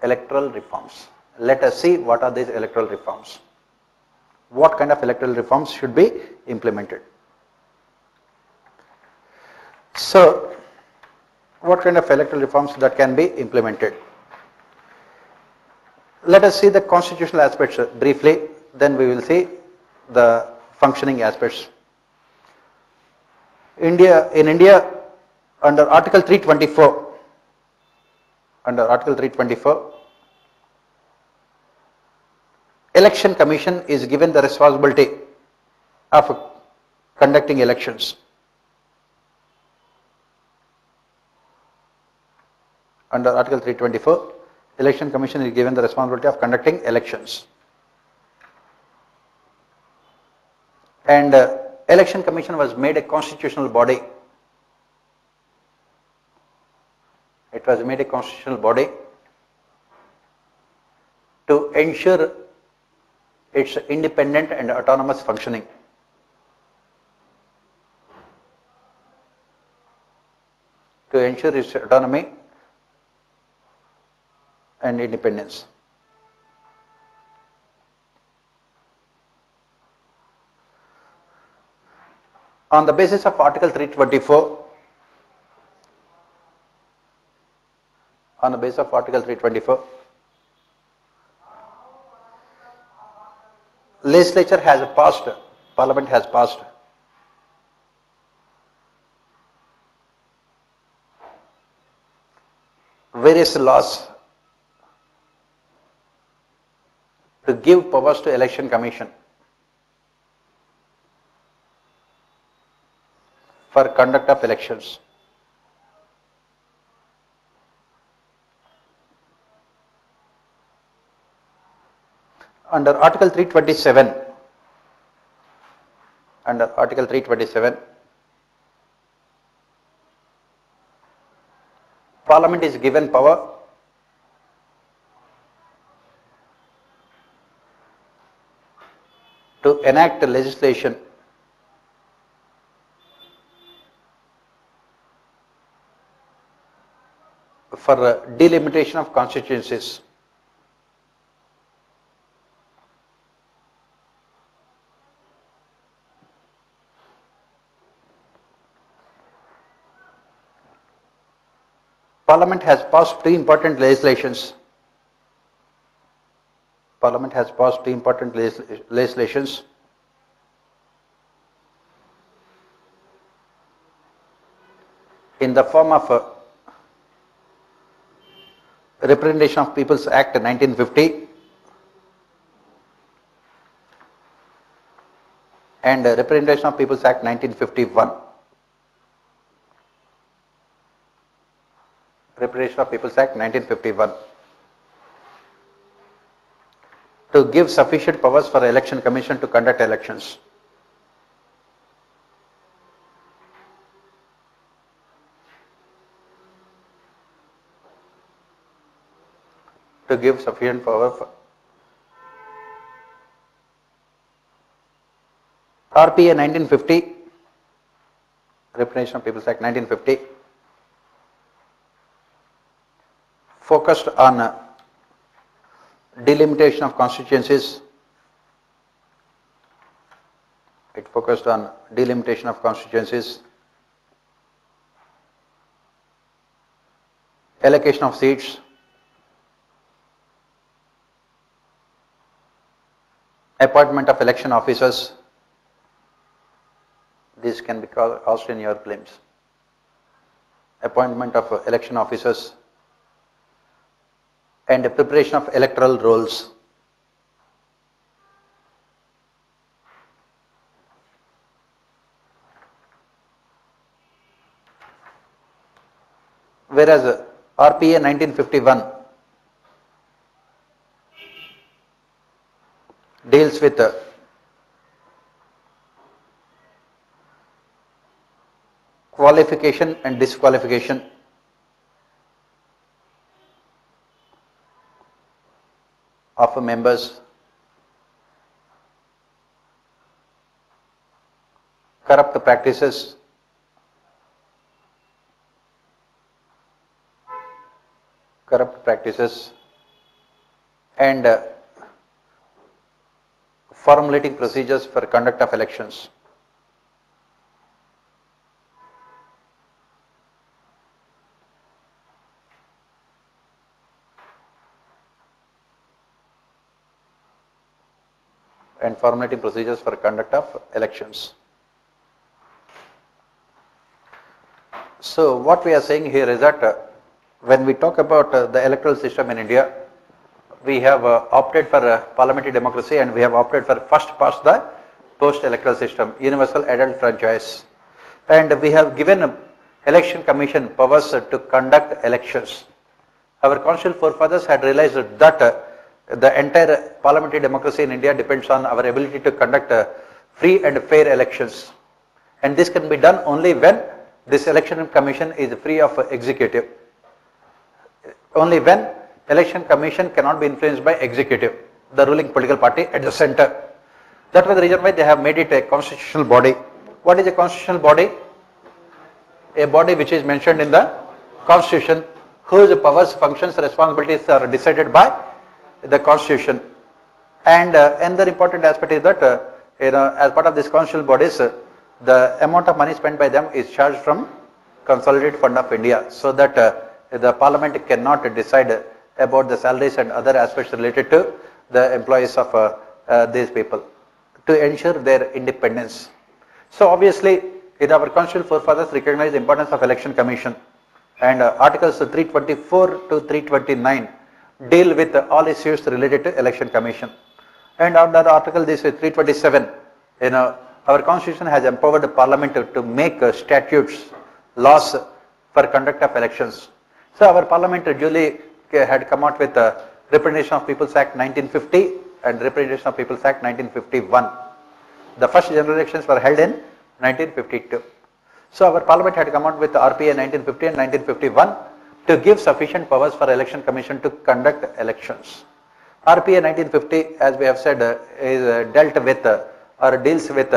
electoral reforms. Let us see what are these electoral reforms. What kind of electoral reforms should be implemented? So, what kind of electoral reforms that can be implemented? Let us see the constitutional aspects briefly, then we will see the functioning aspects. In India, under Article 324, Election Commission is given the responsibility of conducting elections. Under Article 324, Election Commission is given the responsibility of conducting elections. And Election Commission was made a constitutional body. It was made a constitutional body to ensure its independent and autonomous functioning. To ensure its autonomy and independence. On the basis of Article 324, legislature has passed, Parliament has passed various laws to give powers to Election Commission for conduct of elections. Under Article 327, Parliament is given power to enact legislation for delimitation of constituencies. Parliament has passed two important legislations. In the form of Representation of People's Act 1950 and Representation of People's Act 1951. Representation of People's Act 1951 to give sufficient powers for Election Commission to conduct elections. To give sufficient power for RPA 1950, Representation of People's Act 1950, focused on delimitation of constituencies. It focused on delimitation of constituencies, allocation of seats, appointment of election officers. This can be asked in your claims. Appointment of election officers and the preparation of electoral rolls. Whereas RPA 1951 deals with qualification and disqualification of members, corrupt practices, and formulating procedures for conduct of elections. And formulating procedures for conduct of elections. So what we are saying here is that when we talk about the electoral system in India, we have opted for parliamentary democracy and we have opted for first past the post electoral system, universal adult franchise. And we have given election commission powers to conduct elections. Our constitutional forefathers had realized that the entire parliamentary democracy in India depends on our ability to conduct free and fair elections. And this can be done only when this election commission is free of executive. Only when election commission cannot be influenced by executive, the ruling political party at the center. That was the reason why they have made it a constitutional body. What is a constitutional body? A body which is mentioned in the constitution whose powers, functions, responsibilities are decided by the Constitution. And another important aspect is that as part of these constitutional bodies, the amount of money spent by them is charged from Consolidated Fund of India, so that the Parliament cannot decide about the salaries and other aspects related to the employees of these people, to ensure their independence. So obviously, our constitutional forefathers recognize the importance of Election Commission, and Articles 324 to 329 deal with all issues related to Election Commission. And under Article 327, our Constitution has empowered the Parliament to make statutes, laws for conduct of elections. So our Parliament duly had come out with Representation of People's Act 1950 and Representation of People's Act 1951. The first general elections were held in 1952. So our Parliament had come out with RPA 1950 and 1951 to give sufficient powers for Election Commission to conduct elections. RPA 1950, as we have said, is dealt with or deals with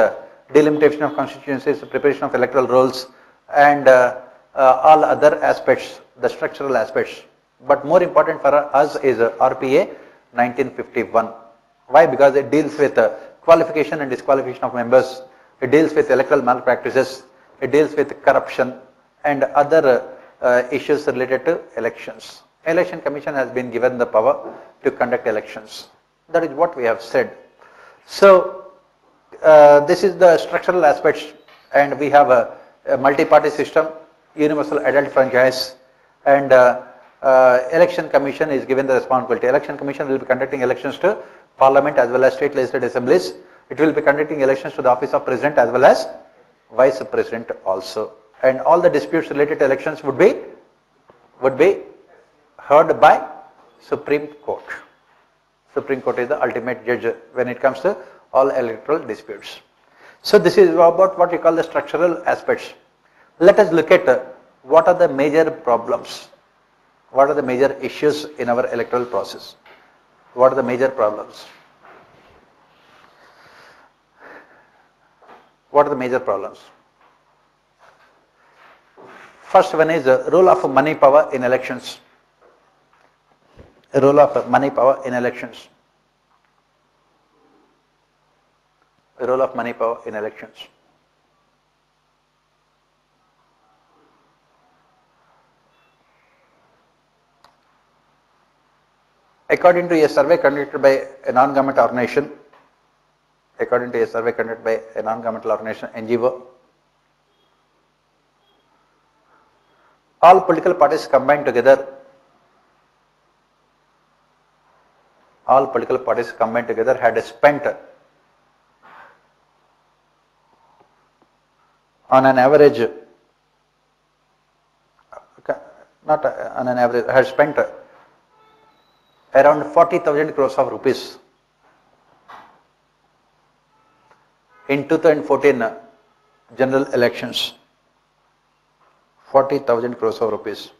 delimitation of constituencies, preparation of electoral rolls, and all other aspects, the structural aspects. But more important for us is RPA 1951. Why? Because it deals with qualification and disqualification of members, it deals with electoral malpractices, it deals with corruption and other issues related to elections. Election Commission has been given the power to conduct elections. That is what we have said. So this is the structural aspects, and we have a multi-party system, universal adult franchise, and Election Commission is given the responsibility. Election Commission will be conducting elections to Parliament as well as state legislative assemblies. It will be conducting elections to the office of President as well as Vice President also. And all the disputes related to elections would be heard by Supreme Court. Supreme Court is the ultimate judge when it comes to all electoral disputes. So this is about what we call the structural aspects. Let us look at what are the major problems, what are the major issues in our electoral process. What are the major problems? What are the major problems? First one is the role of money power in elections. Role of money power in elections. Role of money power in elections. According to a survey conducted by a non-government organization, NGO, all political parties combined together had spent on an average, had spent around 40,000 crores of rupees in 2014 general elections. 40,000 crores of rupees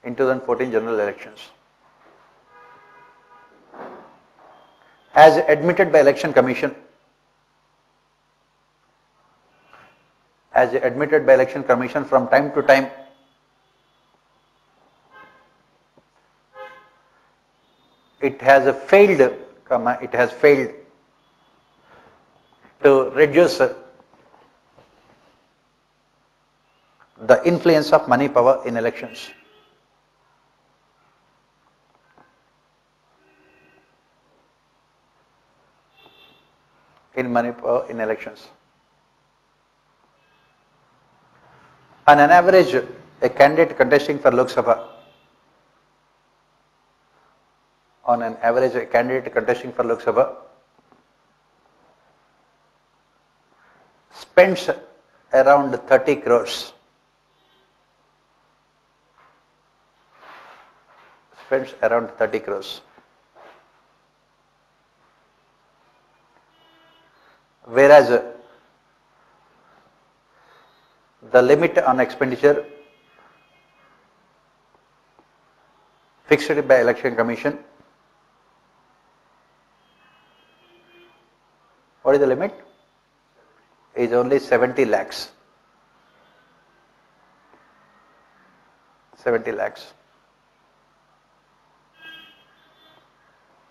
in 2014 general elections. As admitted by Election Commission, from time to time, it has failed to reduce the influence of money power in elections. On an average, a candidate contesting for Lok Sabha spends around 30 crores. Whereas the limit on expenditure fixed by Election Commission, what is the limit? Is only 70 lakhs. 70 lakhs.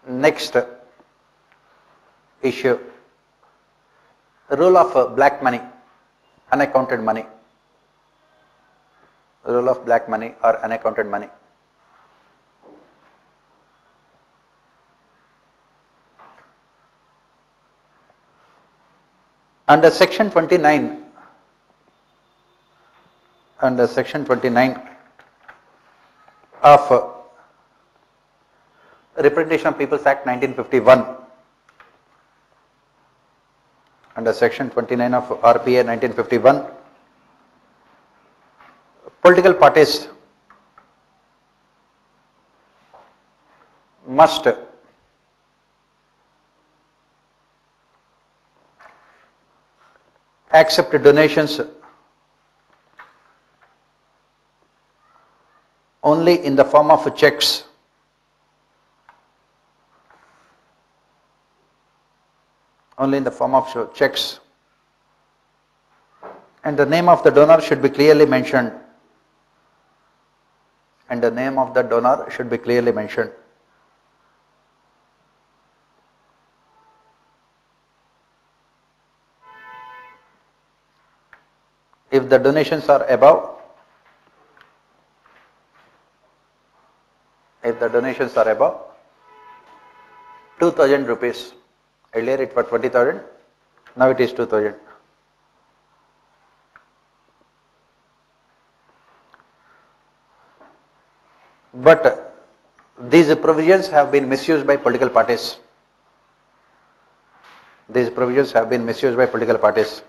Next issue, rule of black money, unaccounted money. Rule of black money or unaccounted money. Under section 29, of Representation of People's Act 1951, under section 29 of RPA 1951, political parties must accept donations only in the form of checks. Only in the form of checks. And the name of the donor should be clearly mentioned. And the name of the donor should be clearly mentioned. If the donations are above 2,000 rupees, earlier it was 20,000, now it is 2,000. But these provisions have been misused by political parties. These provisions have been misused by political parties.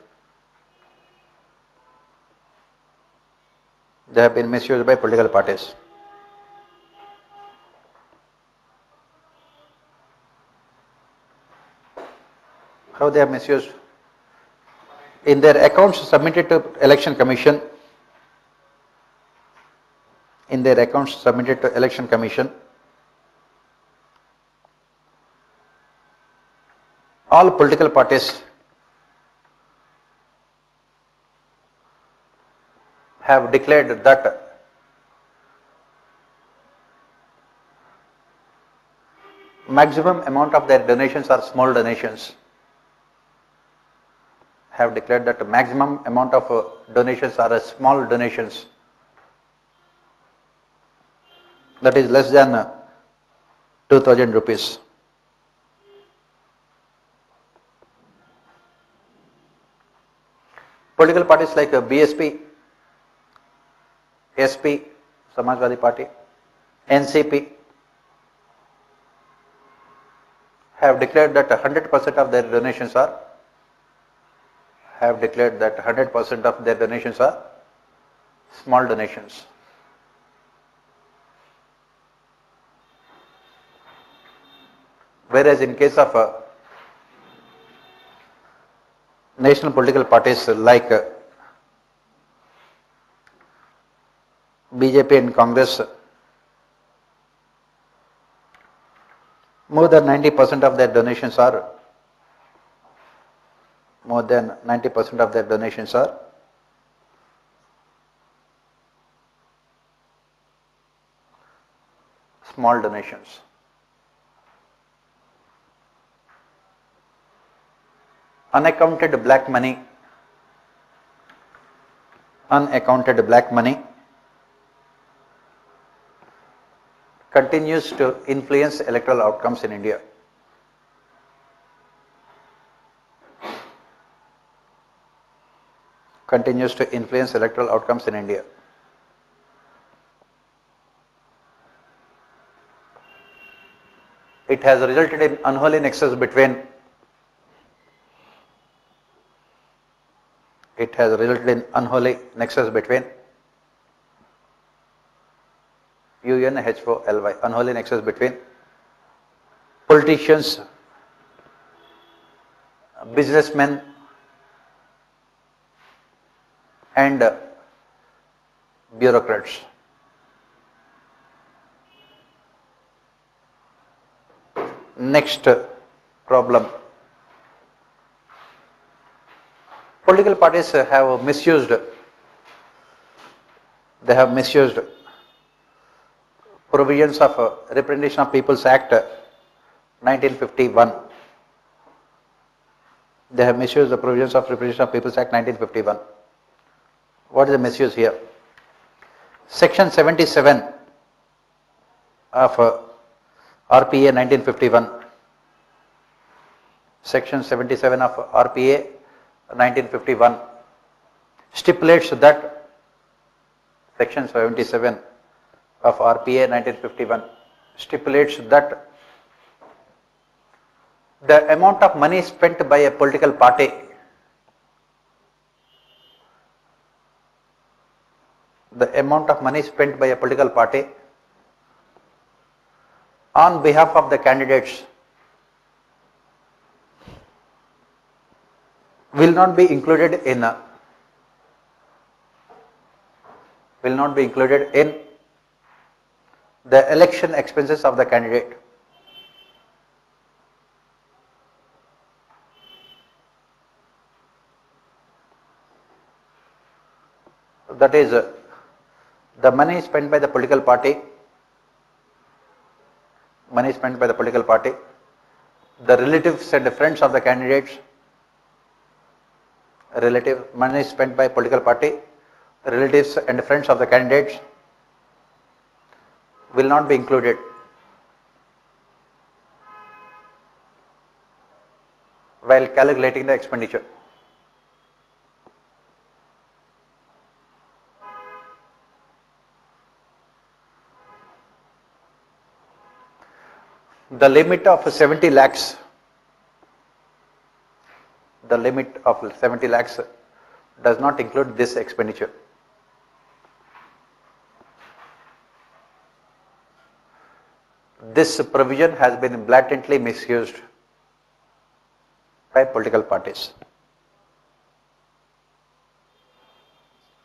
They have been misused by political parties. How they have misused? In their accounts submitted to Election Commission, all political parties have declared that maximum amount of their donations are small donations. Have declared that maximum amount of donations are small donations. That is less than 2,000 rupees. Political parties like BSP, SP, Samajwadi Party, NCP have declared that 100% of their donations are small donations. Whereas in case of national political parties like BJP and Congress, more than 90% of their donations are small donations. Unaccounted black money continues to influence electoral outcomes in India. It has resulted in unholy nexus between unholy nexus between politicians, businessmen and bureaucrats. Next problem. Political parties have misused provisions of Representation of People's Act 1951. They have misused the provisions of Representation of People's Act 1951. What is the misuse here? Section 77 of RPA 1951. Section 77 of RPA 1951 stipulates that Section 77 of RPA 1951 stipulates that the amount of money spent by a political party on behalf of the candidates will not be included in the election expenses of the candidate. That is, the money spent by the political party, the relatives and friends of the candidates, money spent by political party, relatives and friends of the candidates will not be included while calculating the expenditure. The limit of 70 lakhs does not include this expenditure. This provision has been blatantly misused by political parties.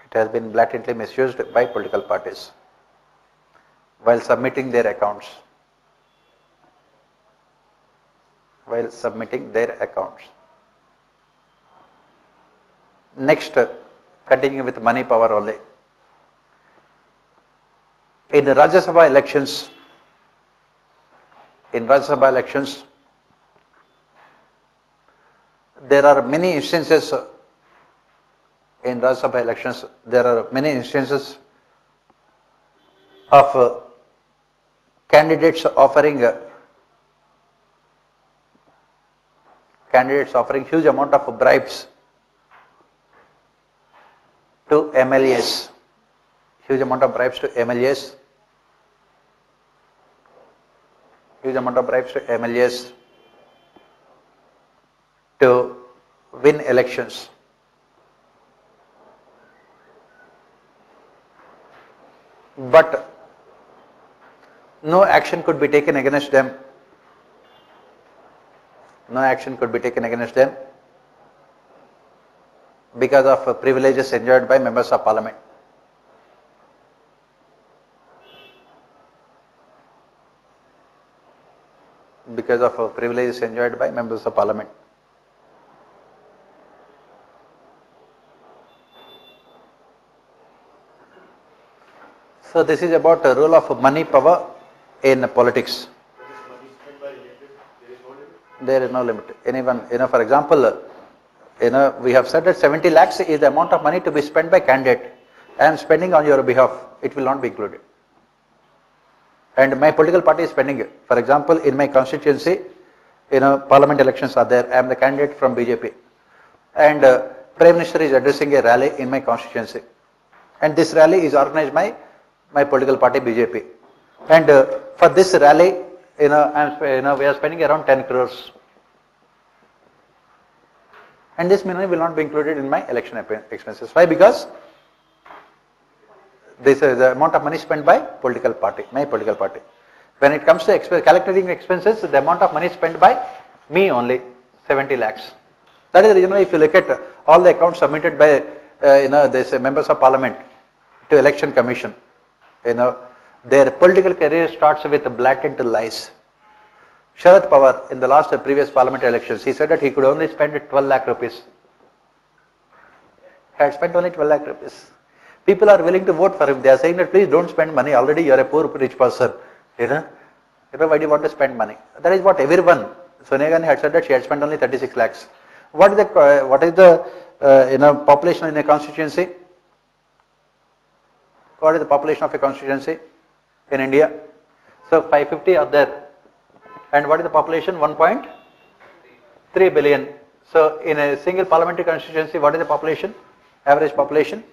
It has been blatantly misused by political parties while submitting their accounts. Next, continuing with money power only. In the Rajya Sabha elections, there are many instances of candidates offering huge amount of bribes to MLAs, to win elections. But no action could be taken against them. Because of privileges enjoyed by members of parliament. So this is about the role of money power in politics. There is no limit. Anyone, for example, we have said that 70 lakhs is the amount of money to be spent by candidate. I am spending on your behalf. It will not be included. And my political party is spending it. For example, in my constituency, parliament elections are there. I am the candidate from BJP. And Prime Minister is addressing a rally in my constituency. And this rally is organized by my political party BJP. And for this rally, we are spending around 10 crores. And this money will not be included in my election expenses. Why? Because this is the amount of money spent by my political party. When it comes to calculating expenses, the amount of money spent by me only, 70 lakhs. That is the reason why if you look at all the accounts submitted by these members of parliament to election commission, their political career starts with blatant lies. Sharad Pawar, in the previous parliamentary elections, he said that he could only spend 12 lakh rupees. Had spent only 12 lakh rupees. People are willing to vote for him. They are saying that please don't spend money. Already you are a poor rich person. Why do you want to spend money? That is what everyone. Sonia Gandhi had said that she had spent only 36 lakhs. What is the population in a constituency? What is the population of a constituency in India? So 550 are there. And what is the population? 1.3 billion. So in a single parliamentary constituency, what is the population? Average population?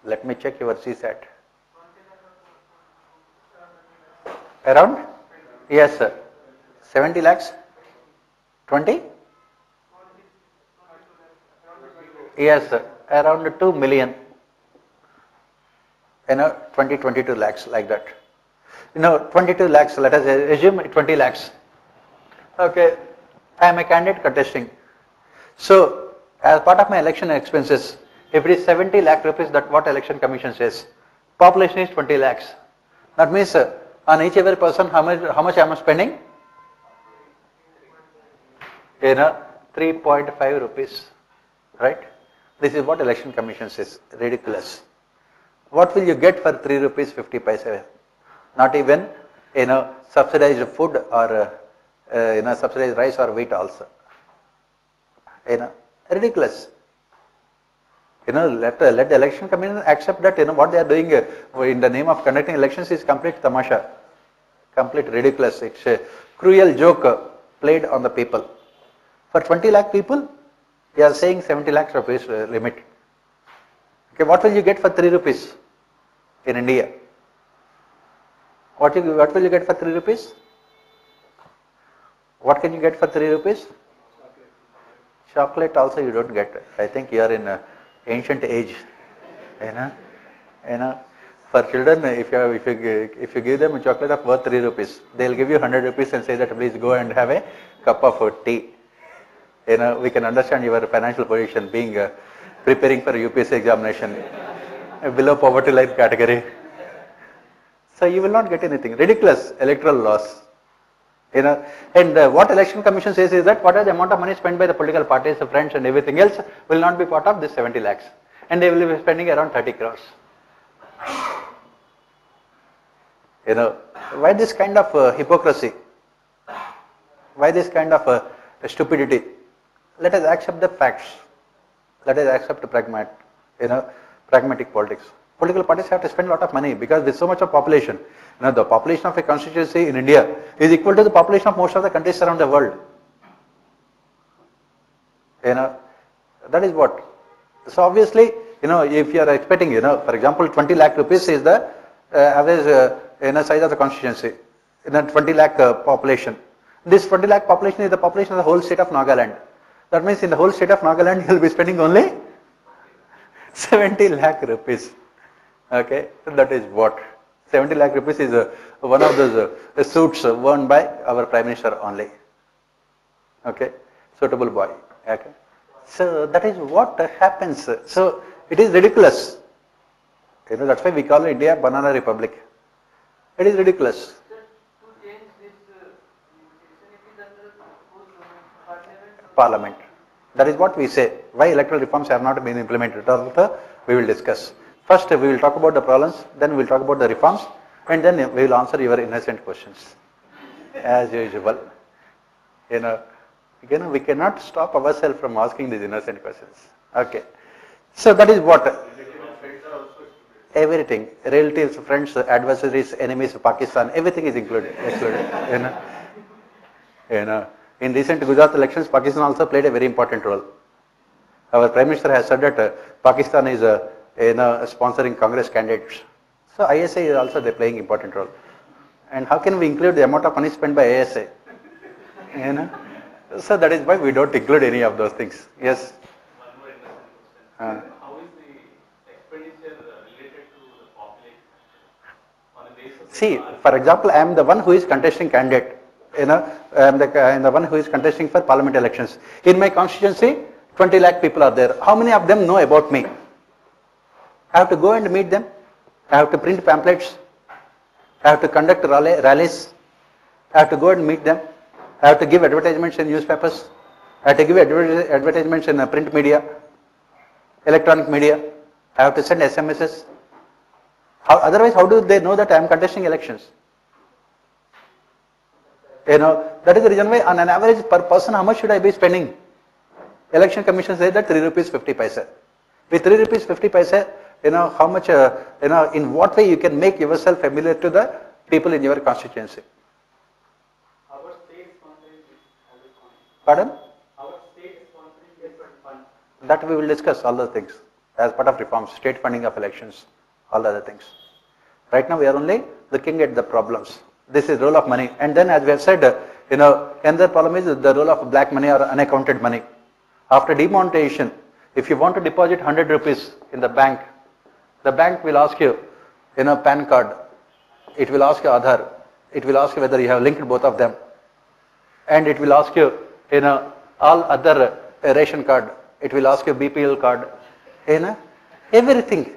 Let me check your CSAT. Around? Yes, sir. 70 lakhs? 20? Yes, sir. Around 2 million. 22 lakhs like that. 22 lakhs, let us assume 20 lakhs. Okay, I am a candidate contesting. So, as part of my election expenses, if it is 70 lakh rupees, that what election commission says, population is 20 lakhs. That means on each every person, how much I am spending? 3.5 rupees, right? This is what election commission says. Ridiculous. What will you get for 3 rupees 50 paisa? Not even subsidized food or subsidized rice or wheat also. Ridiculous. Let the election commission accept that what they are doing in the name of conducting elections is complete tamasha, complete ridiculous. It's a cruel joke played on the people. For 20 lakh people, they are saying 70 lakh rupees limit. Okay, what will you get for 3 rupees in India? What will you get for 3 rupees? What can you get for 3 rupees? Chocolate also you don't get. I think you are in ancient age. For children, if you give them a chocolate of worth 3 rupees, they will give you 100 rupees and say that please go and have a cup of tea. We can understand your financial position being preparing for UPSC examination, below poverty line category. So you will not get anything. Ridiculous electoral laws. And what election commission says is that what are the amount of money spent by the political parties, the friends and everything else will not be part of this 70 lakhs. And they will be spending around 30 crores. Why this kind of hypocrisy? Why this kind of stupidity? Let us accept the facts. Let us accept the pragmatic politics. Political parties have to spend a lot of money because with so much of population. The population of a constituency in India is equal to the population of most of the countries around the world. That is what. So obviously, if you are expecting, for example, 20 lakh rupees is the average size of the constituency. 20 lakh population. This 20 lakh population is the population of the whole state of Nagaland. That means in the whole state of Nagaland, you will be spending only 70 lakh rupees. Okay, so that is what. 70 lakh rupees is one of those suits worn by our Prime Minister only. Okay, suitable boy. Okay, so that is what happens. So it is ridiculous. That's why we call India Banana Republic. It is ridiculous. Parliament. That is what we say. Why electoral reforms have not been implemented? We will discuss. First, we will talk about the problems, then we will talk about the reforms, and then we will answer your innocent questions. As usual. We cannot stop ourselves from asking these innocent questions. Okay. So that is what. Everything. Relatives, friends, adversaries, enemies of Pakistan, everything is included. In recent Gujarat elections, Pakistan also played a very important role. Our Prime Minister has said that Pakistan is sponsoring Congress candidates. So ISA is also playing important role. And how can we include the amount of money spent by ISA? So that is why we don't include any of those things. Yes. One more interesting question. How is the expenditure related to the population? On the basis of See, for example, I am the one who is contesting candidate. I am the one who is contesting for parliament elections. In my constituency, 20 lakh people are there. How many of them know about me? I have to go and meet them. I have to print pamphlets. I have to conduct rallies. I have to go and meet them. I have to give advertisements in newspapers. I have to give advertisements in print media, electronic media. I have to send SMSs. Otherwise, how do they know that I am contesting elections? That is the reason why on an average per person, how much should I be spending? Election Commission says that 3 rupees 50 paisa. With 3 rupees 50 paisa, how much, in what way you can make yourself familiar to the people in your constituency. Our state sponsoring this fund. Pardon? Our state sponsoring this fund. That we will discuss all those things as part of reforms, state funding of elections, all the other things. Right now we are only looking at the problems. This is role of money. And then as we have said, another problem is the role of black money or unaccounted money. After demonetization, if you want to deposit 100 rupees in the bank will ask you, PAN card. It will ask you Aadhaar. It will ask you whether you have linked both of them. And it will ask you, all other ration card. It will ask you BPL card. Everything.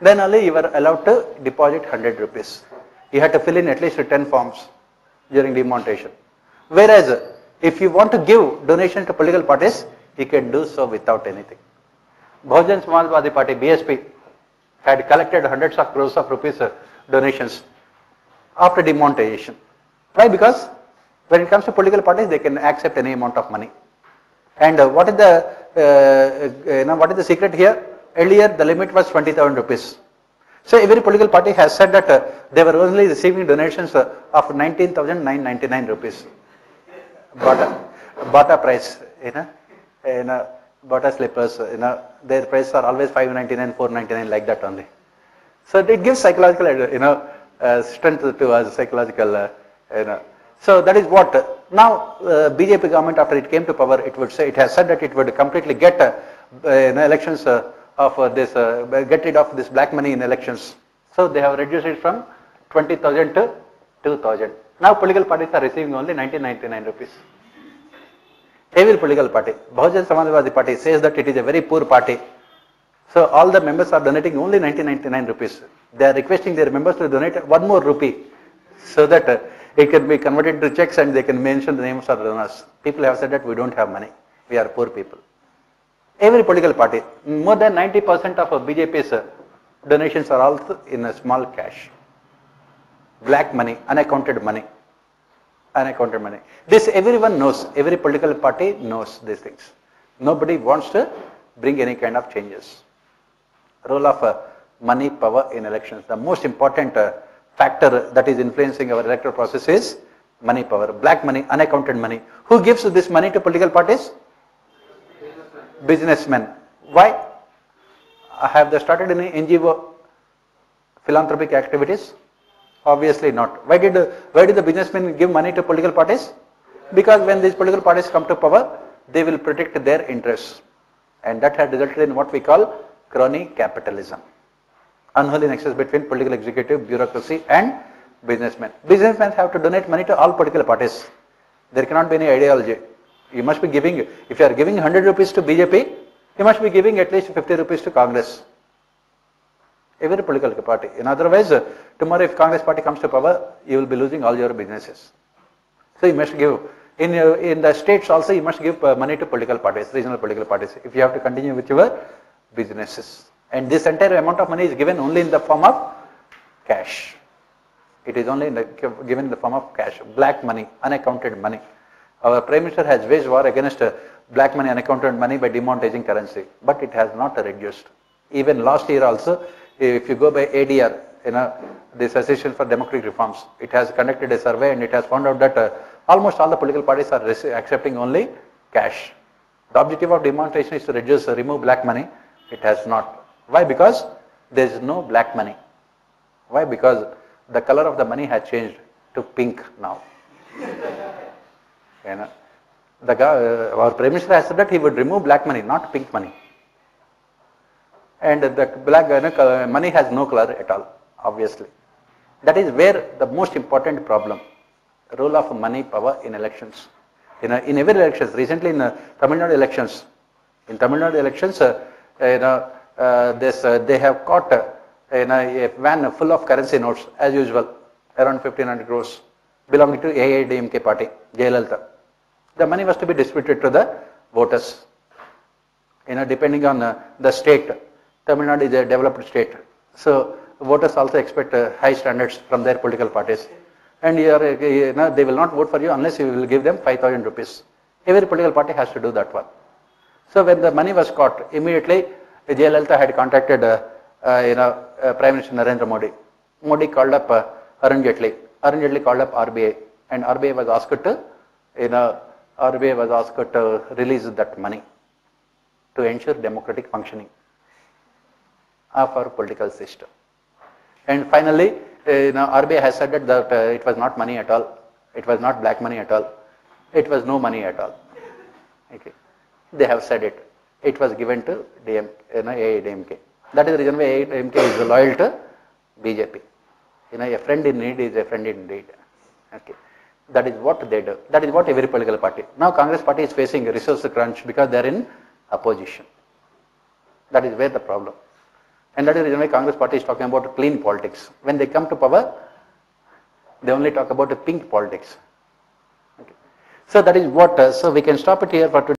Then only you are allowed to deposit 100 rupees. You have to fill in at least 10 forms during demonetization. Whereas, if you want to give donation to political parties, you can do so without anything. Bahujan Samajwadi Party, BSP, had collected hundreds of crores of rupees donations after demonetization. Why? Because when it comes to political parties, they can accept any amount of money. And what is the secret here? Earlier, the limit was 20,000 rupees. So every political party has said that they were only receiving donations of 19,999 rupees. Bata price, Bata slippers, their prices are always 599, 499, like that only. So it gives psychological, strength to us, psychological, So that is what now BJP government, after it came to power, it has said that it would completely get elections of this, get rid of this black money in elections. So they have reduced it from 20,000 to 2,000. Now political parties are receiving only 1999 rupees. Every political party, Bahujan Samajwadi Party says that it is a very poor party. So all the members are donating only 1999 rupees. They are requesting their members to donate 1 more rupee so that it can be converted to checks and they can mention the names of donors. People have said that we don't have money. We are poor people. Every political party, more than 90% of BJP's donations are also in a small cash. Black money, unaccounted money. Unaccounted money. This everyone knows. Every political party knows these things. Nobody wants to bring any kind of changes. Role of money, power in elections. The most important factor that is influencing our electoral process is money, power. Black money, unaccounted money. Who gives this money to political parties? Businessmen. Why? Have they started any NGO philanthropic activities? Obviously not. Why did the businessmen give money to political parties? Because when these political parties come to power, they will protect their interests. And that had resulted in what we call crony capitalism. Unholy nexus between political executive, bureaucracy and businessmen. Businessmen have to donate money to all political parties. There cannot be any ideology. You must be giving, if you are giving 100 rupees to BJP, you must be giving at least 50 rupees to Congress. Every political party. In otherwise, tomorrow if Congress party comes to power, you will be losing all your businesses. So you must give, in the states also you must give money to political parties, regional political parties, if you have to continue with your businesses. And this entire amount of money is given only in the form of cash. It is only given in the form of cash, black money, unaccounted money. Our Prime Minister has waged war against black money, unaccounted money by demonetizing currency, but it has not reduced. Even last year also, if you go by ADR, this Association for Democratic Reforms, it has conducted a survey and it has found out that almost all the political parties are accepting only cash. The objective of demonetization is to remove black money. It has not. Why? Because there is no black money. Why? Because the color of the money has changed to pink now. Our Prime Minister has said that he would remove black money, not pink money. And the black money has no color at all, obviously. That is where the most important problem, role of money, power in elections. In every elections, recently in Tamil Nadu elections, they have caught a van full of currency notes as usual, around 1,500 crores. belonging to AIADMK party, Jayalalitha. The money was to be distributed to the voters. Depending on the state, Tamil Nadu is a developed state. So voters also expect high standards from their political parties. And they will not vote for you unless you will give them 5,000 rupees. Every political party has to do that one. So when the money was caught, immediately Jayalalitha had contacted Prime Minister Narendra Modi. Modi called up Arun Jaitley. Arun Jaitley called up RBI, and RBI was asked to release that money to ensure democratic functioning of our political system. And finally, RBI has said that it was not money at all. It was not black money at all. It was no money at all. Okay. They have said it. It was given to AIADMK. That is the reason why AIADMK is loyal to BJP. A friend in need is a friend indeed. Okay. That is what they do. That is what every political party. Now Congress party is facing a resource crunch because they are in opposition. That is where the problem. And that is the reason why Congress party is talking about clean politics. When they come to power, they only talk about pink politics. Okay. So that is what, so we can stop it here for today.